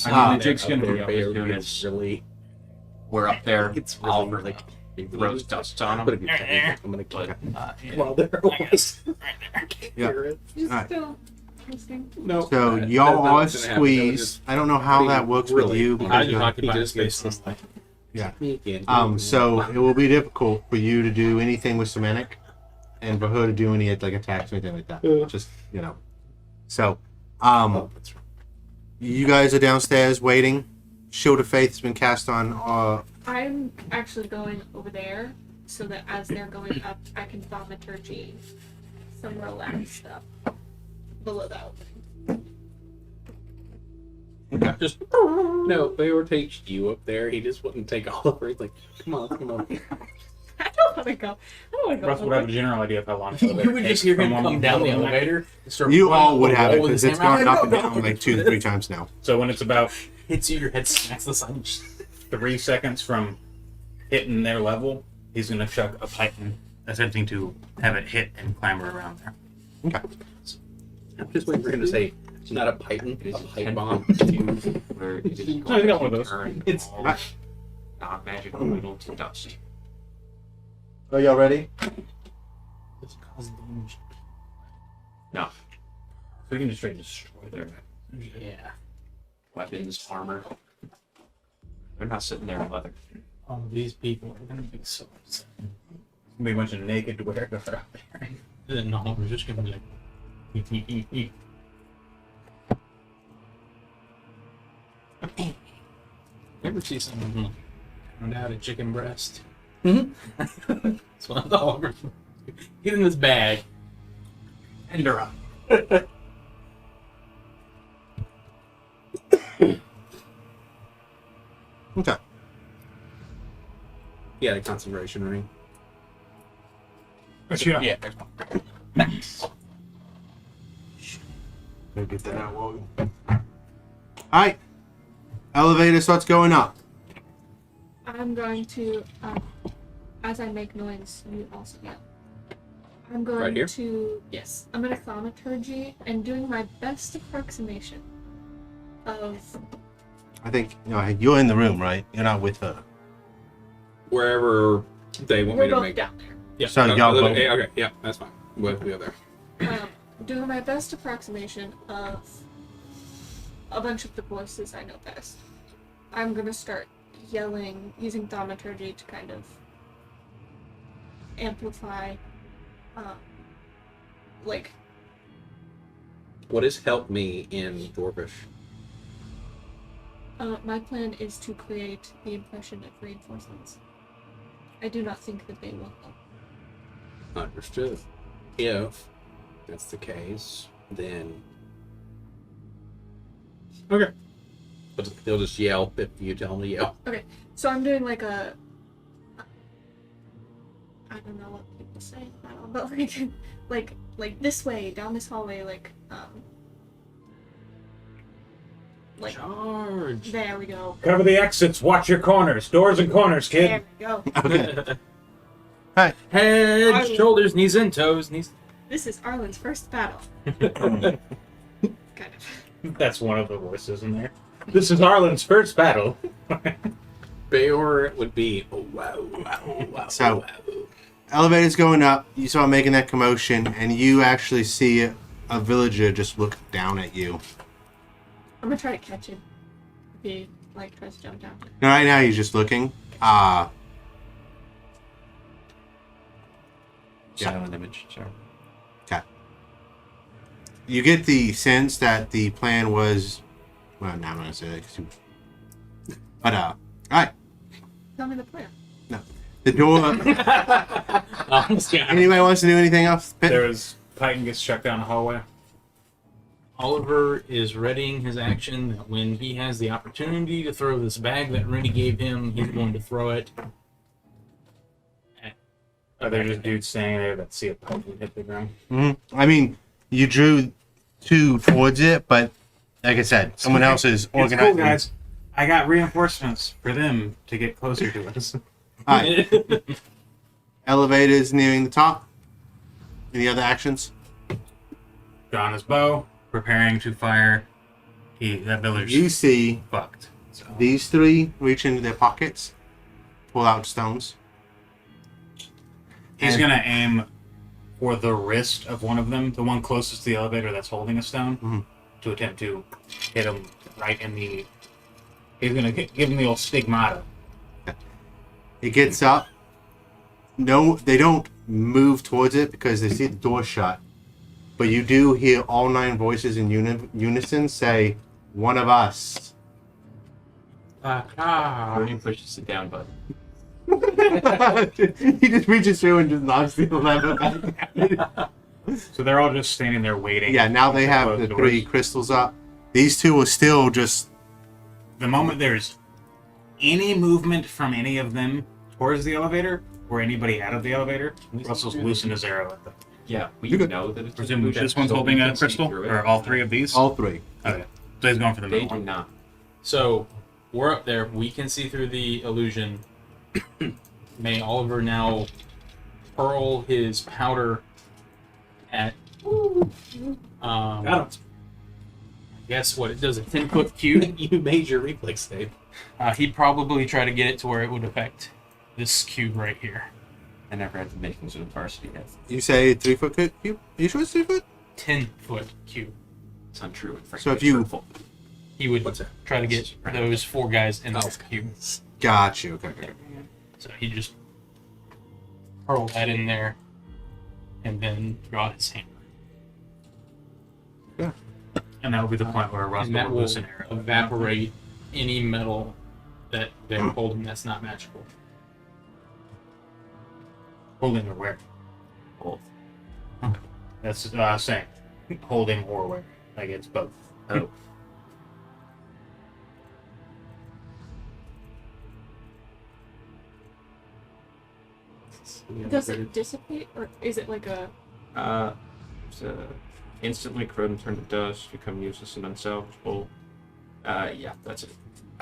I mean, the jig's Up going to there, be up Bayor as soon gets as really. we're up there. It's I'll really like. throws dust on But if them. you tell me, I'm gonna kill But it. Well, there was. Yeah. She's Alright. still listening. No. So y'all are squeezed. I don't know how that works with you I because just you're, occupy just space gets- this way. so it will be difficult for you to do anything with Semantic, and for her to do any like attacks or anything like that. Yeah. Just So, Oh, that's right. you guys are downstairs waiting. Shield of Faith has been cast on. I'm actually going over there so that as they're going up, I can thaumaturgy some relaxed stuff below that opening. Just no. Bayor takes you up there. He just wouldn't take all over. He's like, come on. I don't want to go. I don't want to go. Russ would have a over. general idea if I launched You would just hear him come down the elevator. and start You running all would the have wall it with because his it's hammer. gone up and down like 2 to 3 times now. So when it's about Hits you, your head smacks the side. 3 seconds from hitting their level, he's gonna chuck a python, attempting to have it hit and clamber around there. Okay. I'm just waiting for him to say, not a python, It is a a pipe 10 bomb. where it is No, going he's got one to of those. turn It's- all non-magical metal to dust. Are y'all ready? This causes damage. No. So we can just straight destroy them. Yeah. Weapons, armor. They're not sitting there in leather. All these people are gonna be so upset. Gonna be a bunch of naked Duergar out there. Then no, we're just gonna be like. You ever see someone pound out a chicken breast? That's what I'm talking about. Get in this bag. And they're up. Okay. Yeah, the concentration ring. Yeah. Nice. Gonna get that out while we... Alright. Elevator starts going up. I'm going to, as I make noise, you also yell. I'm going Right here? to, yes, I'm going to thaumaturgy and doing my best approximation of, I think you're in the room, right? You're not with her. Wherever they want we're me to both make. down there. Yeah. So y'all both- Okay, yeah, that's fine. We'll go there. Doing my best approximation of a bunch of the voices I know best. I'm going to start yelling, using thaumaturgy to kind of amplify, like, What has helped me in Dwarvish? my plan is to create the impression of reinforcements. I do not think that they will help. Understood. If that's the case, then Okay. they'll just yell if you tell them to yell. So I'm doing like a, I don't know what people say now, but like this way, down this hallway, like Charge. there we go. Cover the exits. Watch your corners. Doors and corners, There kid. we go. Okay. Head, shoulders, knees, and toes. Knees. This is Arlen's first battle. Kind of. That's one of the voices in there. This is Arlen's first battle. Bayor would be wow. So- Elevator's going up. You saw making that commotion, and you actually see a villager just look down at you. I'm gonna try to catch him. If he like tries to jump down. Now, right now, he's just looking. Yeah. Silent image, sorry. You get the sense that the plan was. Well, now I'm gonna say that. 'Cause but all right. Tell me the plan. The door. Yeah. Anybody wants to do anything else? There's Titan gets chucked down the hallway. Oliver is readying his action that when he has the opportunity to throw this bag that Rooney gave him, he's going to throw it. Are there just dudes standing there that see a Titan hit the ground? Mm-hmm. I mean, you drew two towards it, but like I said, someone else is It's cool, organizing. guys. I got reinforcements for them to get closer to us. All right. Elevators nearing the top. Any other actions? Drawn his bow, preparing to fire. That villager's You see fucked. So. these three reach into their pockets, pull out stones. He's And- gonna aim for the wrist of one of them, the one closest to the elevator that's holding a stone, to attempt to hit him right in the. He's gonna give him the old stigmata. It gets up. No, they don't move towards it because they see the door shut. But you do hear all 9 voices in unison say, "One of us." Rooney pushes the down button. He just reaches through and just knocks the lever back. So they're all just standing there waiting. Yeah, now they to have close the doors. 3 crystals up. These 2 are still just. The moment there's any movement from any of them towards the elevator or anybody out of the elevator, Russell's loosened his arrow at them. Yeah, we You could- know that it's Presumably that this one's so we holding can a see crystal, through it. or all 3 of these. All 3. Okay, so he's going for the They middle do one. not. So we're up there. We can see through the illusion. May Oliver now hurl his powder at. Got him. Guess what? It does a 10-foot cube. You made your reflex save. He'd probably try to get it to where it would affect this cube right here. I never had the makings of varsity yet. You say 3-foot cube? Are you sure it's 3 foot? 10-foot cube. It's untrue. and frankly So if you- truthful. He would try to get those 4 guys in this cube. Got you. Okay. So he just hurled that in there and then draw his hammer. And that will be the point where Russell And that will will loosen arrow. evaporate any metal that they're holding that's not magical. Holding or wearing. Both. That's saying. Holding or wearing. Like it's both. Oh. Does it dissipate, or is it like a? So instantly corrode and turn to dust, become useless and unsalvageable. Yeah, that's it.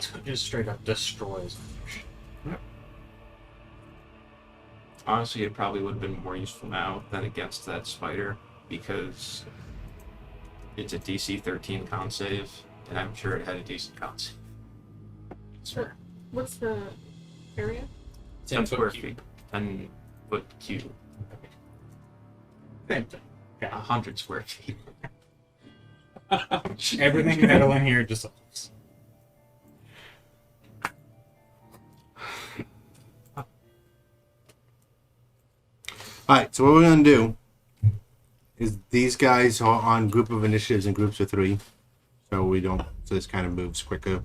So it just straight up destroys. Honestly, it probably would have been more useful now than against that spider because it's a DC 13 con save, and I'm sure it had a decent con save. Sure. What's the area? 10 square 10-foot cube. feet. 10 foot cube. Same thing. 100 square feet. Everything metal in here just. Alright, so what we're going to do is these guys are on group of initiatives in groups of 3. So we don't, so this kind of moves quicker.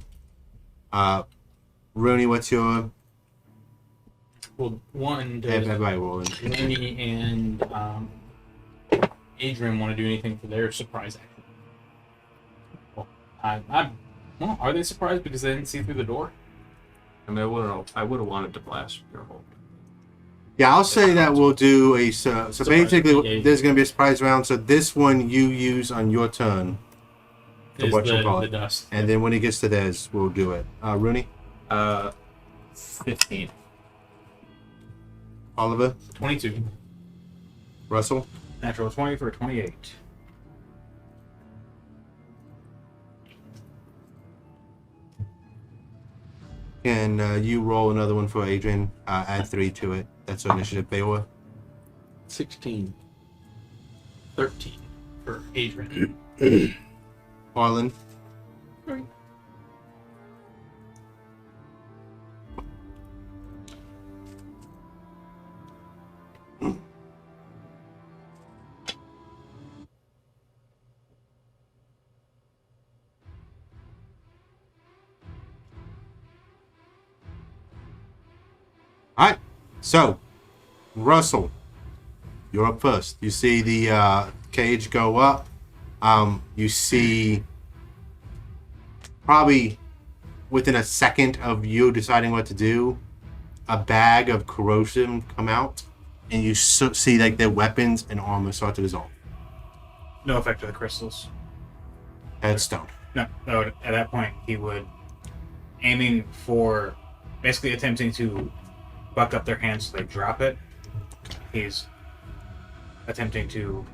Rooney, what's your. Well, one, does Everybody rolling. Rooney and Adrian want to do anything for their surprise action? Well, well, are they surprised because they didn't see through the door? I mean, I would have wanted to blast your whole. Yeah, I'll say that we'll do a. So basically, engage. there's going to be a surprise round. So this one you use on your turn. To Is what you call the it. dust. And then when it gets to theirs, we'll do it. Rooney? 15. Oliver? 22. Russell? Natural 20 for 28. Can you roll another one for Adrian? Add 3 to it. That's our initiative. Beowulf? 16. 13 for Adrian. Harlan? All right. So, Russell, you're up first. You see the cage go up. You see probably within a second of you deciding what to do, a bag of corrosion come out, and you see like their weapons and armor start to dissolve. No effect of the crystals. Headstone. No, at that point, he would, aiming for, basically attempting to buck up their hands so they drop it. He's attempting to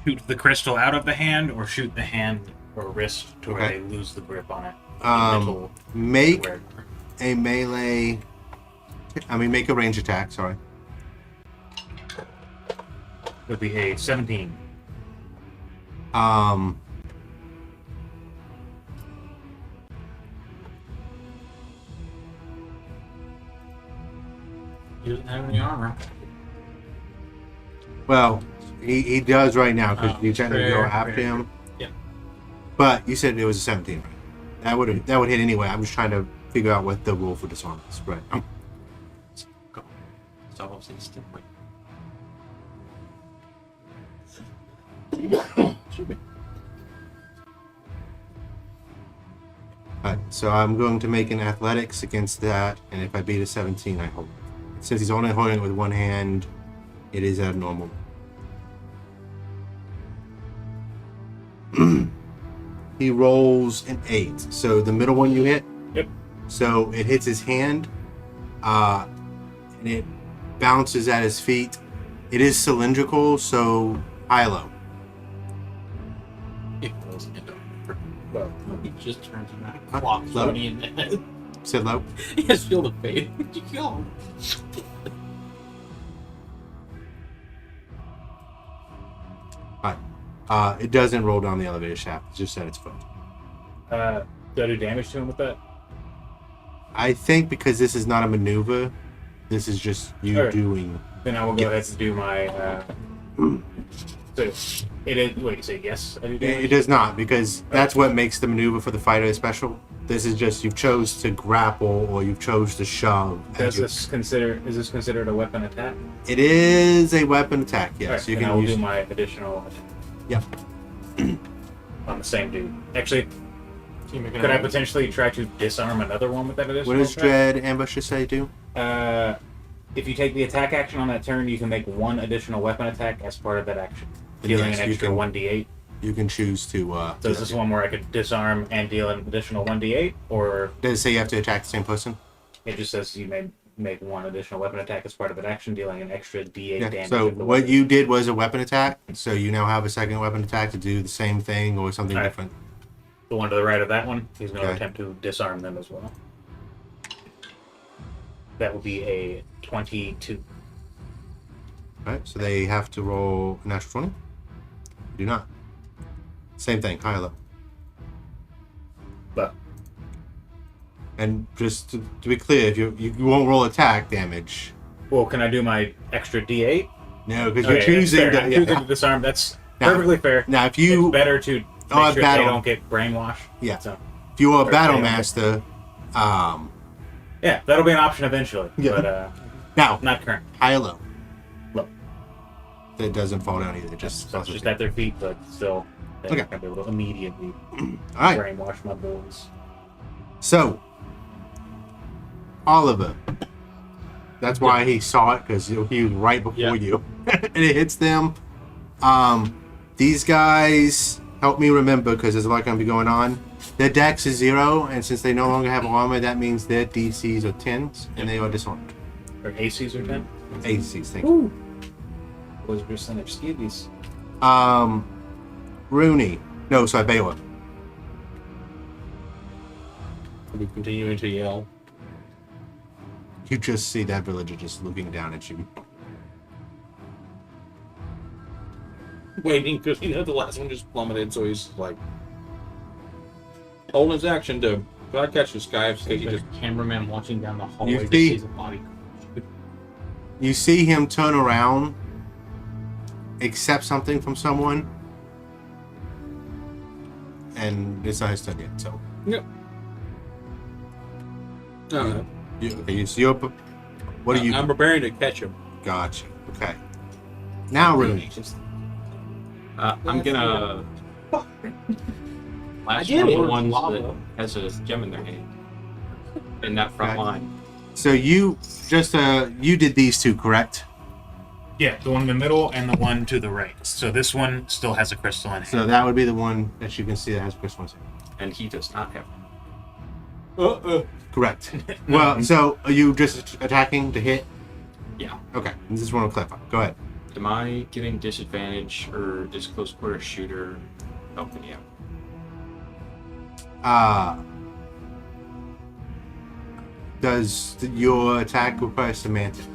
shoot the crystal out of the hand or shoot the hand or wrist to where Okay. they lose the grip on it. Make a melee. Make a range attack. Sorry. Would be a 17. He doesn't have any armor. Well, he does right now because Oh, you technically go fair, after fair. him. Yep. But you said it was a 17, right? That would hit anyway. I'm just trying to figure out what the rule for disarm is. Right. Solves instantly. Alright, so I'm going to make an athletics against that, and if I beat a 17, I hold it. Since he's only holding it with one hand, it is abnormal. He rolls an 8. So the middle one you hit? Yep. So it hits his hand, and it bounces at his feet. It is cylindrical, so high-low. It rolls into Well, He just turns around and Huh? clocks Low? Tony in the head. said low. He has Shield of Faith. Did you kill him? It doesn't roll down the elevator shaft. It's just at its foot. Do I do damage to him with that? I think because this is not a maneuver, this is just you Alright. doing. Then I will go Yes. ahead and do my. So it is. Wait, you say yes? I do It damage. does not, because that's what makes the maneuver for the fighter special. This is just you've chose to grapple or you've chose to shove. Is this considered a weapon attack? It is a weapon attack, yes. Alright, You then I can will use. do my additional. Yep. On the same dude. Actually, Team could I potentially try to disarm another one with that additional? What does attack? Dread Ambusher say do? If you take the attack action on that turn, you can make one additional weapon attack as part of that action, dealing Yes, an you extra can- 1d8. You can choose to. So is this one where I could disarm and deal an additional 1d8, or Does it say you have to attack the same person? it just says you may make one additional weapon attack as part of an action, dealing an extra d8 Yeah. damage? So of the what weapon. you did was a weapon attack. So you now have a second weapon attack to do the same thing or something Alright. different. The one to the right of that one, he's going to Okay. attempt to disarm them as well. That would be a 22. Right. So they have to roll a natural 20. Do not. Same thing, high low. But And just to be clear, if you won't roll attack damage. well, can I do my extra d8? No, because Okay, you're choosing that's fair. to. I'm Yeah. choosing to disarm. That's Now- perfectly fair. Now, if you It's better to make Oh, sure battle. they don't get brainwashed. Yeah. So, if you are a Or battle they don't master, yeah, that'll be an option eventually. Yeah. But now not current. high or low. Low. It doesn't fall down either. Just So it's just at their feet, but still, they're Okay. not going to be able to immediately all right. brainwash my boys. So Oliver. That's why he saw it, because he was right before you, and it hits them. These guys, help me remember, because there's a lot going to be going on. Their dex is 0, and since they no longer have armor, that means their DCs are 10s, and they are disarmed. Or ACs or 10? ACs, thank you. Was percentage skibbies. Rooney. No, sorry, Baylor. We continue to yell. You just see that villager just looking down at you. Waiting because the last one just plummeted, so he's like, holding his action to try to catch this guy. So he There's just a cameraman watching down the hallway You just see- sees a body. You see him turn around, accept something from someone, and it's not his turn yet. So, okay, what are you? I'm preparing to catch him. Gotcha. Okay. Now, Rooney. I'm gonna. Last did one of it. the ones Lava. that has a gem in their hand. In that front Okay. line. So you just you did these two, correct? Yeah, the one in the middle and the one to the right. So this one still has a crystal in it. So that would be the one that you can see that has Christmas in it. And he does not have one. Correct. Well, so are you just attacking to hit? Yeah. Okay. This is one to clarify. Go ahead. Am I giving disadvantage or is close quarter shooter helping you? Does your attack require semantic?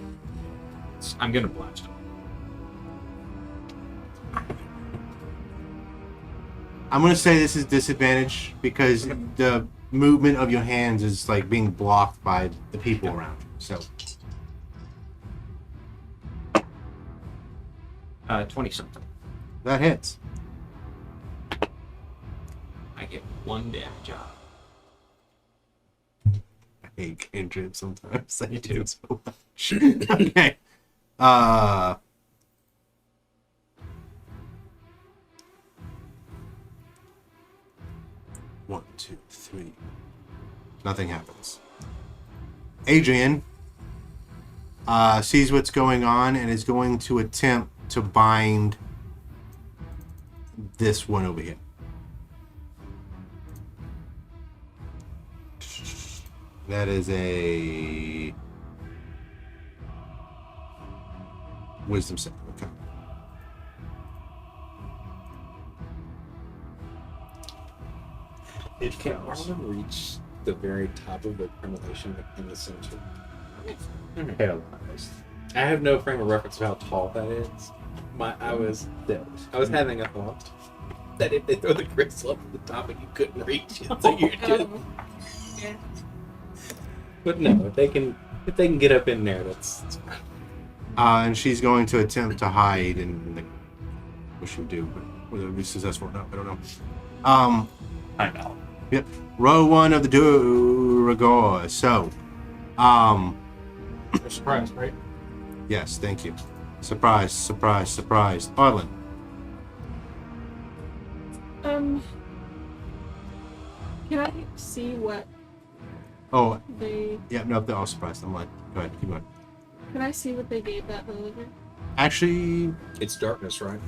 I'm gonna blast him. I'm gonna say this is disadvantage because the movement of your hands is like being blocked by the people around you. So 20 something. that hits. I get 1 damage off. I hate injured sometimes. I Me do too. so much. Okay. One, two, three. Nothing happens. Adrian sees what's going on and is going to attempt to bind this one over here. That is a wisdom save. Okay. Can Arlen reach the very top of the cremation in the center? Paralyzed. I have no frame of reference of how tall that is. I was having a thought that if they throw the crystal up at the top and you couldn't reach it, so you're just. Yeah. But no, if they can get up in there, that's fine. And she's going to attempt to hide, and like, what she would do, but whether it'll be successful or not, I don't know. I know. Yep. Row one of the Duergar. So, They're surprised, right? yes, thank you. Surprise, surprise, surprise. Arlen. Can I see what Oh, they? yeah, no, they're all surprised. I'm like, go ahead, keep going. Can I see what they gave that villager? Actually, It's darkness, right?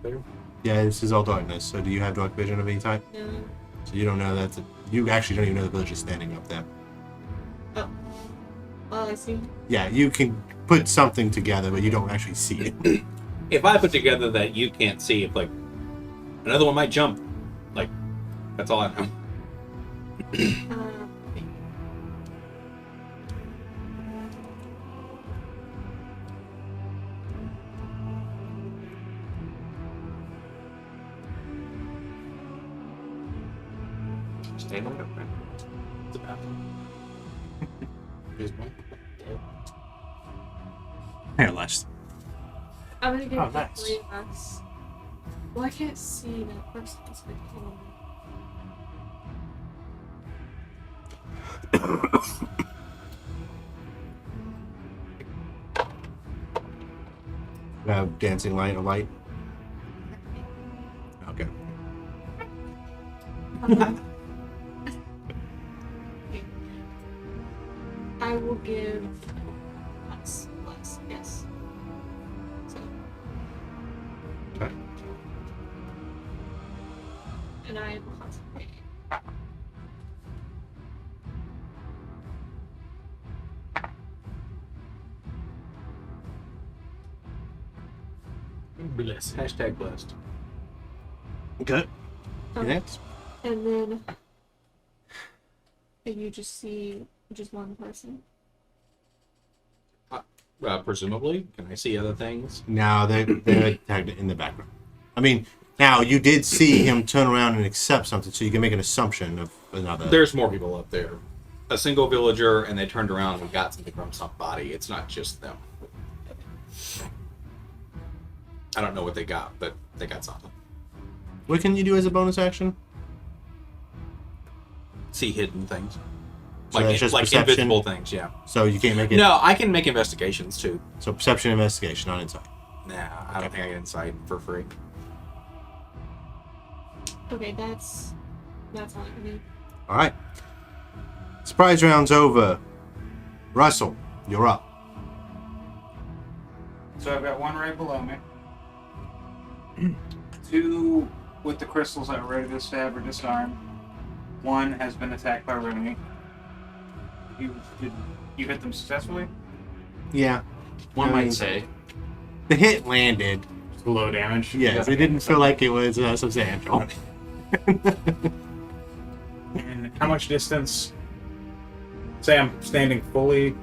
There. yeah, this is all darkness. So, do you have dark vision of any type? No. So you don't know that. You actually don't even know the village is standing up there. Oh, I see. Yeah, you can put something together, but you don't actually see it. If I put together that you can't see, if like another one might jump, like that's all I know. Stay on it, friend. It's about. Here's one. Paralyzed. I'm gonna give Oh, it the nice. 3 of us. Well, I can't see that person. It's like, hold on. You have dancing light or light. Okay. I will give us less, yes. So. Okay. And I will concentrate. Blessed. Hashtag blessed. Okay. Okay. Next. And then you just see just one person. Presumably, can I see other things? Now they're tagged in the background. I mean, Now, you did see him turn around and accept something, so you can make an assumption of another. There's more people up there. A single villager, and they turned around and got something from somebody. It's not just them. I don't know what they got, but they got something. What can you do as a bonus action? See hidden things. So Like, that's just like perception? invisible things, yeah. So you can't make it. No, I can make investigations too. So perception, investigation, not insight. Nah, I don't think I get insight for free. Okay, that's all I need. All right. Surprise round's over. Russell, you're up. So I've got one right below me. Two with the crystals that were ready to stab or disarm. One has been attacked by Rooney. You hit them successfully? Yeah. One I mean, might say. The hit landed. It's low damage. Yes, it didn't feel like it was substantial. And how much distance? Say I'm standing fully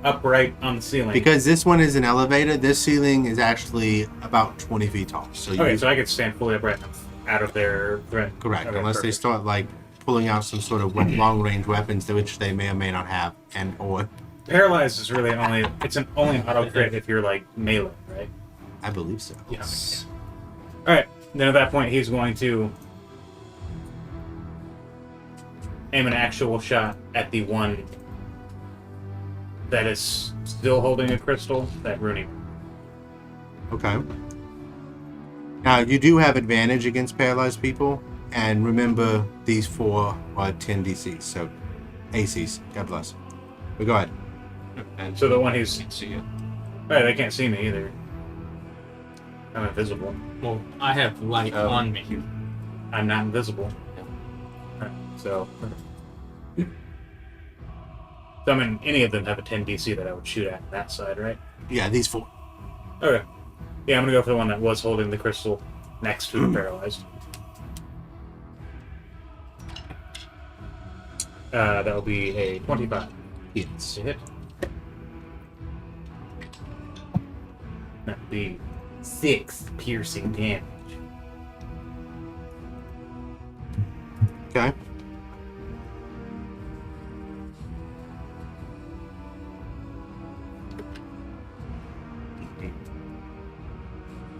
upright on the ceiling. Because this one is an elevator, this ceiling is actually about 20 feet tall. So you Okay, so I could stand fully upright out of their threat. correct, Okay, unless they perfect. start like pulling out some sort of long-range weapons, which they may or may not have, and or Paralyzed is really only an auto crit if you're like melee, right? I believe so. Yes. All right. Then at that point, he's going to aim an actual shot at the one that is still holding a crystal that Rooney. Okay. Now you do have advantage against paralyzed people, and remember these 4 are 10 DCs, so ACs. God bless. But go ahead. And So the one who's can't see it. right, they can't see me either. I'm invisible. Well, I have light on me. I'm not invisible. Right, so I mean, any of them have a 10 DC that I would shoot at that side, right? Yeah, these 4. Okay. Yeah, I'm gonna go for the one that was holding the crystal next to the paralyzed. That'll be a 25. Hits. To hit. That'll be 6 piercing damage. Okay.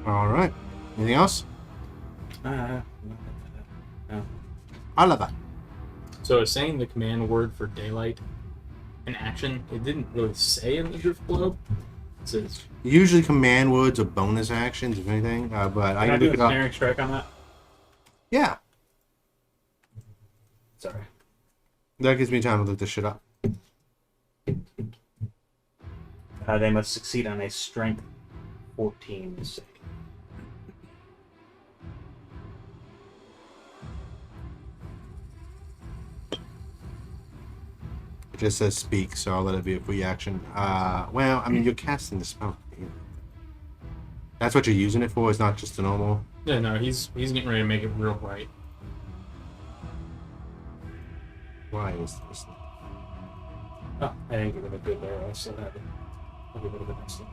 All right. Anything else? No. Oliver. So it's saying the command word for daylight in action. It didn't really say in the drift globe. It says Usually command words are bonus actions, if anything, but I Can I can do a look it up. snaring strike on that? Yeah. Sorry. That gives me time to look this shit up. They must succeed on a strength 14 save. It just says speak, so I'll let it be a free action. Well, I mean, you're casting the spell. That's what you're using it for. It's not just a normal. yeah, no, he's getting ready to make it real bright. Why is this? Oh, I didn't give it a good arrow. I still have it. I'll give it a good next one.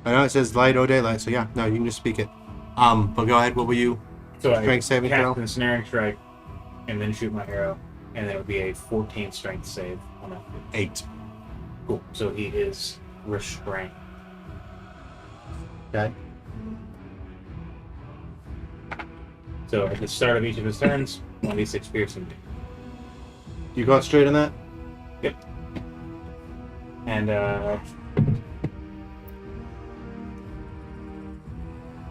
I know it says light or daylight, so yeah, no, you can just speak it. But go ahead. What were you? So I Strength saving cast throw? the snaring strike, and then shoot my arrow, and then it would be a 14 strength save on that. 8. Cool. So he is restrained. Okay. So at the start of each of his turns, 1d6 piercing. You got straight on that? And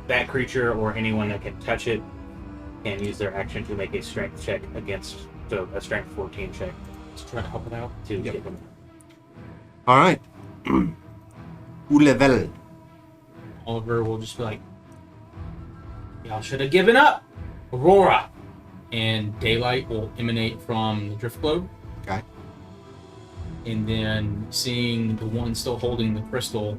that creature or anyone that can touch it can use their action to make a strength check against, so a strength 14 check Let's try to help it out. to get him. All right. Où level? Oliver will just be like, y'all should have given up, Aurora. And daylight will emanate from the drift globe. Okay. And then seeing the one still holding the crystal,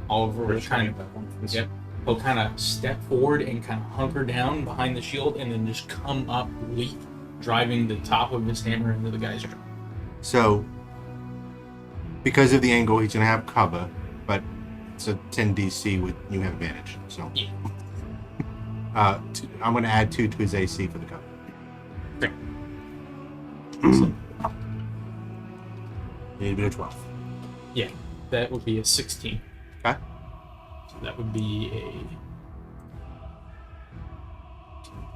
Oliver will kind of, yep, he'll kind of step forward and kind of hunker down behind the shield and then just come up, leap, driving the top of his hammer into the guy's jaw. So, Because of the angle, he's gonna have cover, but it's a 10 DC with you have advantage. So, Yeah. I'm gonna add 2 to his AC for the cover. So, You need to be a 12. yeah, that would be a 16. Okay. So that would be a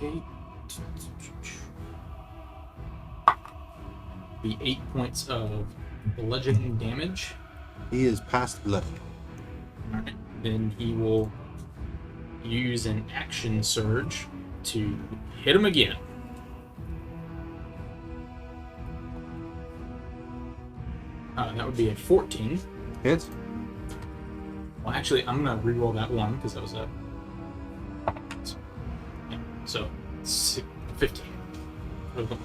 8. Be 8 points of bludgeoning damage. He is past 11. Alright. Then he will use an action surge to hit him again. That would be a 14. Hits. Well, actually, I'm gonna re-roll that one because that was a. Yeah, so 15. I was going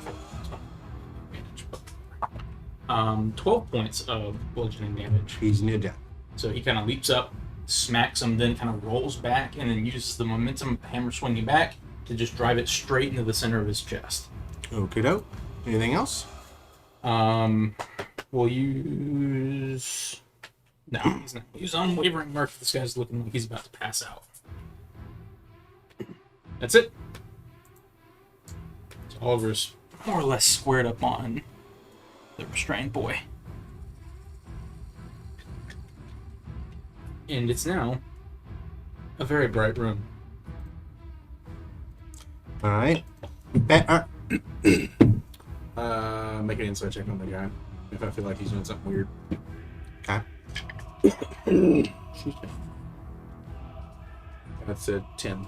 for 12 points of bludgeoning damage. He's near death. So he kind of leaps up, smacks him, then kind of rolls back, and then uses the momentum of hammer swinging back to just drive it straight into the center of his chest. Okay, dope. Anything else? We'll use. No, he's not. Use unwavering mirth. This guy's looking like he's about to pass out. That's it. So Oliver's more or less squared up on the restrained boy. And it's now a very bright room. All right. Make an insight check on the guy if I feel like he's doing something weird. Okay. Excuse me. That's a 10.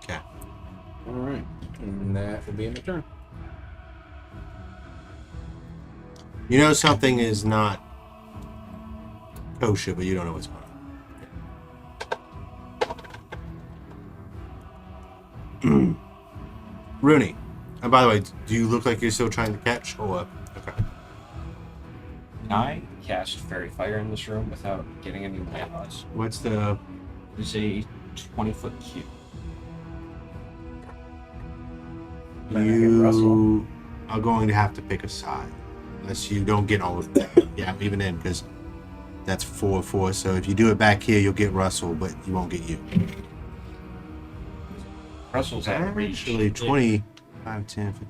Okay. All right, and that will be in the turn. You know something is not kosher, but you don't know what's going on. Rooney. And by the way, do you look like you're still trying to catch? Or okay. Can I cast Fairy Fire in this room without getting any landmarks? What's the? It's a 20-foot cube. You are going to have to pick a side, unless you don't get all of that. Yeah, even in because that's 4/4. So if you do it back here, you'll get Russell, but you won't get you. Russell's at reach. Actually, 25, 10, 15.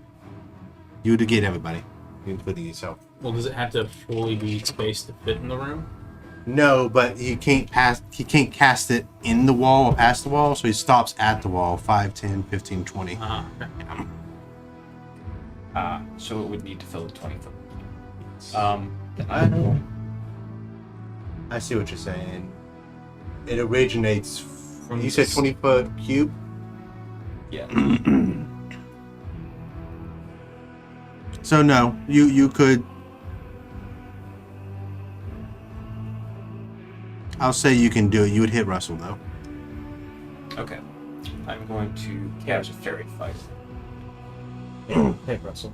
You would get everybody, including yourself. Well, does it have to fully be spaced to fit in the room? No, but he can't pass. He can't cast it in the wall or past the wall, so he stops at the wall. 5, 10, 15, 20. Okay. So it would need to fill a 20-foot. I see what you're saying. It originates From you said this- 20-foot cube. Yeah. So no, you could. I'll say you can do it. You would hit Russell though. Okay. I'm going to cast Fairy Fire. Hey, Russell.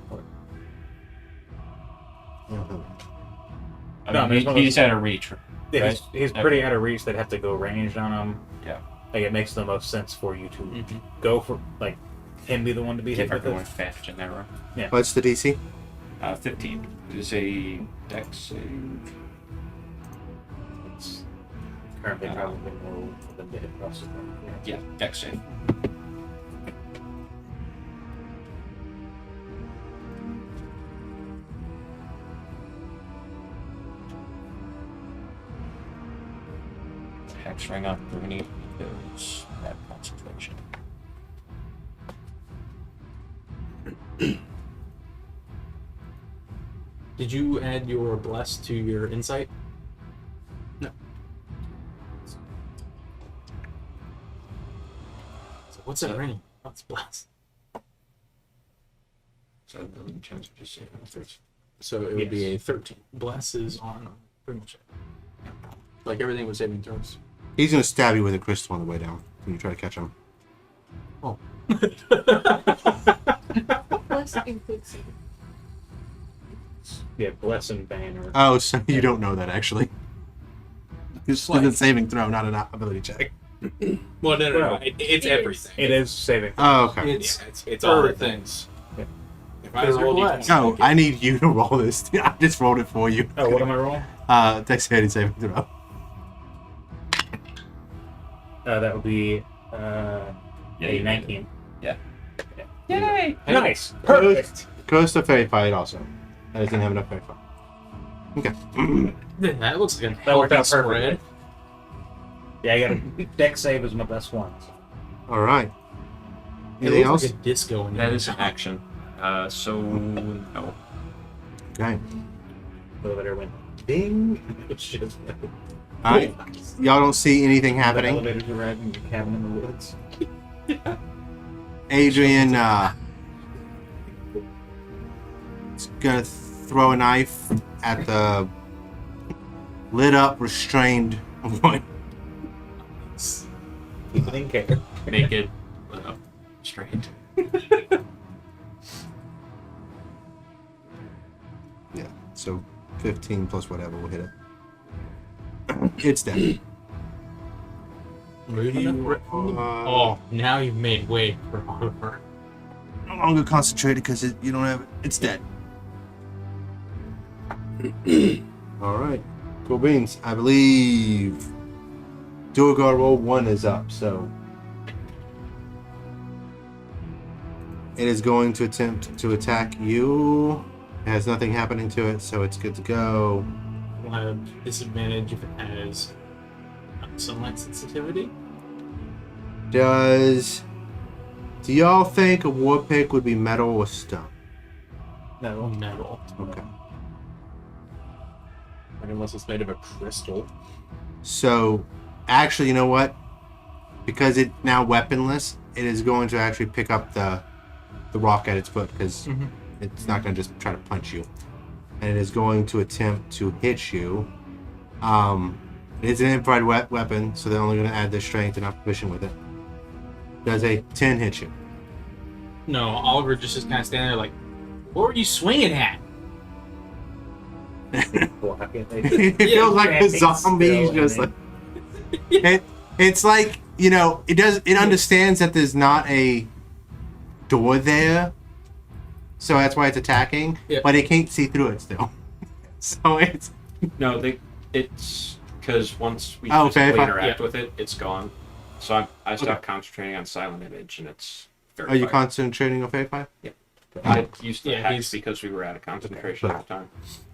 I No, mean, there's he's at a reach. Yeah, Right? he's pretty out of reach. They'd have to go ranged on him. Yeah. Like it makes the most sense for you to Mhm. go for like him be the one to be Get hit with everyone it. fast in that room. What's the DC? 15. It is a dex save. It's currently probably more for them to hit Russell. Yeah, dex save. Hex ring up Bruni is that concentration. Did you add your bless to your insight? No. So what's that ring? What's bless? So the chance of just saving first. So it would be a 13. Bless is on pretty much Like everything was saving throws. He's gonna stab you with a crystal on the way down when you try to catch him. Bless includes saving. Yeah, bless and banner. Oh, so you don't know that actually. It's a saving throw, not an ability check. Well, no, Well, it's it everything. It is saving. Oh, okay. It's all the everything. things. Yeah. If Physical blast. No, I need you to roll this. I just rolled it for you. Oh, what am I rolling? Dexterity saving throw. That would be a you 19. Yay! Nice. Perfect. Goes to fairy fight also. I just didn't have enough fairy fight. Okay. That looks like a That worked out healthy perfectly. spread. Yeah, I got a deck save is my best one. All right. It Anything looks else? like a disco in That here. is an action. So no. Okay. The elevator went. Ding. It's just All right. Y'all don't see anything The happening. elevators arrived in your cabin in the woods. Adrian is gonna throw a knife at the lit up, restrained one. he didn't care. Naked. Straight. Yeah. So 15 plus whatever will hit it. It's dead. Oh, now you've made way for Oliver. No longer concentrated because you don't have it. It's dead. All right. Cool beans. I believe Duergar roll 1 is up, so it is going to attempt to attack you. It has nothing happening to it, so it's good to go. We'll have disadvantage if it has sunlight sensitivity. Do y'all think a war pick would be metal or stone? No metal. Okay. Unless it's made of a crystal. So, actually, you know what? Because it's now weaponless, it is going to actually pick up the rock at its foot because it's not going to just try to punch you. And it is going to attempt to hit you. It's an infrared weapon, so they're only going to add their strength and not proficient with it. Does a 10 hit you? No, Oliver just is kind of standing there like, what were you swinging at? It feels like a zombie. He's just like it's like, you know, it understands that there's not a door there, so that's why it's attacking. Yep. But it can't see through it still. So it's No, it's because once we Oh, physically okay, interact yeah. with it, it's gone. So I stopped concentrating on silent image, and it's. are you concentrating on Fairy Fire? I used the Yeah, hex he's- because we were out of concentration at the time.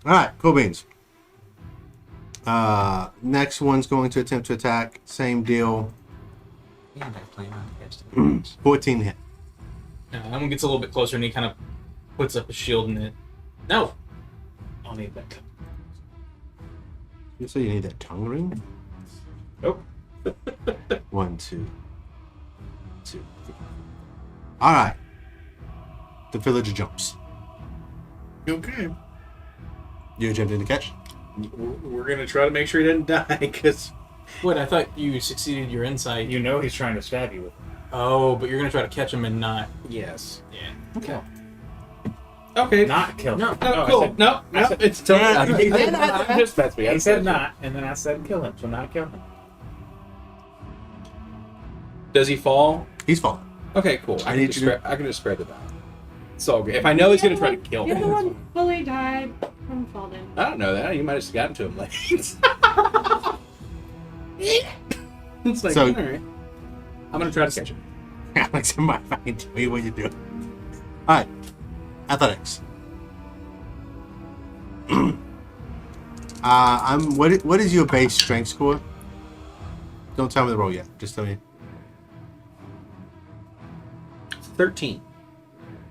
All right, cool beans. Next one's going to attempt to attack. Same deal. And I plan on casting. 14 hit. That one gets a little bit closer and he kind of puts up a shield in it. No! I'll need that. You say you need that tongue ring? Nope. 1, 2, 2, 3. All right. The villager jumps. Okay. You attempting to catch? We're gonna try to make sure he doesn't die, because What, I thought you succeeded your insight. You know he's trying to stab you with it. Oh, but you're going to try to catch him and not. yes. Yeah. Okay. Okay. Not kill him. No, I cool. said- No, I said- it's totally. That's me. He said not, and then I said kill him, so not kill him. Does he fall? He's falling. Okay, cool. I need can just you to- I can just spread the die. It's all good. If I know he's gonna try to kill The me, other one fully died from falling. I don't know that. You might have just gotten to him late. It's like, So- all right. I'm gonna try to catch him. Alex, am I fucking tell you what you do? All right. Athletics. What is your base strength score? Don't tell me the roll yet. Just tell me. 13.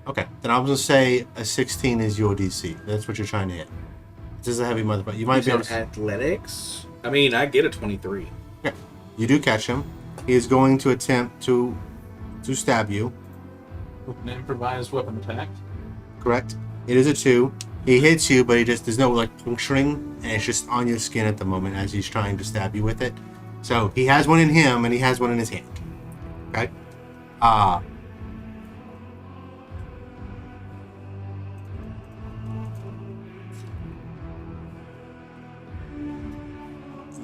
Okay. Then I was gonna say a 16 is your DC. That's what you're trying to hit. This is a heavy motherfucker. You might be able to. Athletics. I mean, I get a 23. Okay. You do catch him. He is going to attempt to stab you. With an improvised weapon attack. Correct. It is a 2. He hits you, but there's no like puncturing, and it's just on your skin at the moment as he's trying to stab you with it. So he has one in him, and he has one in his hand. Okay.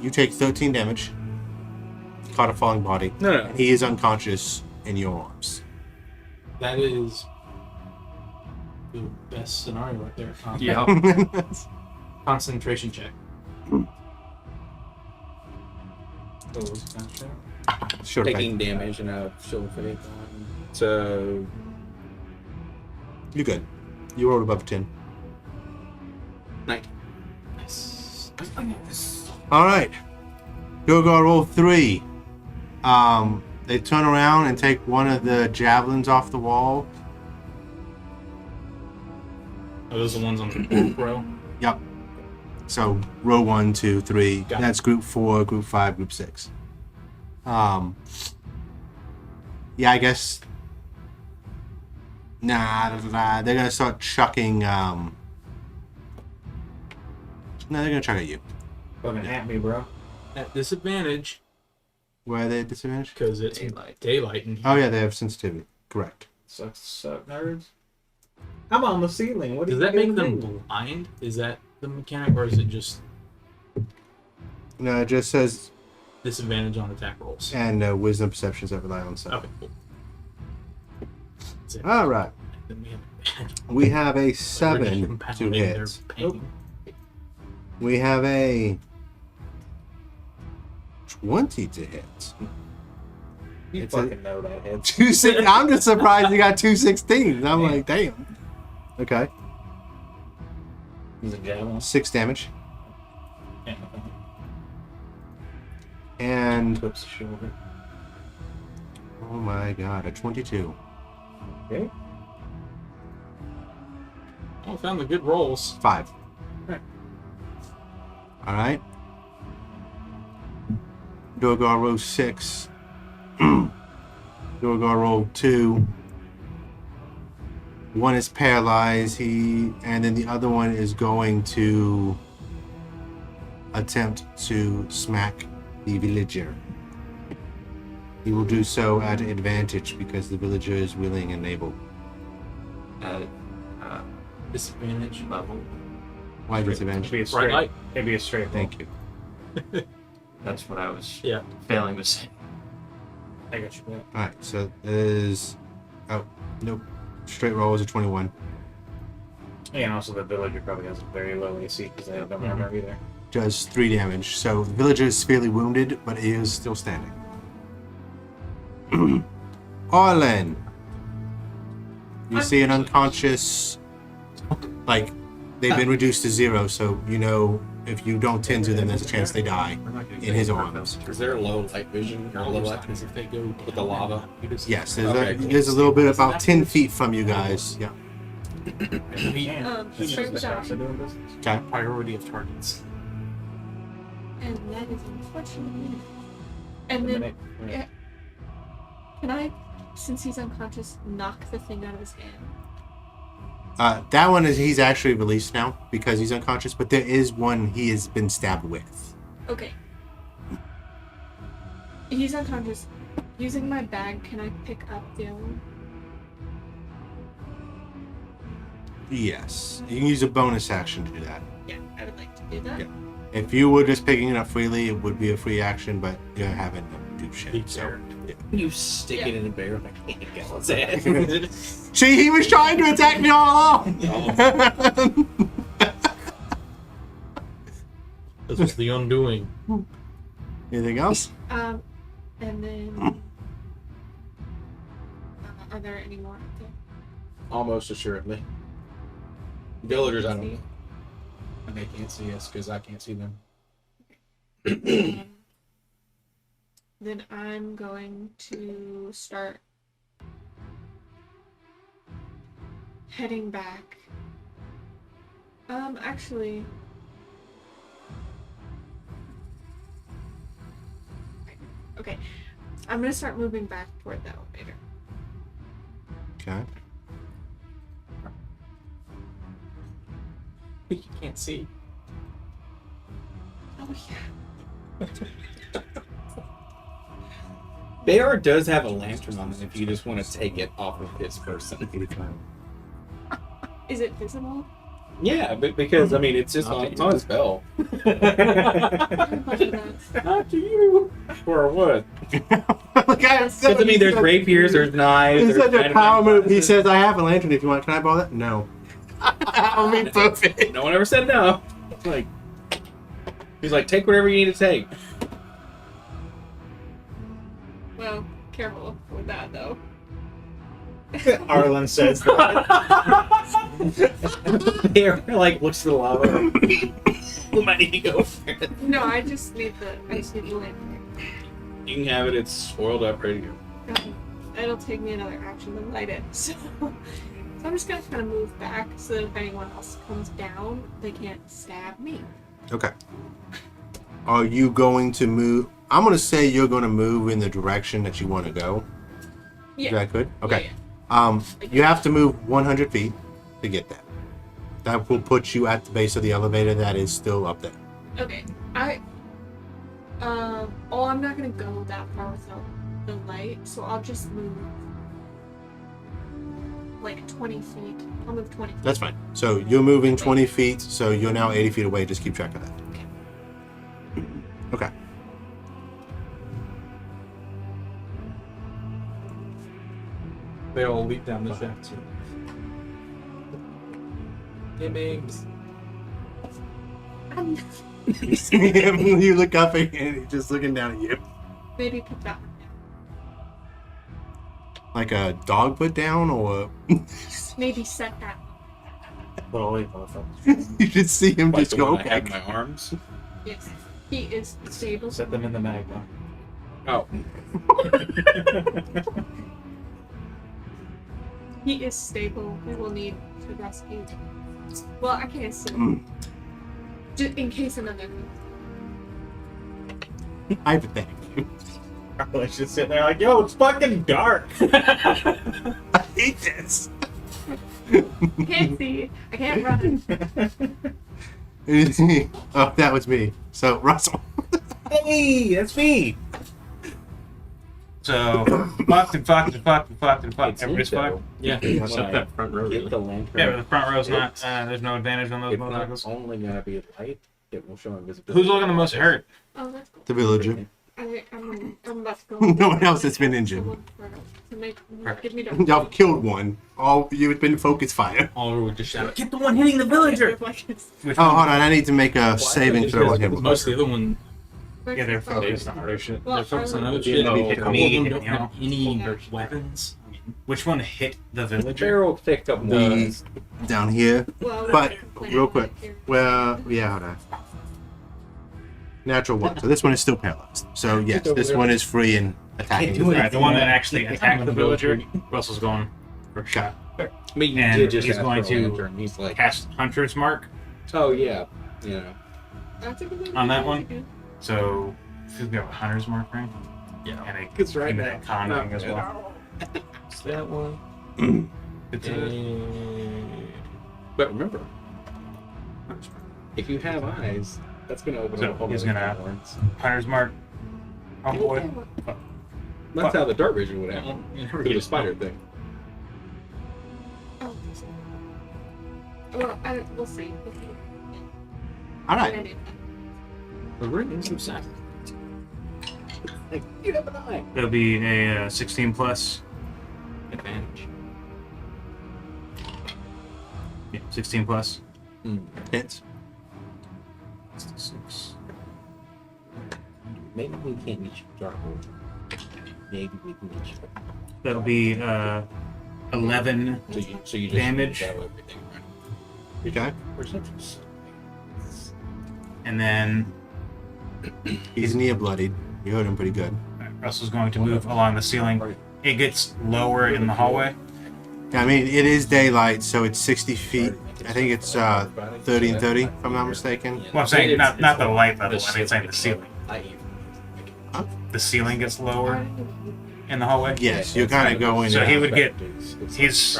You take 13 damage. Caught a falling body. No. He is unconscious in your arms. That is Ooh, best scenario right there. Yeah. Concentration check. Oh, what's the construct? Sure. Taking damage and a shield of faith on. So You're good. You rolled above 10. 19. Nice. All right. Duergar roll 3. They turn around and take one of the javelins off the wall. Are those the ones on the fourth row? Yep. So row 1, 2, 3. Got it. That's group 4, group 5, group 6. Yeah, I guess. Nah, they're gonna start chucking. No, they're gonna chuck at you. Fucking at me, bro. At disadvantage, Where are they at disadvantage? because it's daylight in here. Oh yeah, they have sensitivity. Correct. Suck, nerds. I'm on the ceiling. What Does are that you make gonna them do? blind? Is that the mechanic, or is it just No, it just says disadvantage on attack rolls? and wisdom perceptions that rely on sight. Okay, cool. That's it. All right. Then we have advantage. We have a We're 7 just to compounding their hit. pain. We have a 20 to hit. You It's a- fucking know that hits. 2 I'm just surprised you got 2 16s. I'm like, damn. Okay. He's a javelin. 6 damage. And Clips the shoulder. oh my god, a 22. Okay. Oh, found the good rolls. 5. Right. All right. Duergar roll 6. Duergar roll 2. One is paralyzed. And then the other one is going to attempt to smack the villager. He will do so at advantage because the villager is willing and able. At Disadvantage. level. Why It'd disadvantage? be a Bright straight. light. It'd be a straight. Thank you. That's what I was Yeah. failing to say. I got you. Yeah. All right, so it is. Oh, nope. Straight roll is a 21. And also the villager probably has a very low AC because they don't have armor either. Does 3 damage. So the villager is severely wounded, but he is still standing. Arlen, you see an unconscious, like they've been reduced to 0. So you know if you don't tend to them, there's a chance they die in his arms. Is there low light vision or low light Happens if they go with the lava? Yes, there's, Okay. there's a little bit about 10 feet from you guys. Yeah. Straight shot. Okay. Priority of targets. And that is unfortunate. And then, yeah, can I, since he's unconscious, knock the thing out of his hand? That one is he's actually released now because he's unconscious, but there is one he has been stabbed with. Okay. He's unconscious. Using my bag, can I pick up the other one? Yes, you can use a bonus action to do that. Yeah, I would like to do that. Yeah. If you were just picking it up freely, it would be a free action, but you haven't do shit. So. You stick it in a bear like what's that? See, he was trying to attack me all along. This was the undoing. Anything else? And then, are there any more up there? Almost assuredly. Villagers, I don't See? know. And they can't see us because I can't see them. Then I'm going to start heading back. Actually, okay. I'm gonna start moving back toward the elevator. Okay. You can't see. Oh yeah. Bear does have a lantern on it if you just want to take it off of this person. Is it visible? Yeah, but because I mean it's just on, it's on his belt. Not to you. Or what? Because I mean there's rapiers, there's knives. It's there's such a power move. He says, "I have a lantern if you want. Can I borrow that?" No. I'll be perfect. No one ever said no. Like, he's like, take whatever you need to take. Well, careful with that though. Arlen says that. Here, like, looks to the lava. We might need to go. No, I just need the lamp. You can have it. It's oiled up, ready to go. It'll take me another action to light it. So I'm just gonna kind of move back so that if anyone else comes down, they can't stab me. Okay. Are you going to move? I'm going to say you're going to move in the direction that you want to go. Yeah. Is that good? Okay. Yeah. You have to move 100 feet to get that. That will put you at the base of the elevator that is still up there. Okay. I'm not gonna go that far without the light, so I'll just move like 20 feet. I'll move 20 feet. That's fine. So you're moving 20 feet, so you're now 80 feet away. Just keep track of that. Okay. They all leap down the shaft. Gimmicks. You look up and he's just looking down at you. Maybe put that one Like a dog put down, or down. Maybe set that. Little late, motherfucker. you just see him Like just the go, one I have okay. in my arms. Yes. He is stable. Set them in the magma. Oh. He is stable. We will need to rescue. Well, I can't assume. Just in case another. Hypothetically. Arlen should sit there like, yo, it's fucking dark. I hate this. I can't see. I can't run. Oh, that was me. So, Russell. Hey, that's me. So, fucked. Everybody's fucked. Yeah. Except that front row. Get Really. the lantern. Yeah, but the front row's not. There's no advantage on those It's not motorcycles. only gonna be light. It will show invisibility. Who's looking the most hurt? Oh, that's cool. The villager. I'm about to go. No one else has been injured. Someone to give me the. Y'all killed one. All you've been focused fire. Oliver would just shout, Get the one hitting the villager. Like it's- Which Oh, one? hold on. I need to make a saving throw on him. most of the other one, Yeah, they're focused on other shit. Well, they're focused on I other would- shit. No, A couple me, of them you don't know. have any Yeah. weapons. I mean, Which one hit the villager? Barrel picked up The one. down here. Well, But we're real quick. here. Well, yeah, hold on. Natural one. So this one is still paralyzed. So yes, this one is free and attacking. Alright, the one that actually attacked the villager. Russell's going for a shot. I mean, you And did just he's ask going for a to lantern. He's like, Cast Hunter's Mark. oh yeah, you know. That's a good one. On that That's a one? good- So, he's got a Hunter's Mark, right? Yeah. And a It's right and a there. conning No, as well. It's that one. It's a, But remember, if you have eyes, that's gonna open So up all he's the gonna- ones. Hunter's Mark. Oh boy. That's how the dark vision would happen. you never Do get the a spider thing. Oh, well, we'll see. We'll see. All right. The rings of sacrifice. Like, you have an eye. It'll be a 16 plus. Advantage. Yeah, 16 plus. Hits. 66. Maybe we can't reach dark vision. Maybe we can reach. That'll be 11. So you just Damage. battle everything, right? Okay. Perceptions. And then He's near bloodied. You hurt him pretty good. Russell's going to move along the ceiling. It gets lower in the hallway. I mean, it is daylight, so it's 60 feet. I think it's 30 and 30, if I'm not mistaken. Well, I'm saying not the light level. The I mean, I'm saying the ceiling. Huh? The ceiling gets lower in the hallway. Yes, you're kind of going. So he would get. It's He's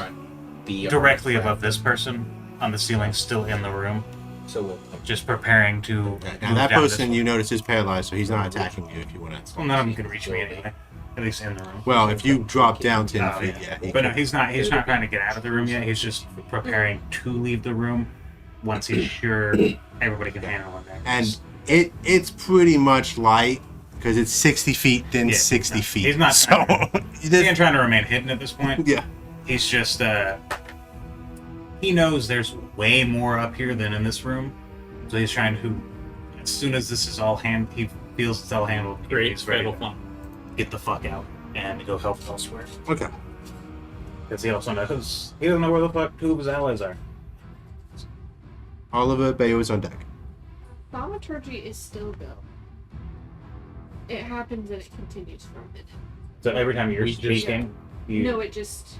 directly above this person on the ceiling, still in the room, So just preparing to. Now move that down this person way. you notice is paralyzed, so he's not attacking you if you want to. Well, none of them can reach me anyway. At least in the room. Well, if you drop down 10 Oh, feet, yeah. yeah. But no, he's not. He's not trying to get out of the room yet. He's just preparing to leave the room once he's sure everybody can handle him there. And it's pretty much light because it's 60 feet, then Yeah, 60 no, feet. he's not So He's not trying to remain hidden at this point. yeah. He's just he knows there's way more up here than in this room, so he's trying to. As soon as this is all he feels it's all handled. Great He's ready fatal to fun. get the fuck out and go help elsewhere. Okay. Because he also knows he doesn't know where the fuck two of his allies are. Oliver Bayo is on deck. Thaumaturgy is still go. It happens and it continues for a minute. So every time you're We just- speaking, you No, it just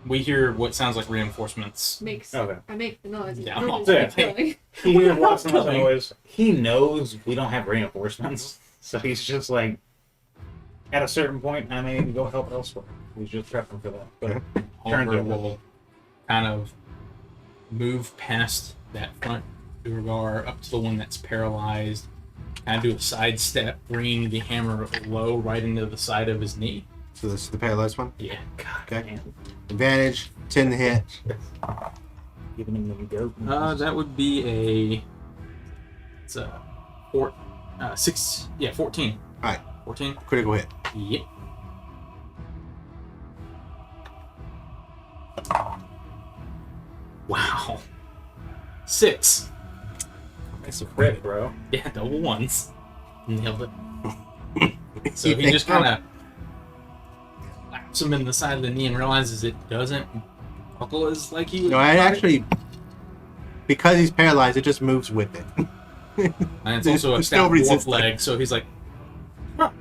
We hear what sounds like reinforcements. makes. Okay. I make the noise. Yeah, and I'm noise all keeps set. going. he hears lots and lots of Coming. noise. He knows we don't have reinforcements, so he's just like, at a certain point, I may need to go help elsewhere. He's just prepping for that. But turn Oliver to will kind of move past that front Duergar up to the one that's paralyzed, kind of do a sidestep, bringing the hammer low right into the side of his knee. So this is the paralyzed one. Yeah. Okay. man, Advantage, 10 to hit. giving him the go. That would be it's a 14. Alright. 14. Critical hit. Yep. Wow. 6. It's a crit, bro. Yeah, double ones. Nailed it. So he just kind of slaps him in the side of the knee and realizes it doesn't buckle as like he would. No, I actually, because he's paralyzed, it just moves with it. And it's also a It's still stout dwarf resisting. leg, so he's like, huh.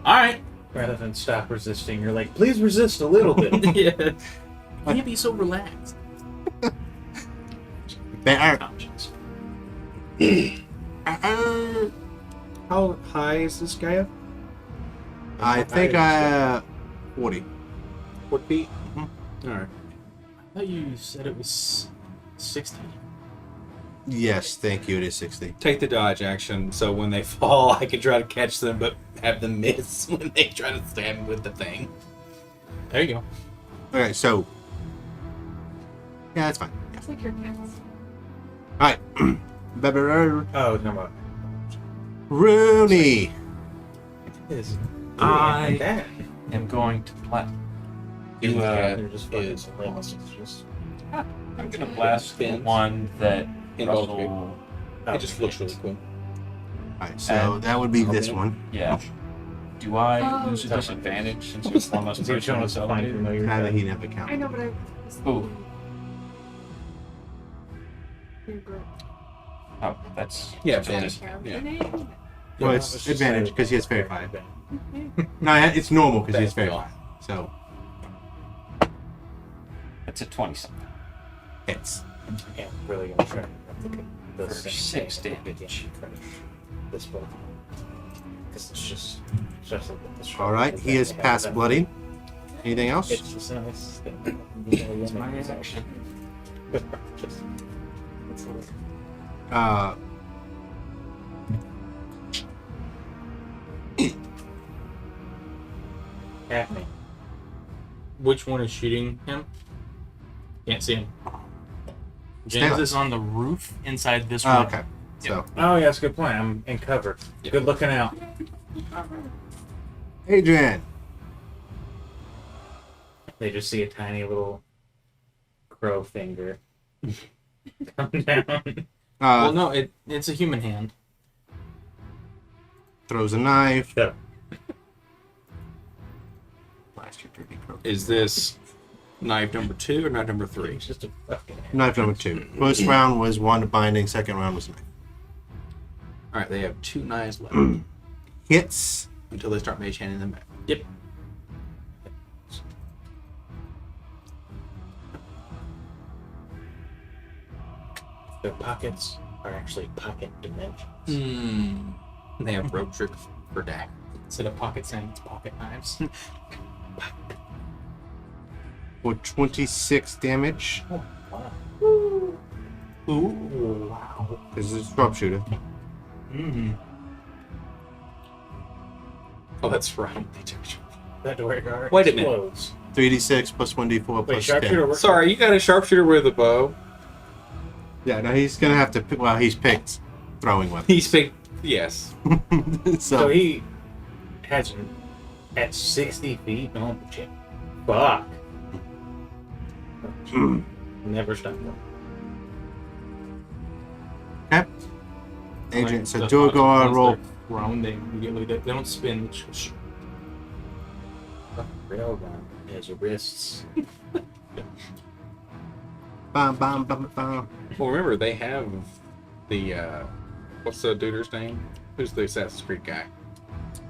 All right. Rather than stop resisting, you're like, please resist a little bit. Yeah. Can't be so relaxed. Conscience. How high is this guy up? I think 40. 40 feet? Mm-hmm. Alright. I thought you said it was 60. Yes, thank you. It is 60. Take the dodge action, so when they fall, I can try to catch them, but have them miss when they try to stab me with the thing. There you go. Okay, so yeah, that's fine. Yeah. It's like your cats. All right, Oh, no more. Rooney. I that. am going to blast. You, Yeah. They're just fucking is lame. Just I'm gonna blast the Spins. one that Involves Russell. It just looks really cool. All right, so that would be this Okay. one. Yeah. Do I Oh. lose a disadvantage since it's one less Is he showing us a fine person? familiar? Now that he never count. I know, but I was Ooh. Your group. Oh, that's Yeah, that's advantage. just- Yeah. Well, it's advantage because he has fairy fire. Okay. No, it's normal because he has That's fairy cool. fire. So It's a 20 something. hits. Yeah, really gonna try to replicate the For same 6 thing. damage. This both. Because it's just like this. All right, he is past bloody. Anything else? It's just a nice thing. It's my action. Just- it's a- Uh, happening. Which one is shooting him? Can't see him. James Stanley. is on the roof inside this oh, room. okay. So Oh yeah, that's a good point. I'm in cover. Good looking out. Adrian. They just see a tiny little crow finger come down. Well, no, it's a human hand. Throws a knife. Yeah. Blast your dirty crow. Is this knife number 2 or knife number 3? It's just a fucking Knife number 2. First round was wand binding. Second round was knife. Alright, they have 2 knives left Hits. until they start mage handing them back. Yep. Their pockets are actually pocket dimensions. Hmm. They have rope tricks for daggers. Instead of pocket sand, it's pocket knives. For 26 damage. Ooh, wow. This is a sharpshooter. Mm-hmm. Oh, that's right. They took That Duergar Wait a minute. explodes. 3d6 plus 1d4 Wait, plus sharpshooter 10. works. Sorry, you got a sharpshooter with a bow. Yeah, no, he's gonna have to. Well, he's picked throwing weapons. He's picked. Yes. So so he has at 60 feet. Oh shit! Fuck. Never stop. Okay. Agent, so The Duergar once roll. they're thrown, they immediately they don't spin. Railgun has wrists. Bam, bam, bam, bam. Well, remember they have the what's the dude's name? Who's the Assassin's Creed guy?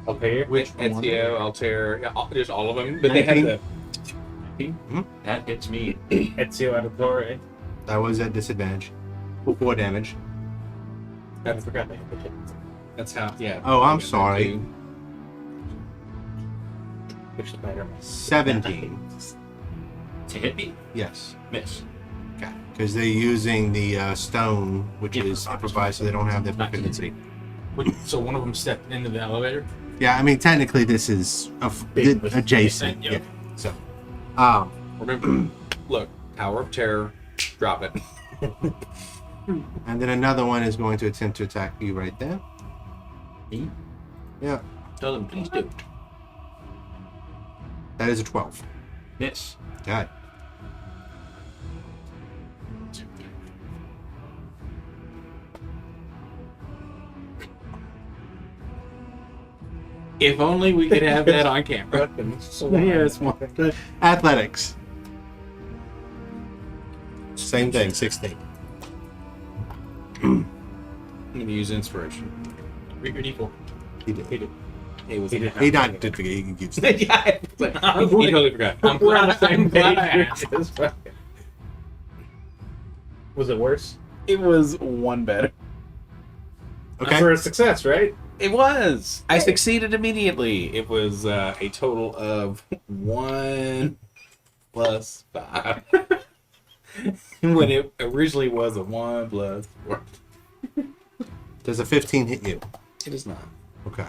Okay, which Ezio, Altair, yeah, just all of them. But they have the. That hits me. Ezio Auditore. That was at disadvantage. 4 damage. I forgot they had the tip. That's how. Yeah. Oh, I'm Yeah, sorry. they do. Which is better. 17. To hit me? Yes. Miss. Because they're using the stone, which is improvised, so they don't have the proficiency. So one of them stepped into the elevator. Yeah, I mean, technically, this is Big adjacent. adjacent, Yeah. yep. So, Remember, look, Tower of Terror, drop it. and then another one is going to attempt to attack you right there. Me? Yeah, Tell them, please do. that is a 12. Miss. God. If only we could have that on camera. Yes, Athletics. Same thing, 16. I'm gonna use inspiration. Read your D4. He did. He did. He was. He did He not did forget. He can use it. Yeah, it's like, I'm He totally forgot. I'm glad I asked. Was it worse? It was one better. Okay. For a success, right? It was. I succeeded immediately. It was a total of 1 plus 5. When it originally was a 1 plus 4. Does a 15 hit you? It is not. Okay.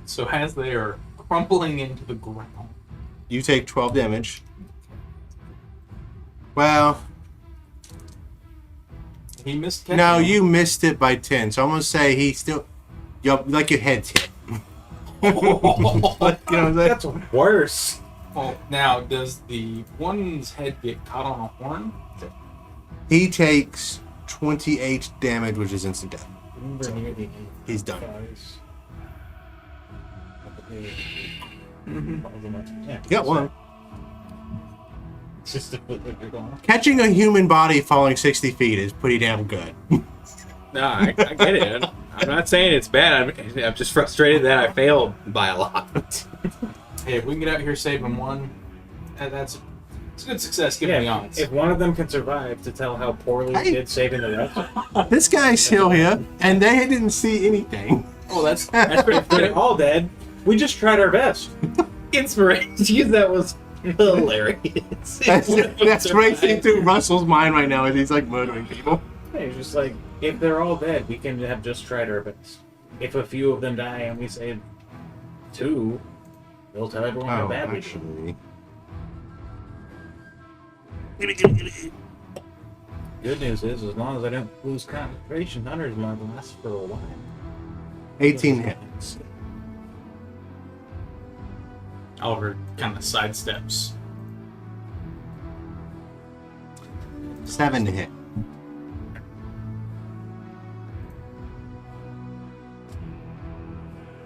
So as they are crumpling into the ground, You take 12 damage. Well, he missed catching no, them. you missed it by 10. So I'm going to say he still. Like your head's hit. You know what I'm saying? That's worse. Well, now, does the one's head get caught on a horn? He takes 28 damage, which is instant death. Remember near the He's done. guys. You got one. It's just a foot that you're going. Catching a human body falling 60 feet is pretty damn good. No, I get it. I'm not saying it's bad. I'm just frustrated that I failed by a lot. Hey, if we can get out here saving one, it's a good success given the odds. If one of them can survive to tell how poorly Hey. he did saving the rest, This guy's still here, and they didn't see anything. Oh, that's if they're all dead, we just tried our best. Inspiration. That was hilarious. That's racing through Russell's mind right now as he's like murdering people. Hey, it's just like, if they're all dead, we can have just tried our best. If a few of them die and we save 2, we'll tell everyone how bad we did. Actually. Good news is, as long as I don't lose concentration, Hunter's might last for a while. 18 hits. Oliver kind of sidesteps. 7 to hit.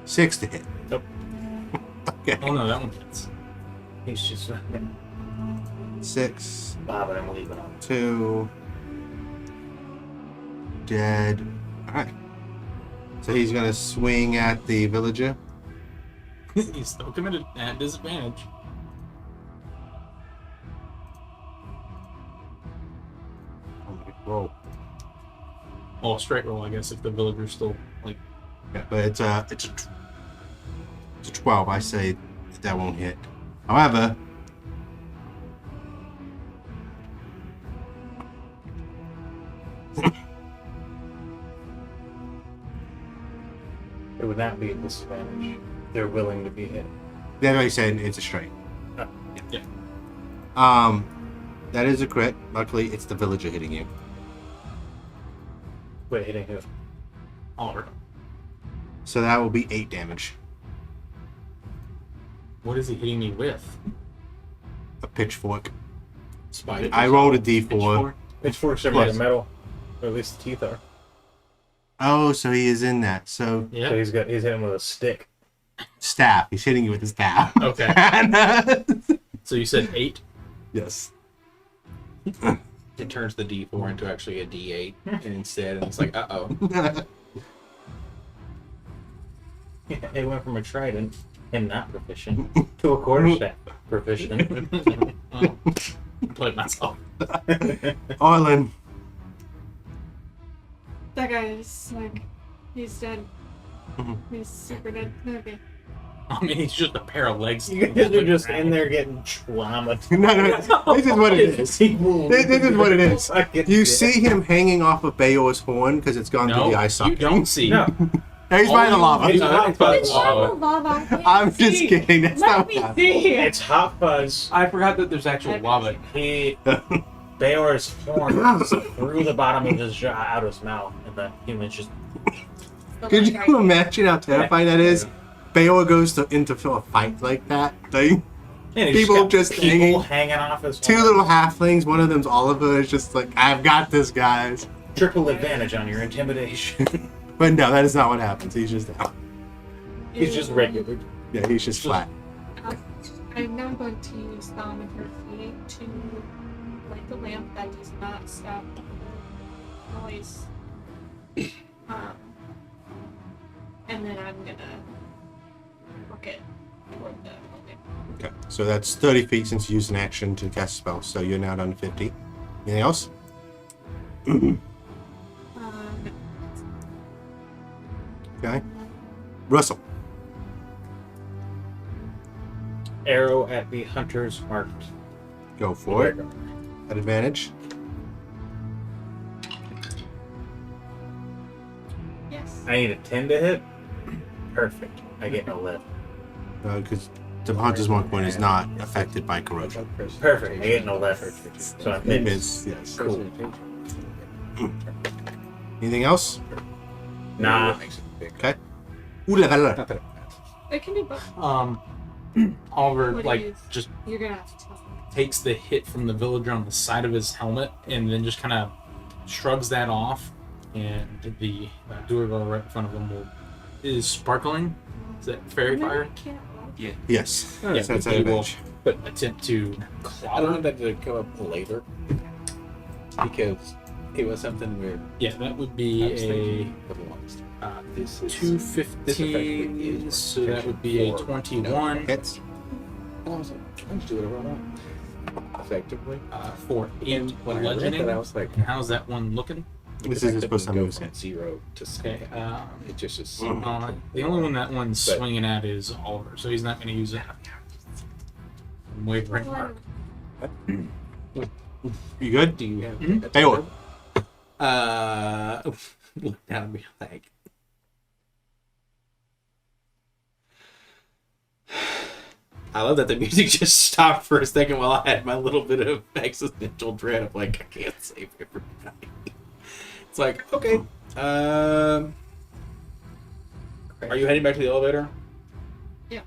6 to hit. Nope. Okay. Oh no, that one hits. He's just 6, bobbing and weaving on. 2. Dead. Alright. So he's gonna swing at the villager. He's still committed at disadvantage. Roll. Oh, straight roll, I guess, if the villager's still like. Yeah, but it's a 12. I say that won't hit. However, It would not be a disadvantage. They're willing to be hit. that's what he said. It's a straight. Oh, yeah. That is a crit. Luckily, it's the villager hitting you. Wait, hitting who? Oliver. So that will be 8 damage. What is he hitting me with? A pitchfork. Spider. I rolled a d4. Pitchfork? Pitchforks are Plus. made of metal, or at least the teeth are. Oh, so he is in that. So So Yeah. he's hitting with a stick. staff. He's hitting you with his staff. Okay. So you said 8? Yes. It turns the D4 into actually a D8 instead, and it's like, uh-oh. It went from a trident and not proficient to a quarterstaff proficient. Oh, played myself. Arlen. That guy is like, he's dead. Mhm. He's super dead. Okay. I mean, he's just a pair of legs. You guys are just in there getting trauma. No, this is what it is. This is what it is. You see him hanging off of Bayor's horn because it's gone through the eye No, you socket. don't see. No. He's by the lava. It's hot fuzz. It's not the lava. I can't I'm just see. kidding. That's Let not me what happened. see. It's hot fuzz. I forgot that there's actual lava. He Bayor's horn through the bottom of his jaw out his mouth, and the humans just Could you imagine how terrifying that is? Bayor goes into a fight like that. Thing. and he's People got just people hanging. off his Two horn. little halflings. One of them's Oliver. Is just like, I've got this, guys. Triple advantage on your intimidation. But no, that is not what happens. He's just out. He's just regular. Yeah, he's just flat. I'm now going to use Thumb and her feet to light the lamp that does not stop noise. And then I'm gonna book it toward the building. Okay, so that's 30 feet since you used an action to cast a spell. So you're now down to 50. Anything else? Okay. Russell. Arrow at the hunters marked. Go for it. At advantage. Yes. I need a 10 to hit. Perfect. I get no lift. Because the hunter's mark point is not affected by corrosion. Perfect. I get no lift. So I'm It mid. is, yes. Cool. Anything else? Nah. Okay. Ooh la la la. Not that it It can be both. Oliver, What like, is- just You're gonna have to tell me. takes the hit from the villager on the side of his helmet and then just kind of shrugs that off. And the Duergar right in front of him is sparkling. Is that fairy Maybe fire? I can't roll. Yeah. Yes. Yeah, That's at he will advantage. attempt to I don't clobber. want that to come up later because it was something weird. Yeah, that would I be was a thinking for the longest time. this is- 215, is so that would be a for- 21 Hits. And I was like, I just do whatever I want. Effectively. for 8 And when I read bludgeoning. that, I was like, And how's that one looking? This is supposed to go move. from 0 to Okay, 7. It just is. the only one that one's But- swinging at is Oliver, so he's not going to use it. Wavering mark. You good? Do you have Mhm. Bayor. look down and be like, I love that the music just stopped for a second while I had my little bit of existential dread of like, I can't save everybody. It's like, okay. Are you heading back to the elevator? Yeah.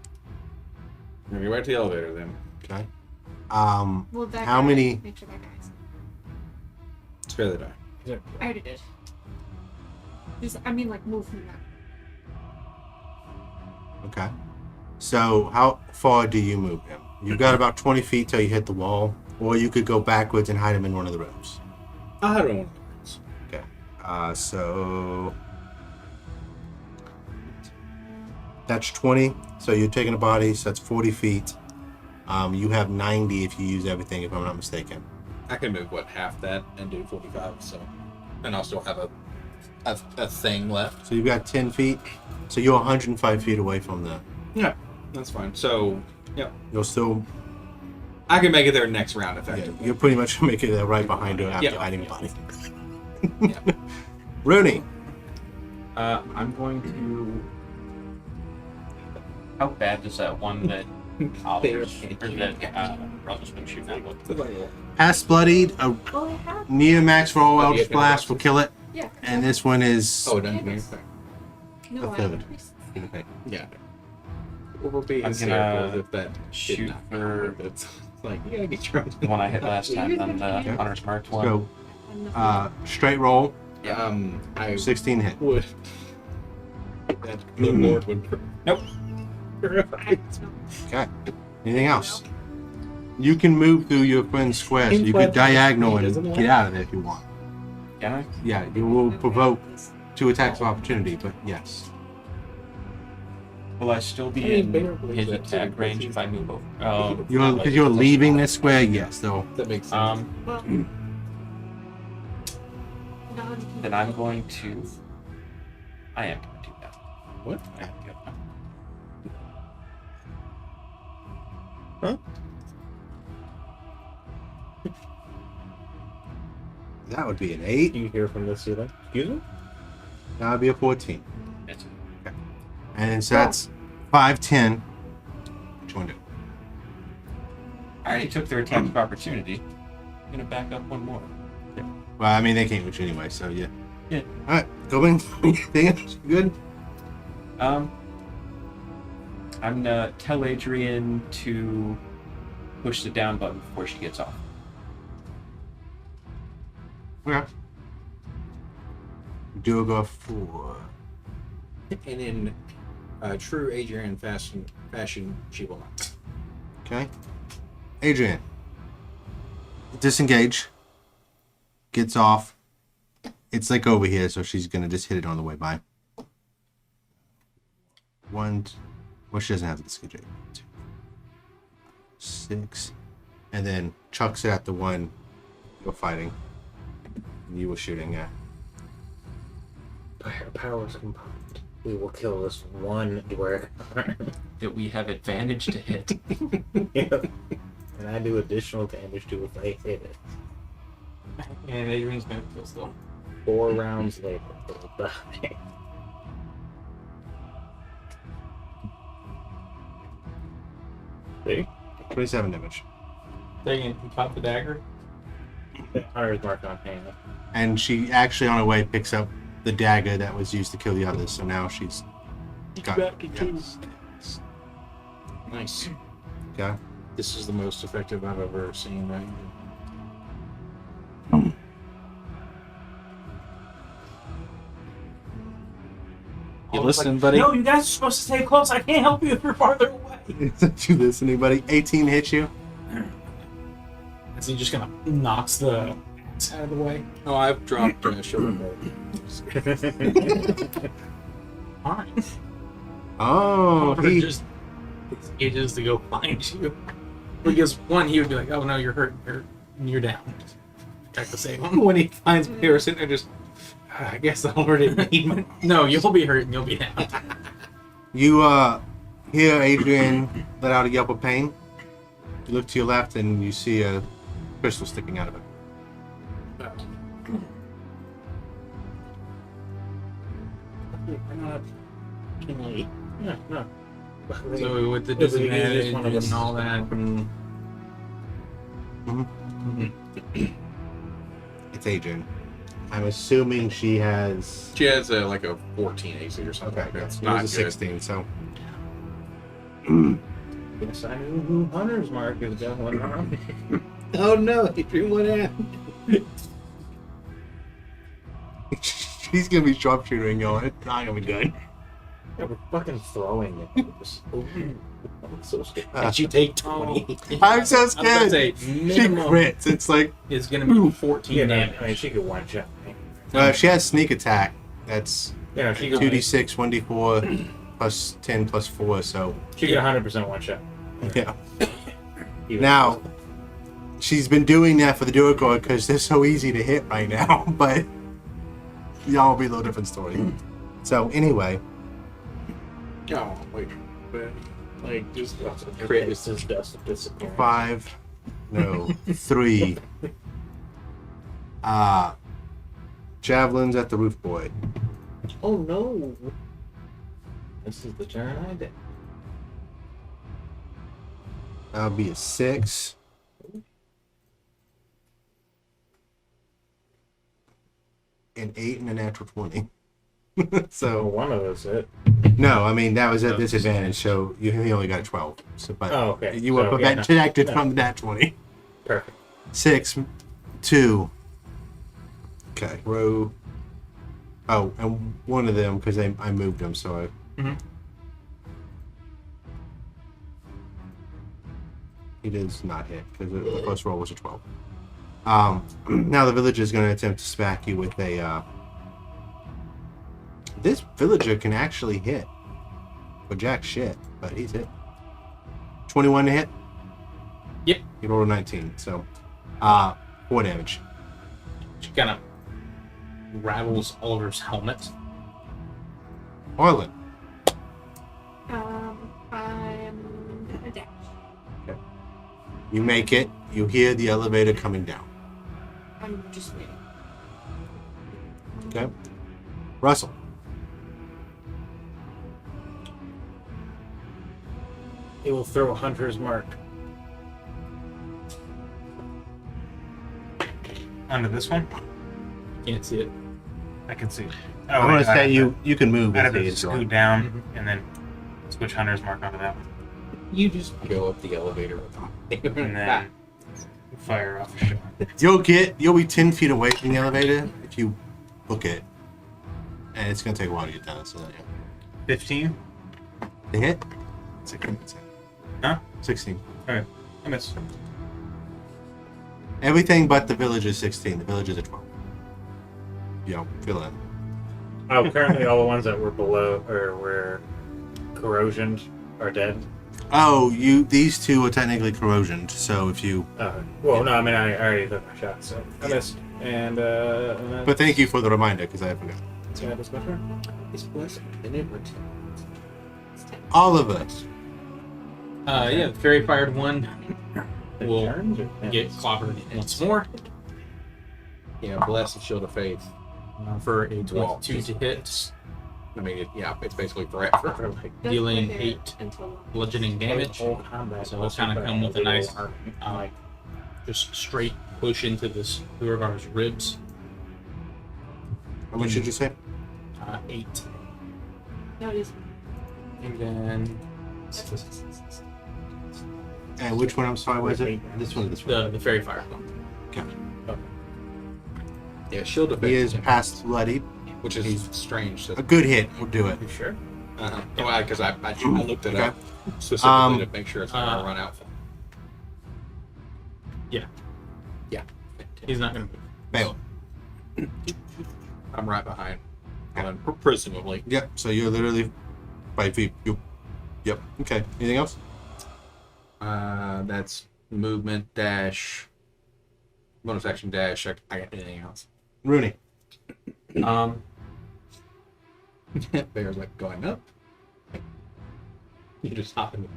We're going back to the elevator then. Okay. Well, that How guy, many- Make sure that guy's. Spare the die. I already did. Just, I mean, like, move from that. Okay. So how far do you move him? You've got about 20 feet till you hit the wall, or you could go backwards and hide him in one of the rooms. I don't want to. Okay. So that's 20. So you're taking a body, so that's 40 feet. You have 90 if you use everything, if I'm not mistaken. I can move half that and do 45. So, and I'll still have a thing left. So you've got 10 feet. So you're 105 feet away from the. Yeah, that's fine. So, yeah, You'll still. I can make it there next round Yeah, effectively. you're pretty much making it right behind her after Yeah. hiding a body. Yeah. Rooney. I'm going to. How bad is that one that Oliver's or that Russell's been shooting at? Past bloodied, a Well, I have. near max roll Oh, Eldritch yeah, Blast will kill it, Yeah. and this one is Oh, done. No, a I third. have. Yeah. We'll be I'm hysterical gonna if that shoot did not for happen. It's like, you gotta get your the one I hit last time on the Yeah. Hunter's Marked one. So, On the straight roll, I 16 hit. would. That the Lord would. Nope. Okay. Anything else? You can move through your friend's square, so you could diagonal and get out of there if you want. Can I? Yeah, you will provoke 2 attacks of opportunity, but yes. Will I still be in his attack range if I move over? Oh, Because you're leaving this square, yes, though. That makes sense. well, then I'm going to. I am going to do that. What? I am good. That would be an 8. You hear from the ceiling? Excuse me? That would be a 14. It's- And so that's 5, 10. What you want to do? I already took their attack of opportunity. I'm gonna back up one more. Well, I mean, they can't reach you anyway, so yeah. Yeah. Alright, go in. Anything else? Good? I'm gonna tell Adrian to push the down button before she gets off. Okay. Duergar 4. And in true Adrian fashion, she will not. Okay. Adrian. Disengage. Gets off. It's like over here, so she's gonna just hit it on the way by. 1. Well, she doesn't have to disengage. 2, 6. And then chucks it at the one you're fighting. You were shooting at. By our powers combined, we will kill this one Duergar. That we have advantage to hit. Yep. And I do additional damage to if I hit it. And Adrian's gonna feel still. 4 rounds later, it'll die. See? 27 damage. Taking you caught the dagger. Hunter's mark on hand. And she actually, on her way, picks up the dagger that was used to kill the others. So now she's got yes. Nice. Okay. This is the most effective I've ever seen, right? You listening, buddy? No, you guys are supposed to stay close. I can't help you if you're farther away. Did you listen, anybody? 18 hits you. Is he just gonna knocks the axe out of the way? Oh, I've dropped shoulder bolt. Fine. Oh, Or he just engages to go find you. Because one, he would be like, "Oh no, you're hurt. You're down." Try to save him. When he finds me, we're sitting there just, I guess I already need me. No, you'll be hurt and you'll be down. You hear Adrian let out a yelp of pain. You look to your left and you see a crystal sticking out of it. No. So with the Yeah, but he gives disadvantage this one of us. and all that, It's Adrian. I'm assuming she has. She has like a 14 AC or something. Okay, like that. it It's was not a good. 16, so. Yes, I knew who Hunter's mark is going on. Oh no, Adrian, what happened? She's gonna be sharpshooting going. It's not gonna be good. Yeah, we're fucking throwing it. I'm so scared. and you take 20. I'm so I was gonna scared. say, She minimum crits. It's like. is gonna be 14 Yeah, no, damage. I mean, she could one shot me. If she has sneak attack, that's Yeah, no, she could 2d6, 1d4, plus 10, plus 4, so. She could 100% one shot. Yeah. Even Now, she's been doing that for the Duergar because they're so easy to hit right now, but y'all will be a little different story. So, anyway, Oh, wait. Like, just crit is his dust of disappearance. 5, no, 3. Javelins at the roof boy. Oh no! This is the turn I did. That'll be a 6. An 8 and a natural 20. So one of us hit. no, I mean that was at Oh, disadvantage. So he only got a 12. So, but Oh, okay. you were So, yeah, protected no. from the nat 20. Perfect. 6, 2. Okay, row. Oh, and one of them because I moved them, so I. Mhm. He does not hit because the first roll was a 12. Now the villager is going to attempt to smack you with a. This villager can actually hit for jack shit, but he's hit. 21 to hit. Yep. He rolled a 19, so 4 damage. She kind of rattles Oliver's helmet. Orlin. I'm gonna dash. You make it. You hear the elevator coming down. I'm just waiting. Okay. Russell. He will throw a hunter's mark. Onto this one? Can't see it. I can see. Oh, I'm going to say you can move. I'd and have see to it scoot going. down and then switch Hunter's Mark onto that one. You just go up the elevator with them. And then fire off a shot. You'll be 10 feet away from the elevator if you book it. And it's going to take a while to get down, so yeah. 15? The hit? Huh? 16. Alright, I missed. Everything but the village is 16. The village is a 12. Yo, feel it. Oh, currently all the ones that were below or were corrosioned are dead. Oh, these two are technically corrosioned, so if you... Well, no, I mean, I already took my shot, so I missed. And But thank you for the reminder, because I forgot. So that was my turn. It's blessed, and it returns. All of us. Yeah, the fairy fired one will Turns or get ends? clobbered once more Yeah, bless the shield of faith. for a 22 to hit, I mean, it's basically forever. Like, That's dealing with it 8 until bludgeoning damage. whole combat, So it'll kind of come with a nice, just straight push into this Duergar's ribs. How much did you say? 8. no, it is. And then And which one, I'm sorry, was it? This one or this one? the fairy fire one. Yeah, shield of faith. He is past bloodied. which is strange. A good hit will do it. You sure? Because I looked it Okay. up specifically to make sure it's not going to run out. He's not going to Bail. I'm right behind. Presumably. Yep, so you're literally 5 feet. Yep, okay. Anything else? That's movement dash. Bonus action dash. I got anything else? Rooney. Bear's like going up. You just hop in.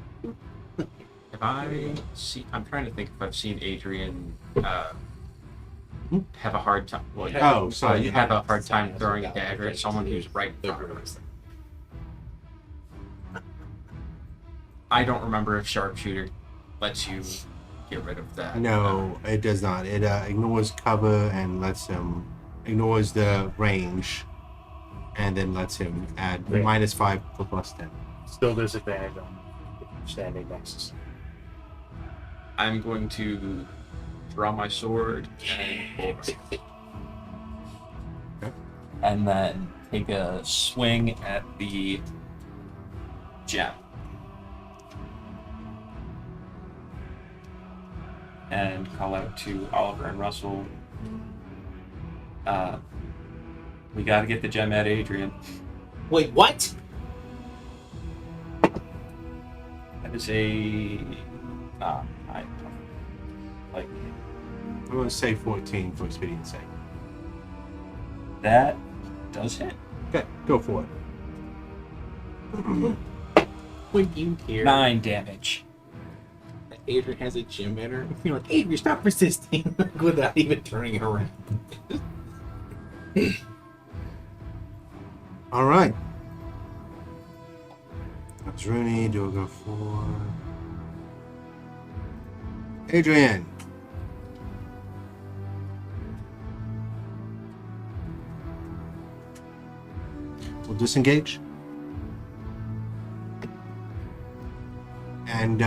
If I see, I'm trying to think if I've seen Adrian have a hard time. Well, Oh, sorry. you have a hard time throwing a dagger at someone who's right in front of us. I don't remember if sharpshooter lets you get rid of that. No, it does not. It ignores cover and lets him ignores the range, and then lets him add Right. -5 for +10. Still disadvantage on standing next to someone. I'm going to draw my sword and and then take a swing at the gem. And call out to Oliver and Russell. We gotta get the gem at Adrian. Wait, what? That is a I'm going to say 14 for expedience's sake. that does hit. Okay, go for it. When you hear 9 damage. Adrian has a gym in her. You're like, Adrian, stop resisting without even turning around. All right. That's Rooney. Duergar 4. Adrian. will disengage. And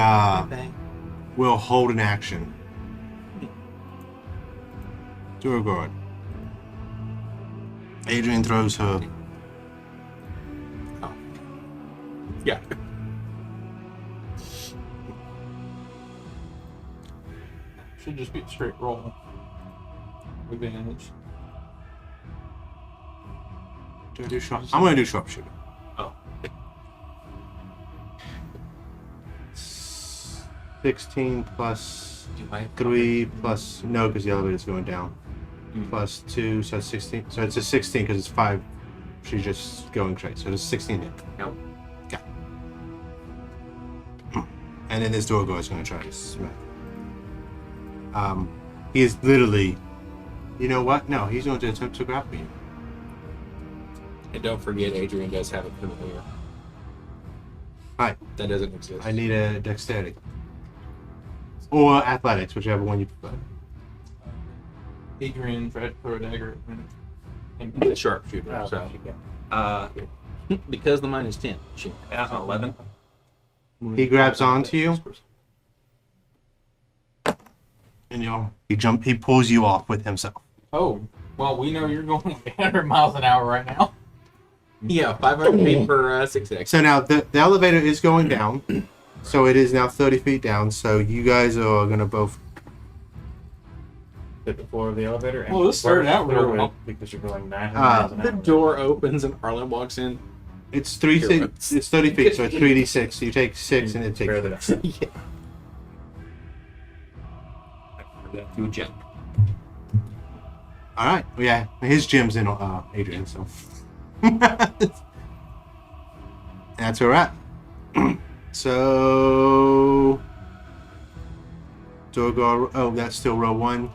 will hold an action. Duergar. Adrian throws her. Yeah. Should just be a straight roll. Advantage. Do I do sharp? I'm going to do sharpshooter. Oh. 16 plus Do I 3 plus. No, because the elevator's going down. Plus 2, so it's 16. So it's a 16 because it's 5. She's just going straight. So it's 16 hit. Nope. Okay. And then this Duergar is going to try to smack. He is literally. You know what? No, he's going to attempt to grapple you. And don't forget, Adrian does have a familiar. Alright. That doesn't exist. I need a dexterity. Or athletics, whichever one you prefer. Adrian tried to throw a dagger at the sharpshooter. Oh, So because the mine is 10. Shit. 11? He grabs onto you. And he pulls you off with himself. Oh, well, we know you're going 100 miles an hour right now. Yeah, 500 feet per 6 seconds. So now the elevator is going down. So it is now 30 feet down. So you guys are going to both. Hit the floor of the elevator. And Well, this started out real fluid well. because you're going 900 miles an The hour. door opens and Arlen walks in. It's 30 feet, so it's 3d6. So you take 6 and it takes. Barely that. Yeah. Do a gem. All right. Well, yeah, his gym's in Adrian, so. That's where we're at. So. Duergar. Oh, that's still row 1.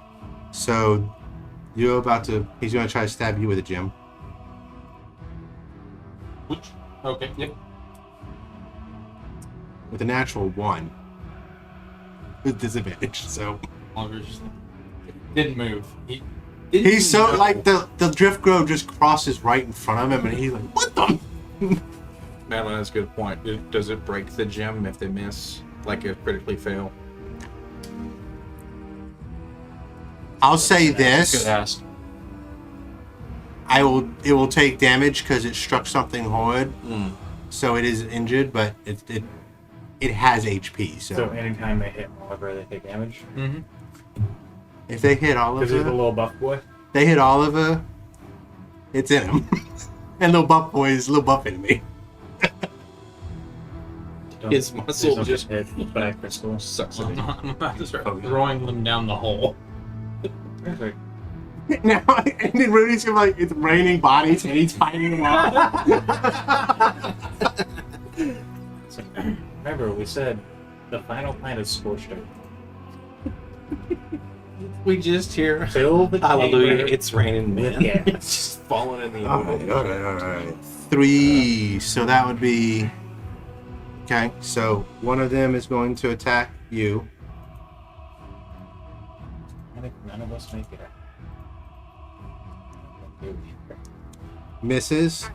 So you're about to. He's going to try to stab you with a gem. Which? Okay, yep. With a natural 1. With disadvantage, so. Longer just didn't move. He's so like the drift grove just crosses right in front of him, and he's like, "What the?" Madeline has a good point. Does it break the gem if they miss, like if critically fail? I'll say Good this: ask. it will take damage because it struck something hard, so it is injured, but it has HP. So anytime they hit Oliver, they take damage. Mm-hmm. If they hit Because he's the Oliver, little buff boy. they hit Oliver, it's in him. And little buff boy is little buff in me. His Please muscle don't just get hit by crystal. sucks I'm it. about to start Oh, yeah. throwing them down the hole. Perfect. Now, and then Rudy's like, it's raining bodies, and he's fighting them off. So, remember, we said the final plan is scorched earth. We just hear Fill the hallelujah, chamber it's raining with men. gas. It's just falling in the All right. 3, so that would be. Okay, so one of them is going to attack you. I think none of us make it. Misses.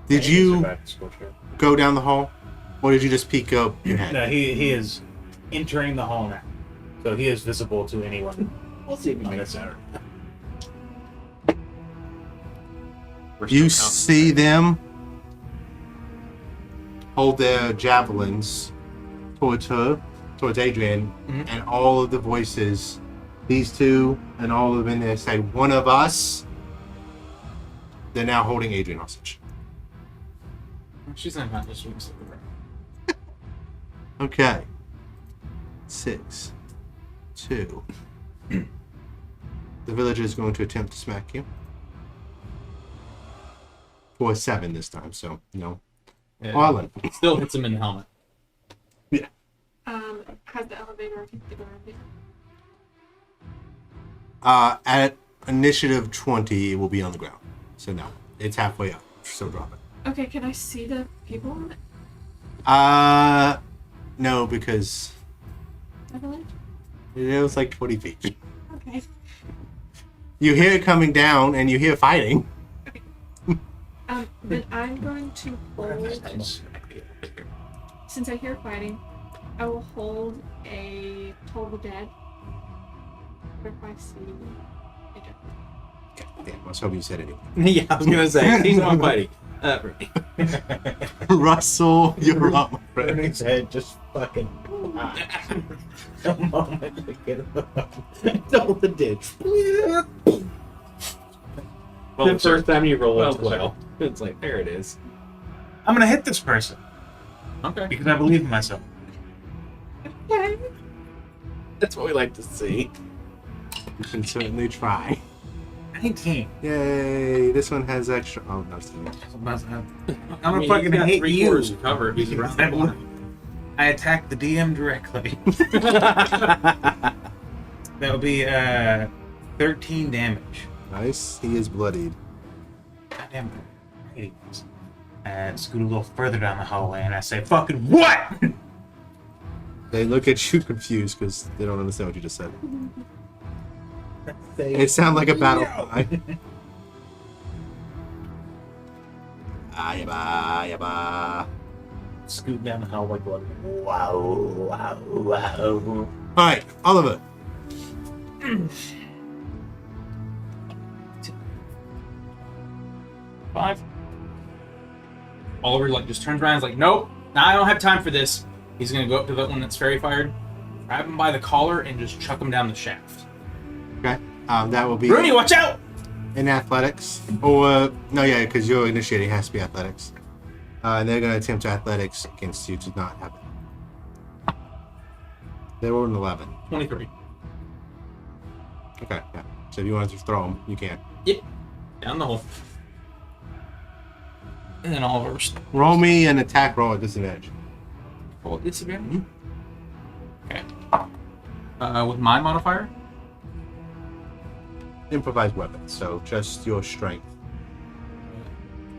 Did Yeah, he you survived the scorched earth. go down the hall? Or did you just peek up your head? No, he is entering the hall now. So he is visible to anyone. We'll see if we on make this it side. We're You still see them hold their javelins towards Adrian, Mhm. and all of the voices, these two and all of them in there say, "One of us." They're now holding Adrian hostage. She's not just weak. Okay. 6, 2. The villager is going to attempt to smack you. For 7 this time, so no. Arlen. Still hits him in the helmet. Has the elevator hit the ground yet? At initiative 20, it will be on the ground. So no, it's halfway up. So drop it. Okay, can I see the people on it? No, because Evelyn? it was like 20 feet. Okay. You hear it coming down, and you hear fighting. Then I'm going to hold. Since I hear fighting, I will hold a Toll the Dead. What if I see a different? Damn, I was hoping you said it. Yeah, I was gonna say season 1 fighting. Russell, you're up, my friend. Vernon's head just fucking pops. The moment we get double the ditch. Well, The first time you roll Well, it well, it's like there it is. I'm gonna hit this person Okay, because I believe in myself. that's what we like to see. You can certainly try. 19. Yay! This one has extra. Oh no, it's not. I'm gonna fucking hit you. Covered. He's around I the corner. I attack the DM directly. That would be 13 damage. Nice. He is bloodied. Goddamn. I hate this. Scoot a little further down the hallway and I say, fucking what? They look at you confused because they don't understand what you just said. It sounds like a battle cry. Ayaba. Scoot down the hallway going, wow, wow, wow. Alright, Oliver. Five. Oliver like just turns around and is like, nope, I don't have time for this. He's gonna go up to the one that's fairy fired, grab him by the collar, and just chuck him down the shaft. Okay. That will be Rooney, watch out! in athletics. Or, no, yeah, because you're initiating, it has to be athletics. And they're going to attempt athletics against you to not have it. They rolled an 11. 23. Okay, yeah. So if you want to throw them, you can. Down the hole. And then Oliver's Roll me an attack roll at disadvantage. roll disadvantage. Okay. With my modifier? Improvised weapon, so just your strength.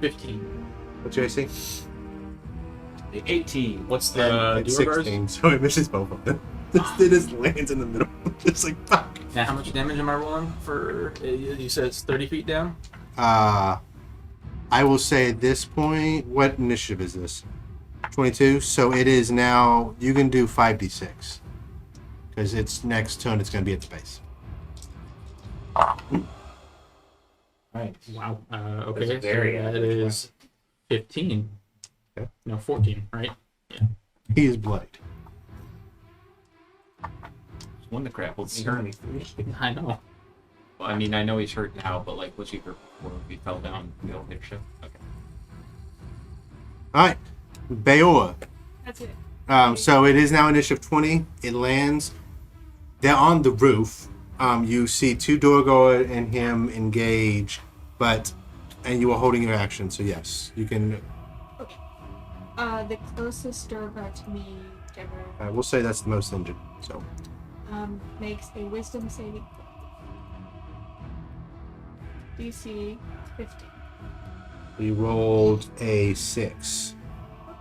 15. What's your AC? 18. What's the It's Duergar's? 16, so it misses both of them. It just lands in the middle. Just like, fuck. Now, how much damage am I rolling for? You said it's 30 feet down? I will say at this point, what initiative is this? 22. So it is now. You can do 5d6 because it's next turn. It's going to be at the base. Right. Wow. That's Okay. a very so that average is 15. Okay. No, 14, right? He is bloodied. When the crap was he hurt? I know. Well, I mean, I know he's hurt now, but like, was he hurt before he fell down the elevator shaft? Okay. All right, Beor. That's it. So it is now initiative 20. It lands. They're on the roof. You see two Duergar and him engage, and you are holding your action. So yes, you can. The closest Duergar to me, Deborah, We'll say that's the most injured. So makes a wisdom saving throw. DC 15. he rolled a 6.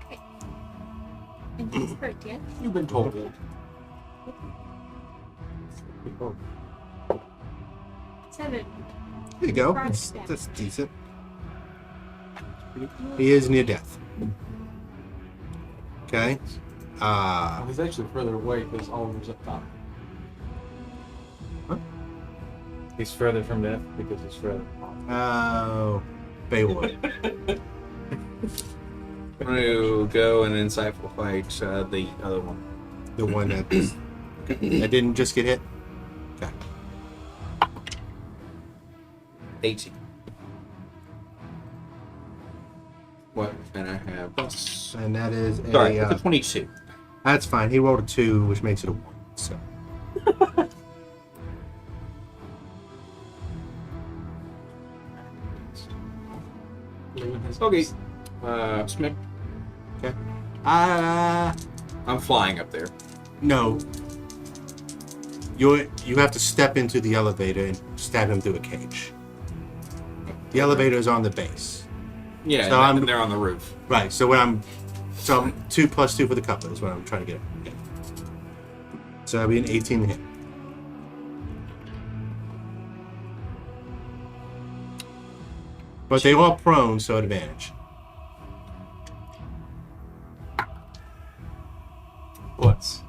Okay. And he's hurt, yes? You've been told. Seven. There you go. That's decent. He is near death. Okay. He's actually further away because Oliver's up top. He's further from death because he's further. Oh, Beowulf. I'm gonna go and insightful fight the other one. The one that didn't just get hit. Okay. 18. What? And I have. And that is a. Sorry, it's a 22. That's fine. He rolled a 2, which makes it a 1. So. Okay. Smith. Okay. I'm flying up there. No. You have to step into the elevator and stab him through a cage. The elevator is on the base. Yeah, So and I'm- they're on the roof. Right. So I'm 2 plus 2 for the coupler is what I'm trying to get. Yeah. So that'll be an 18 to hit. But they are prone, so advantage. What's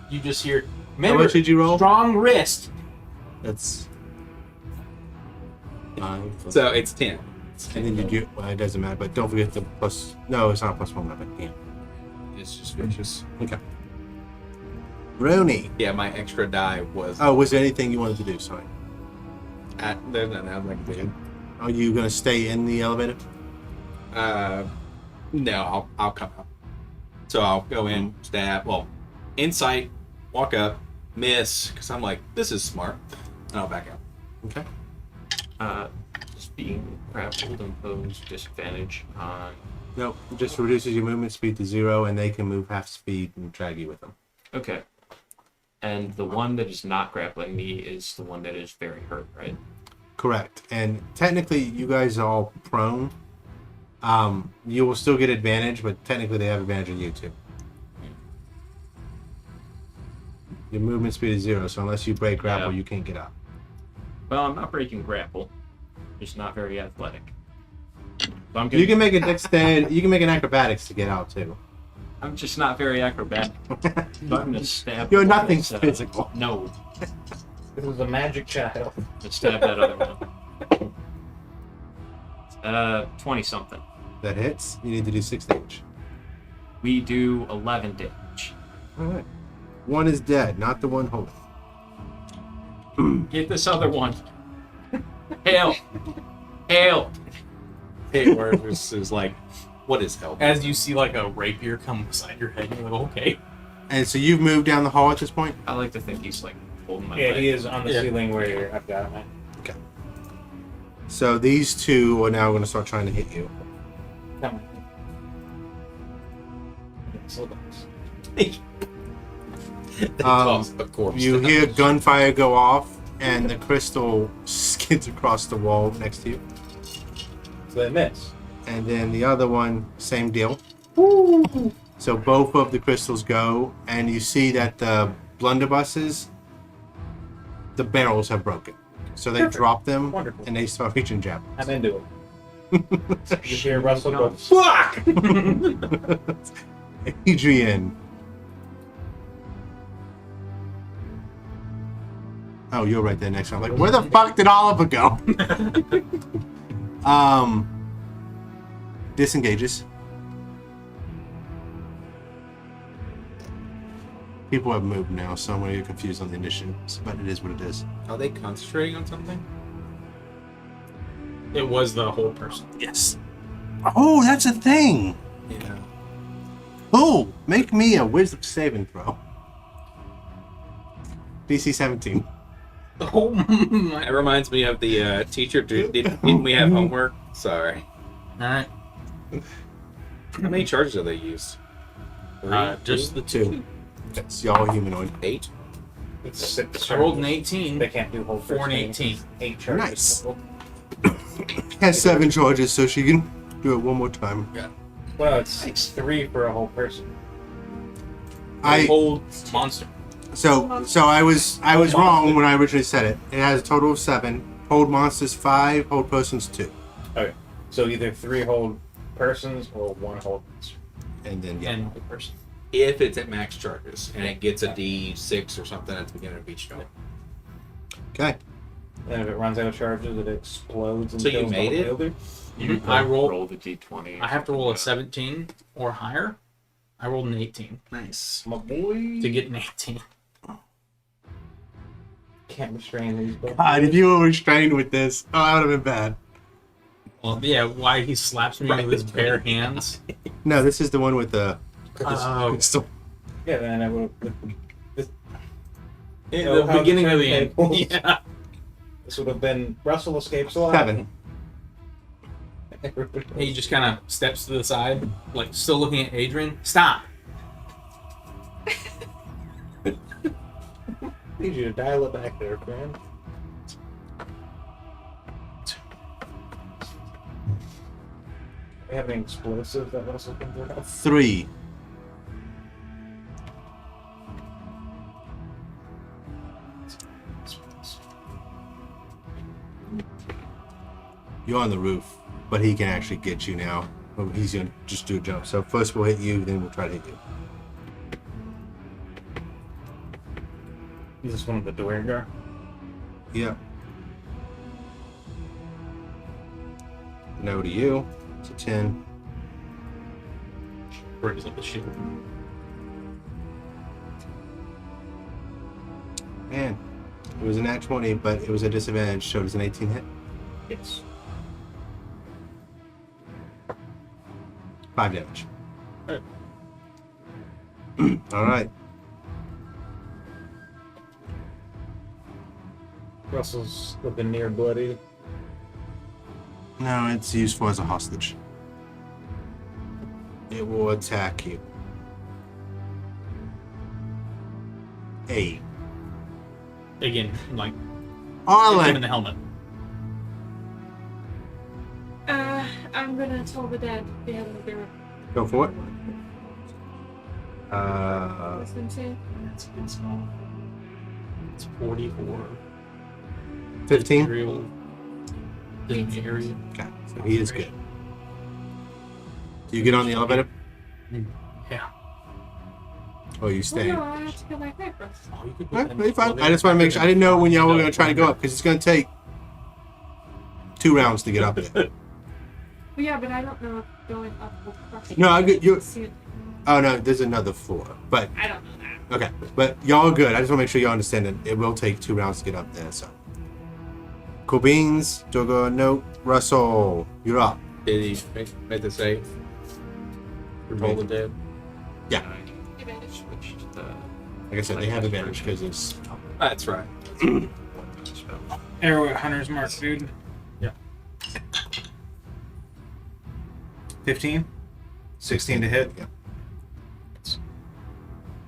You just hear. How Remember, much did you roll? strong wrist. That's 9. so? It's 10. And then you do. Well, it doesn't matter, but don't forget the plus. No, it's not a +1 weapon. Yeah. It's just vicious. Okay. Rooney. Yeah, my extra die was. Oh, was there anything you wanted to do? Sorry. There's nothing else I can do. Are you going to stay in the elevator? No, I'll come up. So I'll go in, stab. Well, insight, walk up, miss, because I'm like, this is smart, and I'll back out. Okay. Just being grappled impose disadvantage on. No, it just reduces your movement speed to 0, and they can move half speed and drag you with them. Okay. And the one that is not grappling me is the one that is very hurt, right? Correct. And technically, you guys are all prone. You will still get advantage, but technically they have advantage on you too. Your movement speed is 0, so unless you break grapple, Yeah. you can't get up. Well, I'm not breaking grapple. Just not very athletic. So I'm You can make a dexterity. You can make an acrobatics to get out too. I'm just not very acrobatic. So I'm gonna stab. You're the one nothing that's, physical. No, This is a magic child. let's stab that other one. 20 something. That hits. You need to do 6 damage. We do 11 damage. All right. One is dead, not the one holding. Get this other one. Hail! Hail! Hey, where it was like, what is help? As you see like a rapier come beside your head, you're like, okay. And so you've moved down the hall at this point. I like to think he's like holding my Yeah, leg. he is on the Yeah. ceiling where I've got him at. So these two are now going to start trying to hit you. Come on. Slow down. Toss a corpse. You hear gunfire go off, and the crystal skids across the wall next to you. So they miss. And then the other one, same deal. So both of the crystals go, and you see that the blunderbusses, the barrels have broken. So they drop them, Wonderful. and they start reaching javelins. I'm into it. You hear Russell go, Fuck! Adrian. Oh, you're right there next. I'm like, where the fuck did Oliver go? Disengages. People have moved now, so I'm going to get confused on the initiatives, but it is what it is. Are they concentrating on something? It was the whole person. Yes. Oh, that's a thing. Yeah. Oh, make me a wisdom saving throw. DC 17. Oh my. It reminds me of the teacher. Didn't we have homework? Sorry. Alright. How many charges are they used? Just the 2. That's y'all humanoid. 8. it's 6 I rolled an charges. 18. They can't do whole 4 and first 18. 8 charges. Nice. Has 7 charges, so she can do it one more time. Well, it's 3 for a whole person. I Hold monster. so I was wrong when I originally said it. It has a total of 7. Hold monsters 5. Hold persons 2. Okay. So either 3 hold persons or 1 hold monster. And then yeah. And the person. If it's at max charges and it gets a D6 or something at the beginning of each turn. Okay. And if it runs out of charges, it explodes and So you kills the made it? wielder. You I roll the d20. I have to roll a 17 or higher. I rolled an 18 Nice. My boy. to get an 18. Can't restrain these both. God, if you were restrained with this, oh, that would have been bad. Well, yeah, why he slaps me with his bare hands. No, this is the one with the Oh. crystal. Yeah, then I would have. In Oh, the how beginning of the the end. tables. Yeah. This would have been Russell escapes alive. 7. He just kind of steps to the side, like still looking at Adrian. Stop! Need you to dial it back there, friend. We have any explosives that Russell can throw? 3. You're on the roof, but he can actually get you now. Well, he's gonna just do a jump. So first we'll hit you, then we'll try to hit you. Is this one of the Duergar? Yep. And over to you. It's a 10. Brings up the shield. Man, it was an nat 20, but it was a disadvantage, so it was an 18 hit. Yes. 5 damage. Alright. Alright. Russell's looking near bloody. No, it's useful as a hostage. It will attack you. 8. Again, like Arlen! him in the helmet. I'm gonna tell the dead they have their Go for it. listen to. It's good small. It's 44. 15? Real in the area. Okay, so he is good. Do you get on the elevator? Yeah. Or you Well, stay? no, I have to kill my friend first. Oh, you could put Alright, that in pretty the fine. elevator. I just want to make sure. I didn't know when y'all were going to try to go up, because it's going to take 2 rounds to get up there. Well, yeah, but I don't know if going up will crush it. No, I get you. See it. Oh, no, there's another floor. But, I don't know that. okay. But y'all are good. I just want to make sure y'all understand that it will take 2 rounds to get up there, so. Cool beans. Duergar, no. Russell, you're up. Did he make the save? For Toll the Dead? Yeah. Advantage. Like I said, they have advantage because it's. That's right. Arrow Hunter's Mark, dude. Yeah. 15? 16 to hit. Yeah.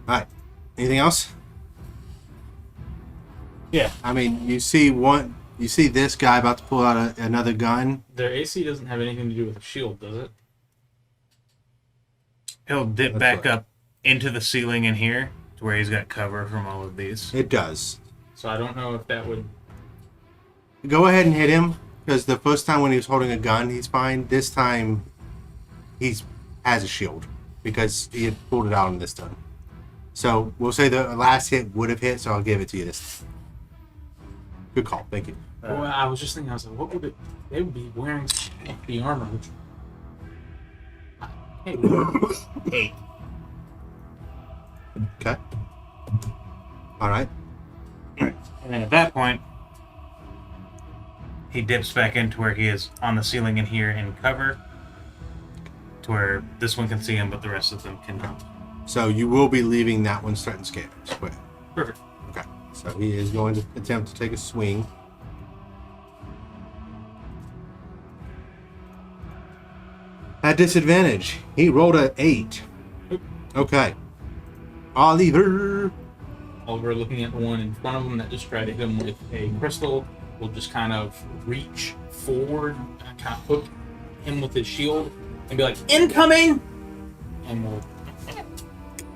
Alright. Anything else? Yeah. I mean, you see this guy about to pull out another gun. Their AC doesn't have anything to do with the shield, does it? He'll dip That's back right. up into the ceiling in here to where he's got cover from all of these. It does. So I don't know if that would. Go ahead and hit him, because the first time when he was holding a gun, he's fine. This time, has a shield, because he had pulled it out on this time. So we'll say the last hit would have hit, so I'll give it to you this time. Good call. Thank you. Well, I was just thinking, I was like, what would it? They would be wearing the armor. Which, hey, 8. Okay. All right. And then at that point, he dips back into where he is on the ceiling in here in cover, to where this one can see him, but the rest of them cannot. So you will be leaving that one certain square. Perfect. Okay. So he is going to attempt to take a swing. At disadvantage, he rolled an 8. Okay. Oliver. Oliver, looking at the one in front of him that just tried to hit him with a crystal, will just kind of reach forward, and kind of hook him with his shield, and be like, "Incoming!" And will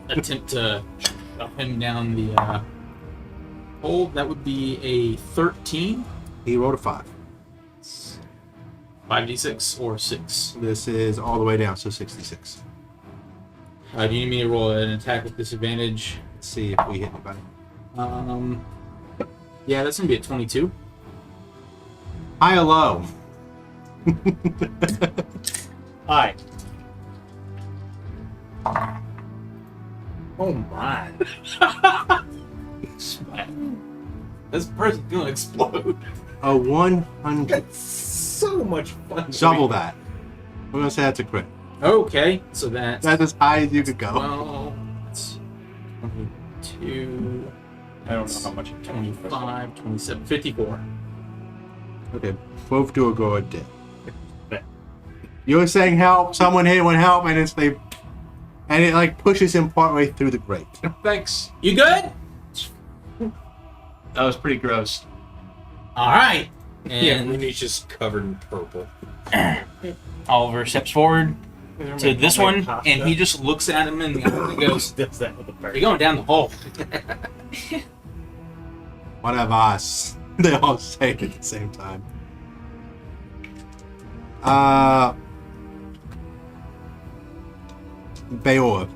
attempt to shove him down the hole. That would be a 13, He rolled a 5. 5d6 or 6. This is all the way down, so 66. Do you need me to roll an attack with disadvantage? Let's see if we hit anybody. Yeah, that's gonna be a 22. High or low? Hi. Oh my! This person's gonna explode. A 100. So much fun. Double that. We're going to say that's a crit. Okay, so that's That's as high as you could go. 12, it's 22, I don't know how much it 25, 27, 54. Okay, both Duergar are dead. You were saying help, someone hit one help, and it like pushes him partway through the grate. Thanks. You good? That was pretty gross. All right. Yeah, And Rooney's just covered in purple. Oliver steps forward to this one, and he just looks at him and goes, Does that with the "You're going down the hole." One of us. They all say it at the same time. Bayor.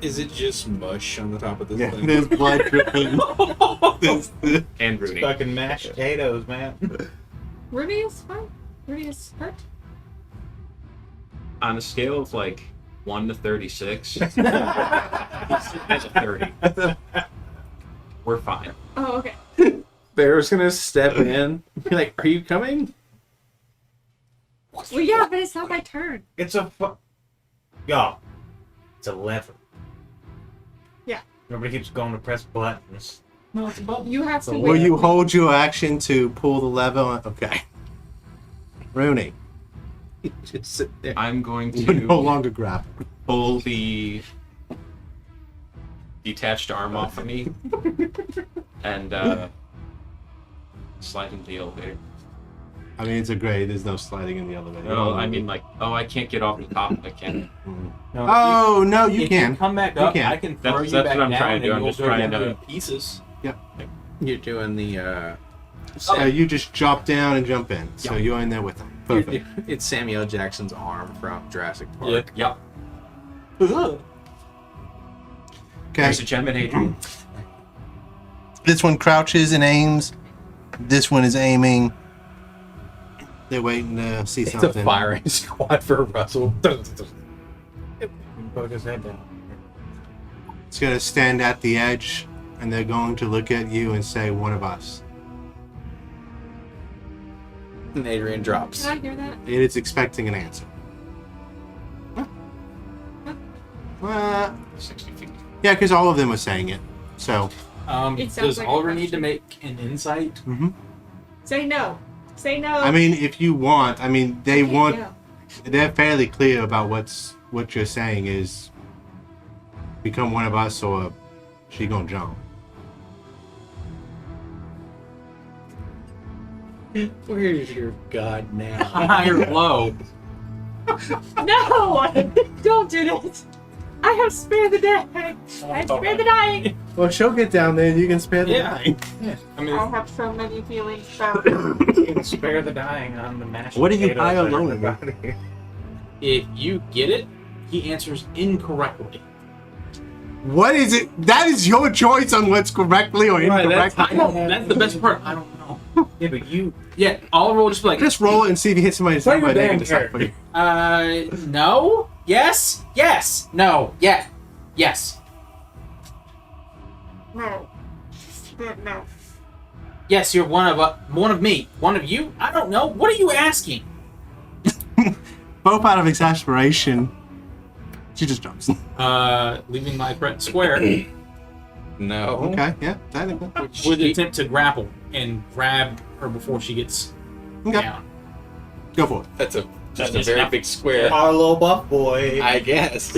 Is it just mush on the top of this Yeah, thing? there's blood dripping. And Rooney. Fucking mashed potatoes, man. Rudy is fine. Rudy is hurt. On a scale of like 1 to 36, he's at a 30. We're fine. Oh, okay. Bear's gonna step in. Be like, "Are you coming?" Well, yeah, but it's not my turn. It's a Y'all, it's a lever. Yeah. Nobody keeps going to press buttons. No, it's a button. You have to Will wait. you hold your action to pull the lever? Okay. Rooney, Just sit there. I'm going you're no to longer grappled. pull the detached arm off of me and slide into the elevator. I mean, it's a grade. There's no sliding in the elevator. No, I mean like, oh, I can't get off the top. I can't. No, Oh, no, you if can. You come back You up. can. I can throw That's you back what I'm down trying to do. and I'm you'll just go trying down to- in pieces. You're doing the. So you just drop down and jump in. So Yeah. you're in there with them. Perfect. It's Samuel Jackson's arm from Jurassic Park. Yep. Okay. There's a gem in Adrian. This one crouches and aims. This one is aiming. They're waiting to see It's something. a firing squad for Russell. Poke his head down. It's going to stand at the edge, and they're going to look at you and say, one of us. And Adrian drops. Can I hear that? And it's expecting an answer. Uh, 60 feet. yeah, because all of them are saying it. So, It sounds Does like a Oliver need to question. make an insight? Say no. Say no. I mean, if you want, I mean, they Okay, want, yeah. they're fairly clear about what you're saying is become one of us or she gonna jump. Where's your god now? High or low? No! Don't do this! I have spared the dead! I have spared the dying! Well, she'll get down there and you can spare the Yeah. line. I mean, I have so many feelings about You can spare the dying on the mashed What are you potatoes high or that are low in the body. if you get it, he answers incorrectly. What is it? That is your choice on what's correctly or incorrectly. I don't, that's the best part. I don't know. Yeah, but you. Yeah, Oliver will just be like, Just roll it and see if you hit somebody. Play your Somebody damn can decide for you. no, yes, yes, no, yeah, yes, no. No. yes. You're one of me, one of you. I don't know. What are you asking? Both out of exasperation, she just jumps. Leaving my friend square No. Okay, yeah, technically. with the attempt to grapple and grab her before she gets Okay, down. go for it. That's a Just very enough. big square. Our little buff boy. I guess.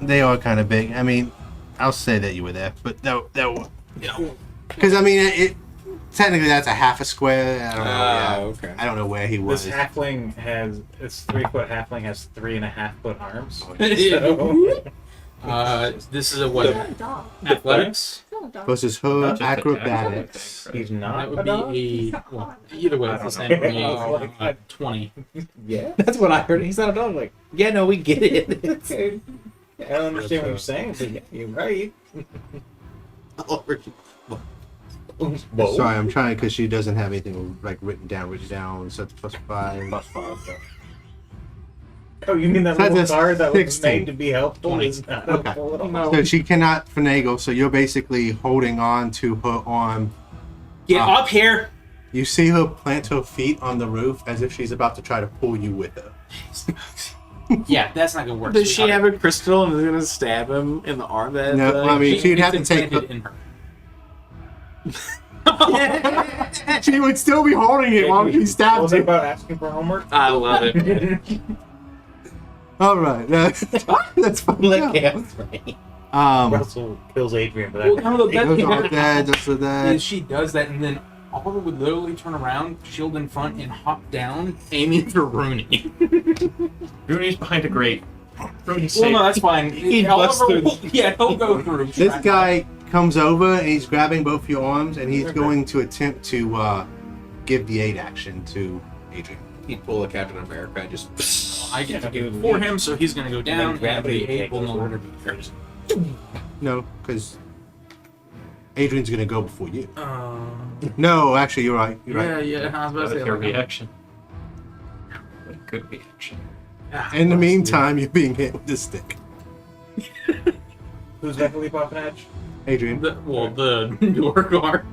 They are kind of big. I mean, I'll say that you were there, but that because I mean, it technically that's a half a square. I don't know. Yeah. Okay. I don't know where he was. This halfling has. This 3-foot halfling has 3.5-foot arms. This is a what? It's not a dog. Athletics. It's not a dog. Versus her Just a acrobatics. He's not. That would be a well, either way. It's the same for me. 20. Yeah. That's what I heard. He's not a dog. Like, yeah, no, we get it. Okay. I don't understand what you're saying, but yeah, you're right. Whoa. Sorry, I'm trying because she doesn't have anything like written down. So it's +5. Oh, you mean that So little that's card that was 16. made to be helpful is not Okay. helpful at all? So she cannot finagle. So you're basically holding on to her arm. Get up here. You see her plant her feet on the roof as if she's about to try to pull you with her. Yeah, that's not gonna work. Does she sweetheart. have a crystal and is gonna stab him in the arm? That No, I mean, she'd It's have to take. implanted in her. She would still be holding it while she What stabs was it you. about asking for homework? I love it. All right, that's fine. Let chaos reign. Russell kills Adrian, but Well, no, the best Goes thing on that that, just for that. is she does that, and then Oliver would literally turn around, shield in front, and hop down, aiming for Rooney. Rooney's behind a grate. Rooney's Well, safe. no, that's fine. He Oliver busts through will- yeah, he'll go through. This guy comes over and he's grabbing both your arms and he's Okay. going to attempt to give the aid action to Adrian. He'd pull a Captain America and just. I get to Yeah, go before him, so he's going to go down, and gravity the 8 take will no over. longer be there. No, because Adrian's gonna go before you. Uh, No, actually, you're right. You're right. yeah, I was about What to if say. your like, reaction? What good reaction? In the meantime, you're being hit with this stick. Who's got the leap off an edge? Adrian, the Duergar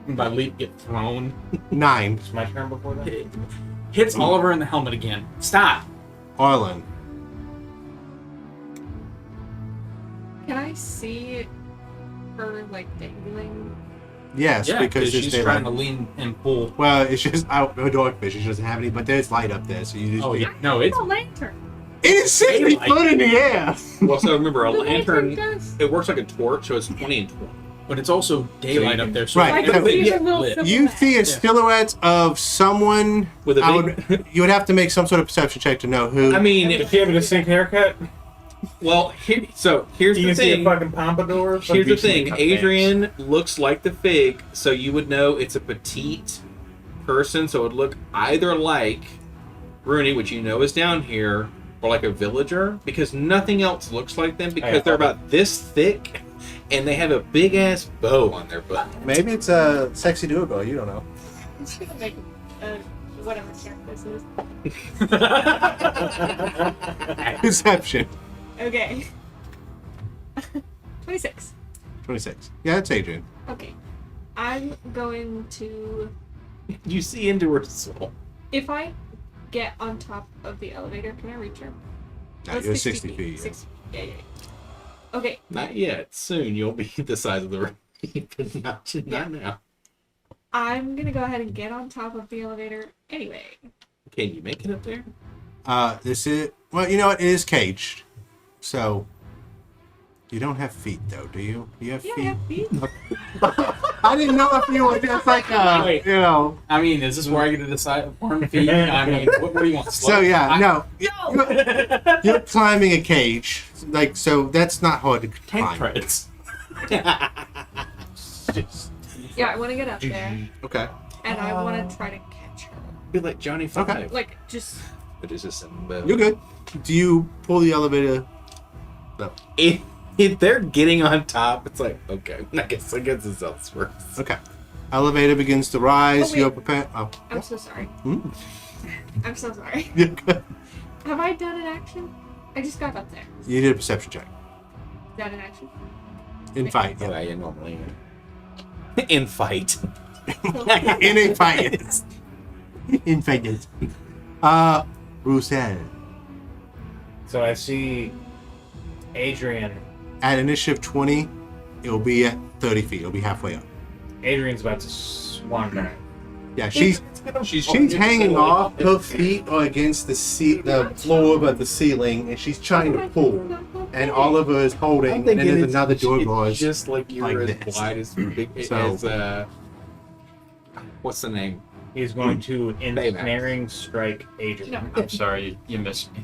by leap get thrown. 9. It's my turn before that. Hits Oliver in the helmet again. Stop. Arlen, Can I see her like dangling? yes, Yeah, because because it's she's daylight. trying to lean and pull. Well, it's just out her dogfish. She doesn't have any, but there's light up there, so you just. Oh yeah, no, it's a lantern. It is 60 Daylight. foot in the air. Well, so remember, a The lantern, does. it works like a torch, so it's 20 and 20. but it's also daylight can- up there. So Right, I yeah, can see everything's the little lit. silhouette. You see a silhouette of someone. With a I big. would, you would have to make some sort of perception check to know who. I mean, Does she have a distinct haircut? well, here's You the can see a thing. fucking pompadour. Here's the thing. Adrian looks like the fig, so you would know it's a petite person, so it would look either like Rooney, which you know is down here, or like a villager, because nothing else looks like them because Yeah. they're about this thick and they have a big ass bow on their butt. Maybe it's a sexy Duergar. You don't know. I'm just gonna make whatever check this is. Perception. Okay. 26. 26. Yeah, it's Adrian. Okay. I'm going to. You see into her soul. If I get on top of the elevator, can I reach her? No, Oh, you're 60 feet. Yeah. 60. Yeah. Okay. Not yet. Soon you'll be the size of the room. But not now. I'm gonna go ahead and get on top of the elevator anyway. Can you make it up there? This is. Well, you know what? It is caged. So. You don't have feet, though, do you? Do you have Yeah, I feet? have feet. I didn't know if you were just like, Wait. you know. I mean, is this where I get to decide upon feet? I mean, what do you want? So, yeah, no. No! You're climbing a cage. Like, so that's not hard to Tank climb. credits. Yeah, I want to get up there, Okay. and I want to try to catch her. Be like Johnny Five. Okay. Like, just. But it's just some. You're good. Do you pull the elevator? No. If they're getting on top, it's like, okay, I guess it's elsewhere. Okay. Elevator begins to rise. Oh, wait. You're prepared. Oh. I'm so sorry. Hmm? I'm so sorry. You're good. Have I done an action? I just got up there. You did a perception check. Done an action? In fight. Yeah, you normally. In fight. In a fight. Yes. In fight. Yes. Roussel. So I see Adrian. At initiative 20, it'll be at 30 feet. It'll be halfway up. Adrian's about to swan back. Yeah, she's hanging off. Her feet are against the floor of the ceiling, and she's trying to pull. And Oliver is holding, and then there's another Duergar. Just like you're like as this. wide as big So- as what's the name? He's going to ensnaring strike Adrian. No. I'm sorry, you missed me.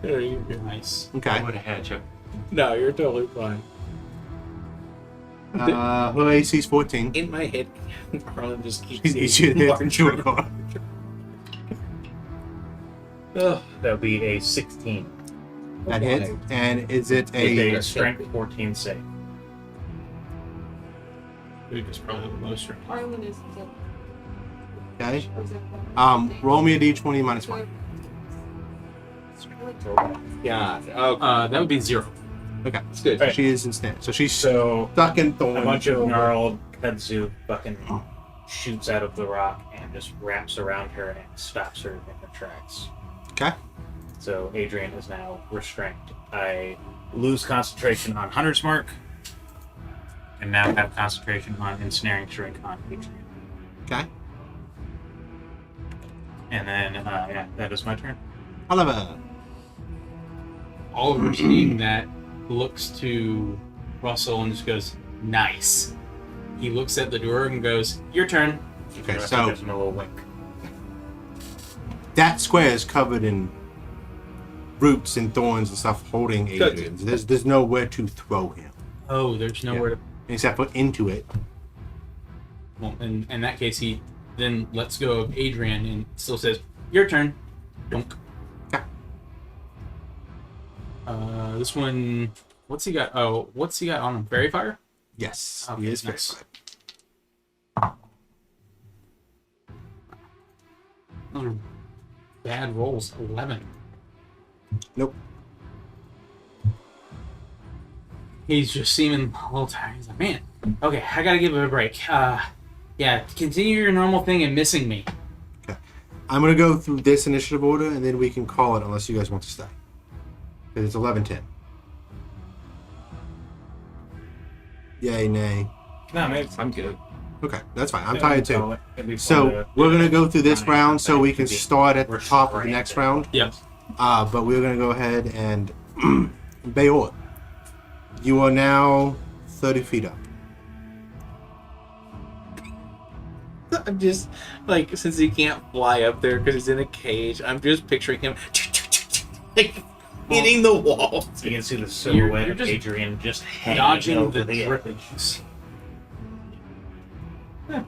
You're nice. I Okay. would have had you. No, you're totally fine. Her AC's 14. In my head, Harlan just keeps He's seeing hit larger. Duergar. That would be a 16. That hits. And is it With a. a strength 14 save. Dude is probably the most right. Arlen is the. Okay. Roll me a d20 minus 1. Yeah. Okay. That would be 0. Okay. That's good. Alright. She is instead. So she's So stuck in a thorns. bunch of gnarled kudzu fucking shoots out of the rock and just wraps around her and stops her in her tracks. Okay. So Adrian is now restrained. I lose concentration on Hunter's Mark, and now have concentration on ensnaring strike on Adrian. Okay. And then, yeah, that is my turn. Oliver. Oliver, seeing that, looks to Russell and just goes, "Nice." He looks at the door and goes, "Your turn." Okay, I think so there's a little wink. that square is covered in roots and thorns and stuff holding Adrian. There's nowhere to throw him Oh, there's nowhere to. except for into it. Well, in that case, he then lets go of Adrian and still says, "Your turn." Dunk. Okay. This one, what's he got? Oh, what's he got on him? Fairy fire? Yes, Okay, he is nice. verified. Those are bad rolls. 11. Nope. He's just seeming a little tired. He's like, man, okay, I gotta give it a break. Yeah, continue your normal thing and missing me. I'm gonna go through this initiative order, and then we can call it unless you guys want to stay. Because it's 11:10. Yay, nay. No, maybe I'm good. Okay, that's fine. I'm tired too. It'd be fun So to- we're gonna go through this round so we can Be start at the top of the restrained. next round. Yep. But we're gonna go ahead and Bayor. You are now 30 feet up. I'm just like, since he can't fly up there because he's in a cage, I'm just picturing him like hitting the wall. You can see the silhouette you're of just Adrian just hanging Dodging over the the edge. drippings.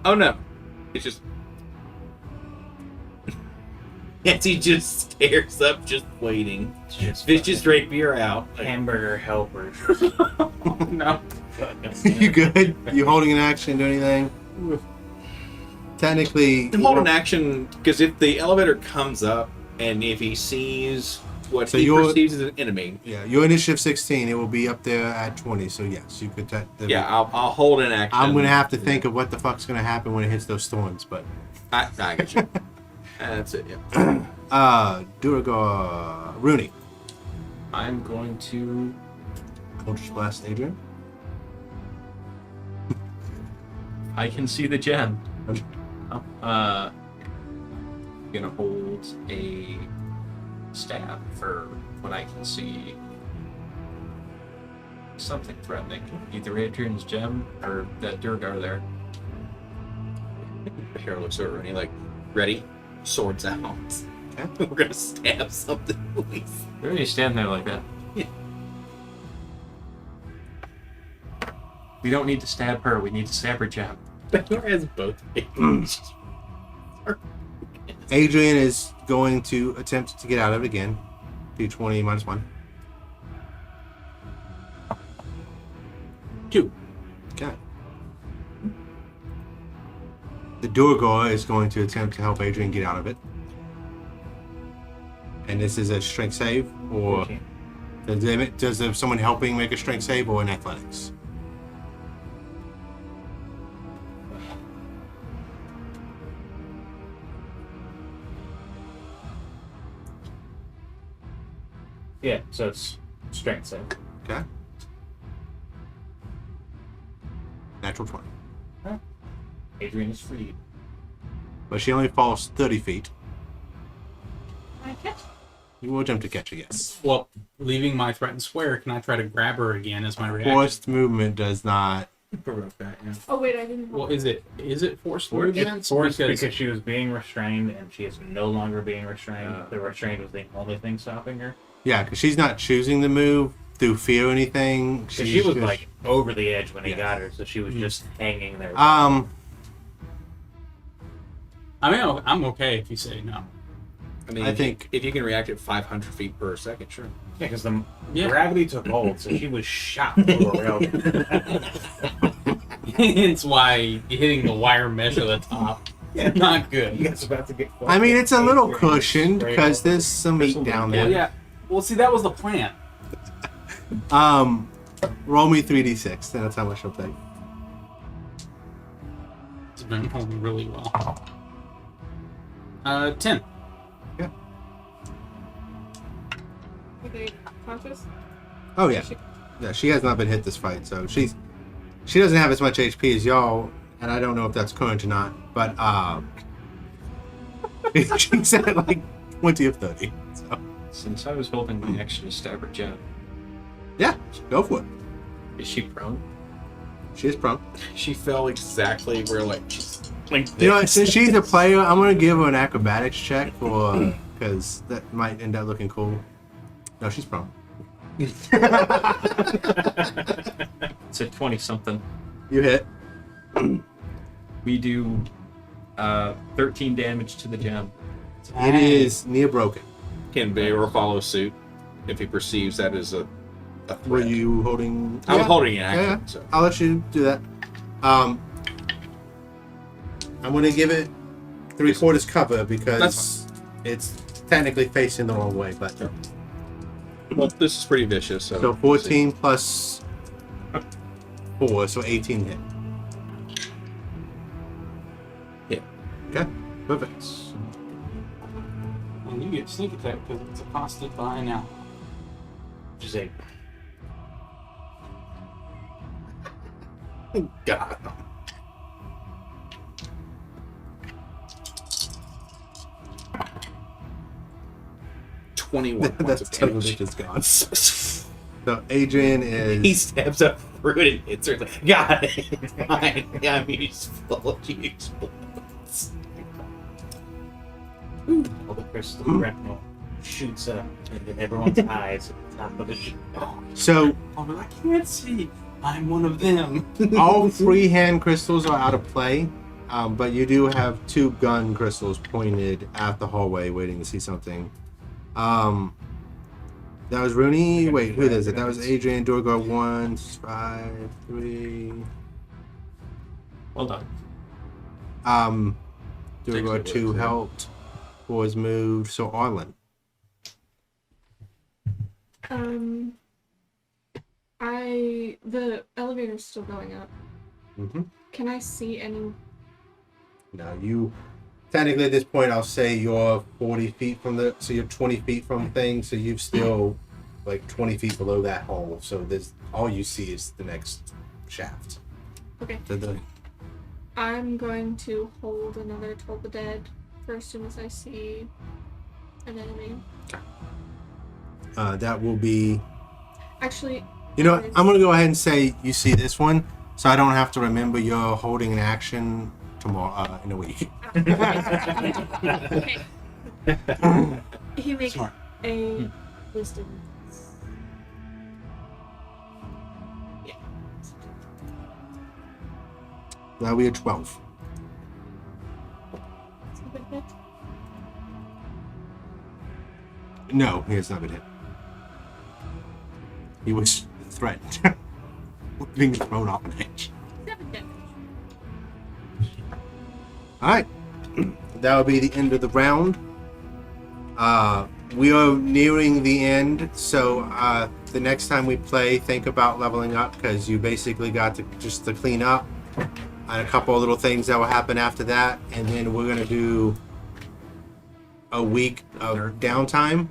Oh no, it's just as he just stares up, just waiting. Just Vicious rapier out. hamburger helpers. No. You good? You holding an action? Do anything? Technically, Hold an action because if the elevator comes up and if he sees what So he you're- perceives as an enemy, yeah, your initiative 16. It will be up there at 20. So yes, you could. yeah, I'll hold an action. I'm gonna have to think of what the fuck's gonna happen when it hits those thorns, but I get you. That's it. Yeah. Duergar, Rooney. I'm going to. Eldritch Blast, Adrian. I can see the gem. Gonna hold a stab for when I can see something threatening. Either Adrian's gem or that Duergar there. Harold looks over and he like, ready? Swords out. Okay. We're gonna stab something, please. Why do you stand there like that? Yeah. We don't need to stab her, we need to stab her gem. Baylor has both hands. Adrian is going to attempt to get out of it again. D20 minus 1. 2. Okay. The Duergar is going to attempt to help Adrian get out of it. And this is a strength save, or does someone helping make a strength save or an athletics? Yeah, so it's strength save. Okay. Natural 20. Adrian is freed. But she only falls 30 feet. I catch. You will attempt to catch her, yes. Well, leaving my threatened square, can I try to grab her again as my reaction? Forced movement does not. Provoke that, yeah. Oh wait, I didn't. Well, is it forced It's movement? forced because she was being restrained and she is no longer being restrained. The restraint was the only thing stopping her. Yeah, because she's not choosing to move through fear or anything. Because she was just- like over the edge when he Yeah. got her, so she was just hanging there. I mean, I'm okay if you say no. I mean, I think- if you can react at 500 feet per second, sure. Yeah, because the Yeah. gravity took hold, so she was shot through a rail. It's why hitting the wire mesh at the top, not good. You guys about to get. I mean, it's a little Adrian cushioned straight because over. there's some meat down Well, there. yeah. Well, see, that was the plan. Roll me 3d6, then that's how much I'll take. It's been rolling really well. 10. Are they conscious? Oh yeah, yeah. She has not been hit this fight, so she doesn't have as much HP as y'all, and I don't know if that's current or not. But she's at like 20 of 30. So Since I was holding my action to stab her gem, yeah, go for it. is she prone? She is prone. She fell exactly where, like, she's like You know, what, since she's a player, I'm gonna give her an acrobatics check for because that might end up looking cool. No, she's prone. It's a 20 something. You hit. We do 13 damage to the gem. It is near broken. Can Bear follow suit if he perceives that as a threat? Were you holding? I was Yeah. holding an action. Yeah. So. I'll let you do that. I'm gonna give it 3/4 cover because That's it's technically facing the wrong way. But Well, this is pretty vicious. so 14 plus 4, so 18 hit. Hit. Okay, perfect. And you get sneak attack because it's accosted by an ally. Which is a God. $21 points That's of totally damage. just gone. So Adrian He is steps up through it and hits her. Like, got it. Fine. Yeah, I mean, he's full of explodes. all the crystal shrapnel shoots up into everyone's eyes at the top of the ship. so Oh, I can't see. I'm one of them. all 3 hand crystals are out of play, but you do have 2 gun crystals pointed at the hallway, waiting to see something. That was Rooney. Wait, who is it? That was Adrian. Duergar 1, 5, 3. Hold on. Duergar 2 helped. 4 was moved. So Arlen. The elevator's still going up. Mm-hmm. Can I see any? No, you. Technically, at this point, I'll say you're 40 feet from the. So you're 20 feet from things. So you've still like 20 feet below that hole. So there's all you see is the next shaft. Okay. So the, I'm going to hold another Toll the Dead for as soon as I see an enemy. that will be. Actually, You know what? I'm going to go ahead and say you see this one. So I don't have to remember you're holding an action tomorrow in a week. okay. He makes Smart. a wisdom. Yeah. That'll be a 12. That's a good hit. No, he has not been hit. He was threatened. Being thrown off an edge. 7 damage. Alright. That will be the end of the round. We are nearing the end, so the next time we play, think about leveling up, because you basically got to just to clean up and a couple of little things that will happen after that, and then we're going to do a week of downtime.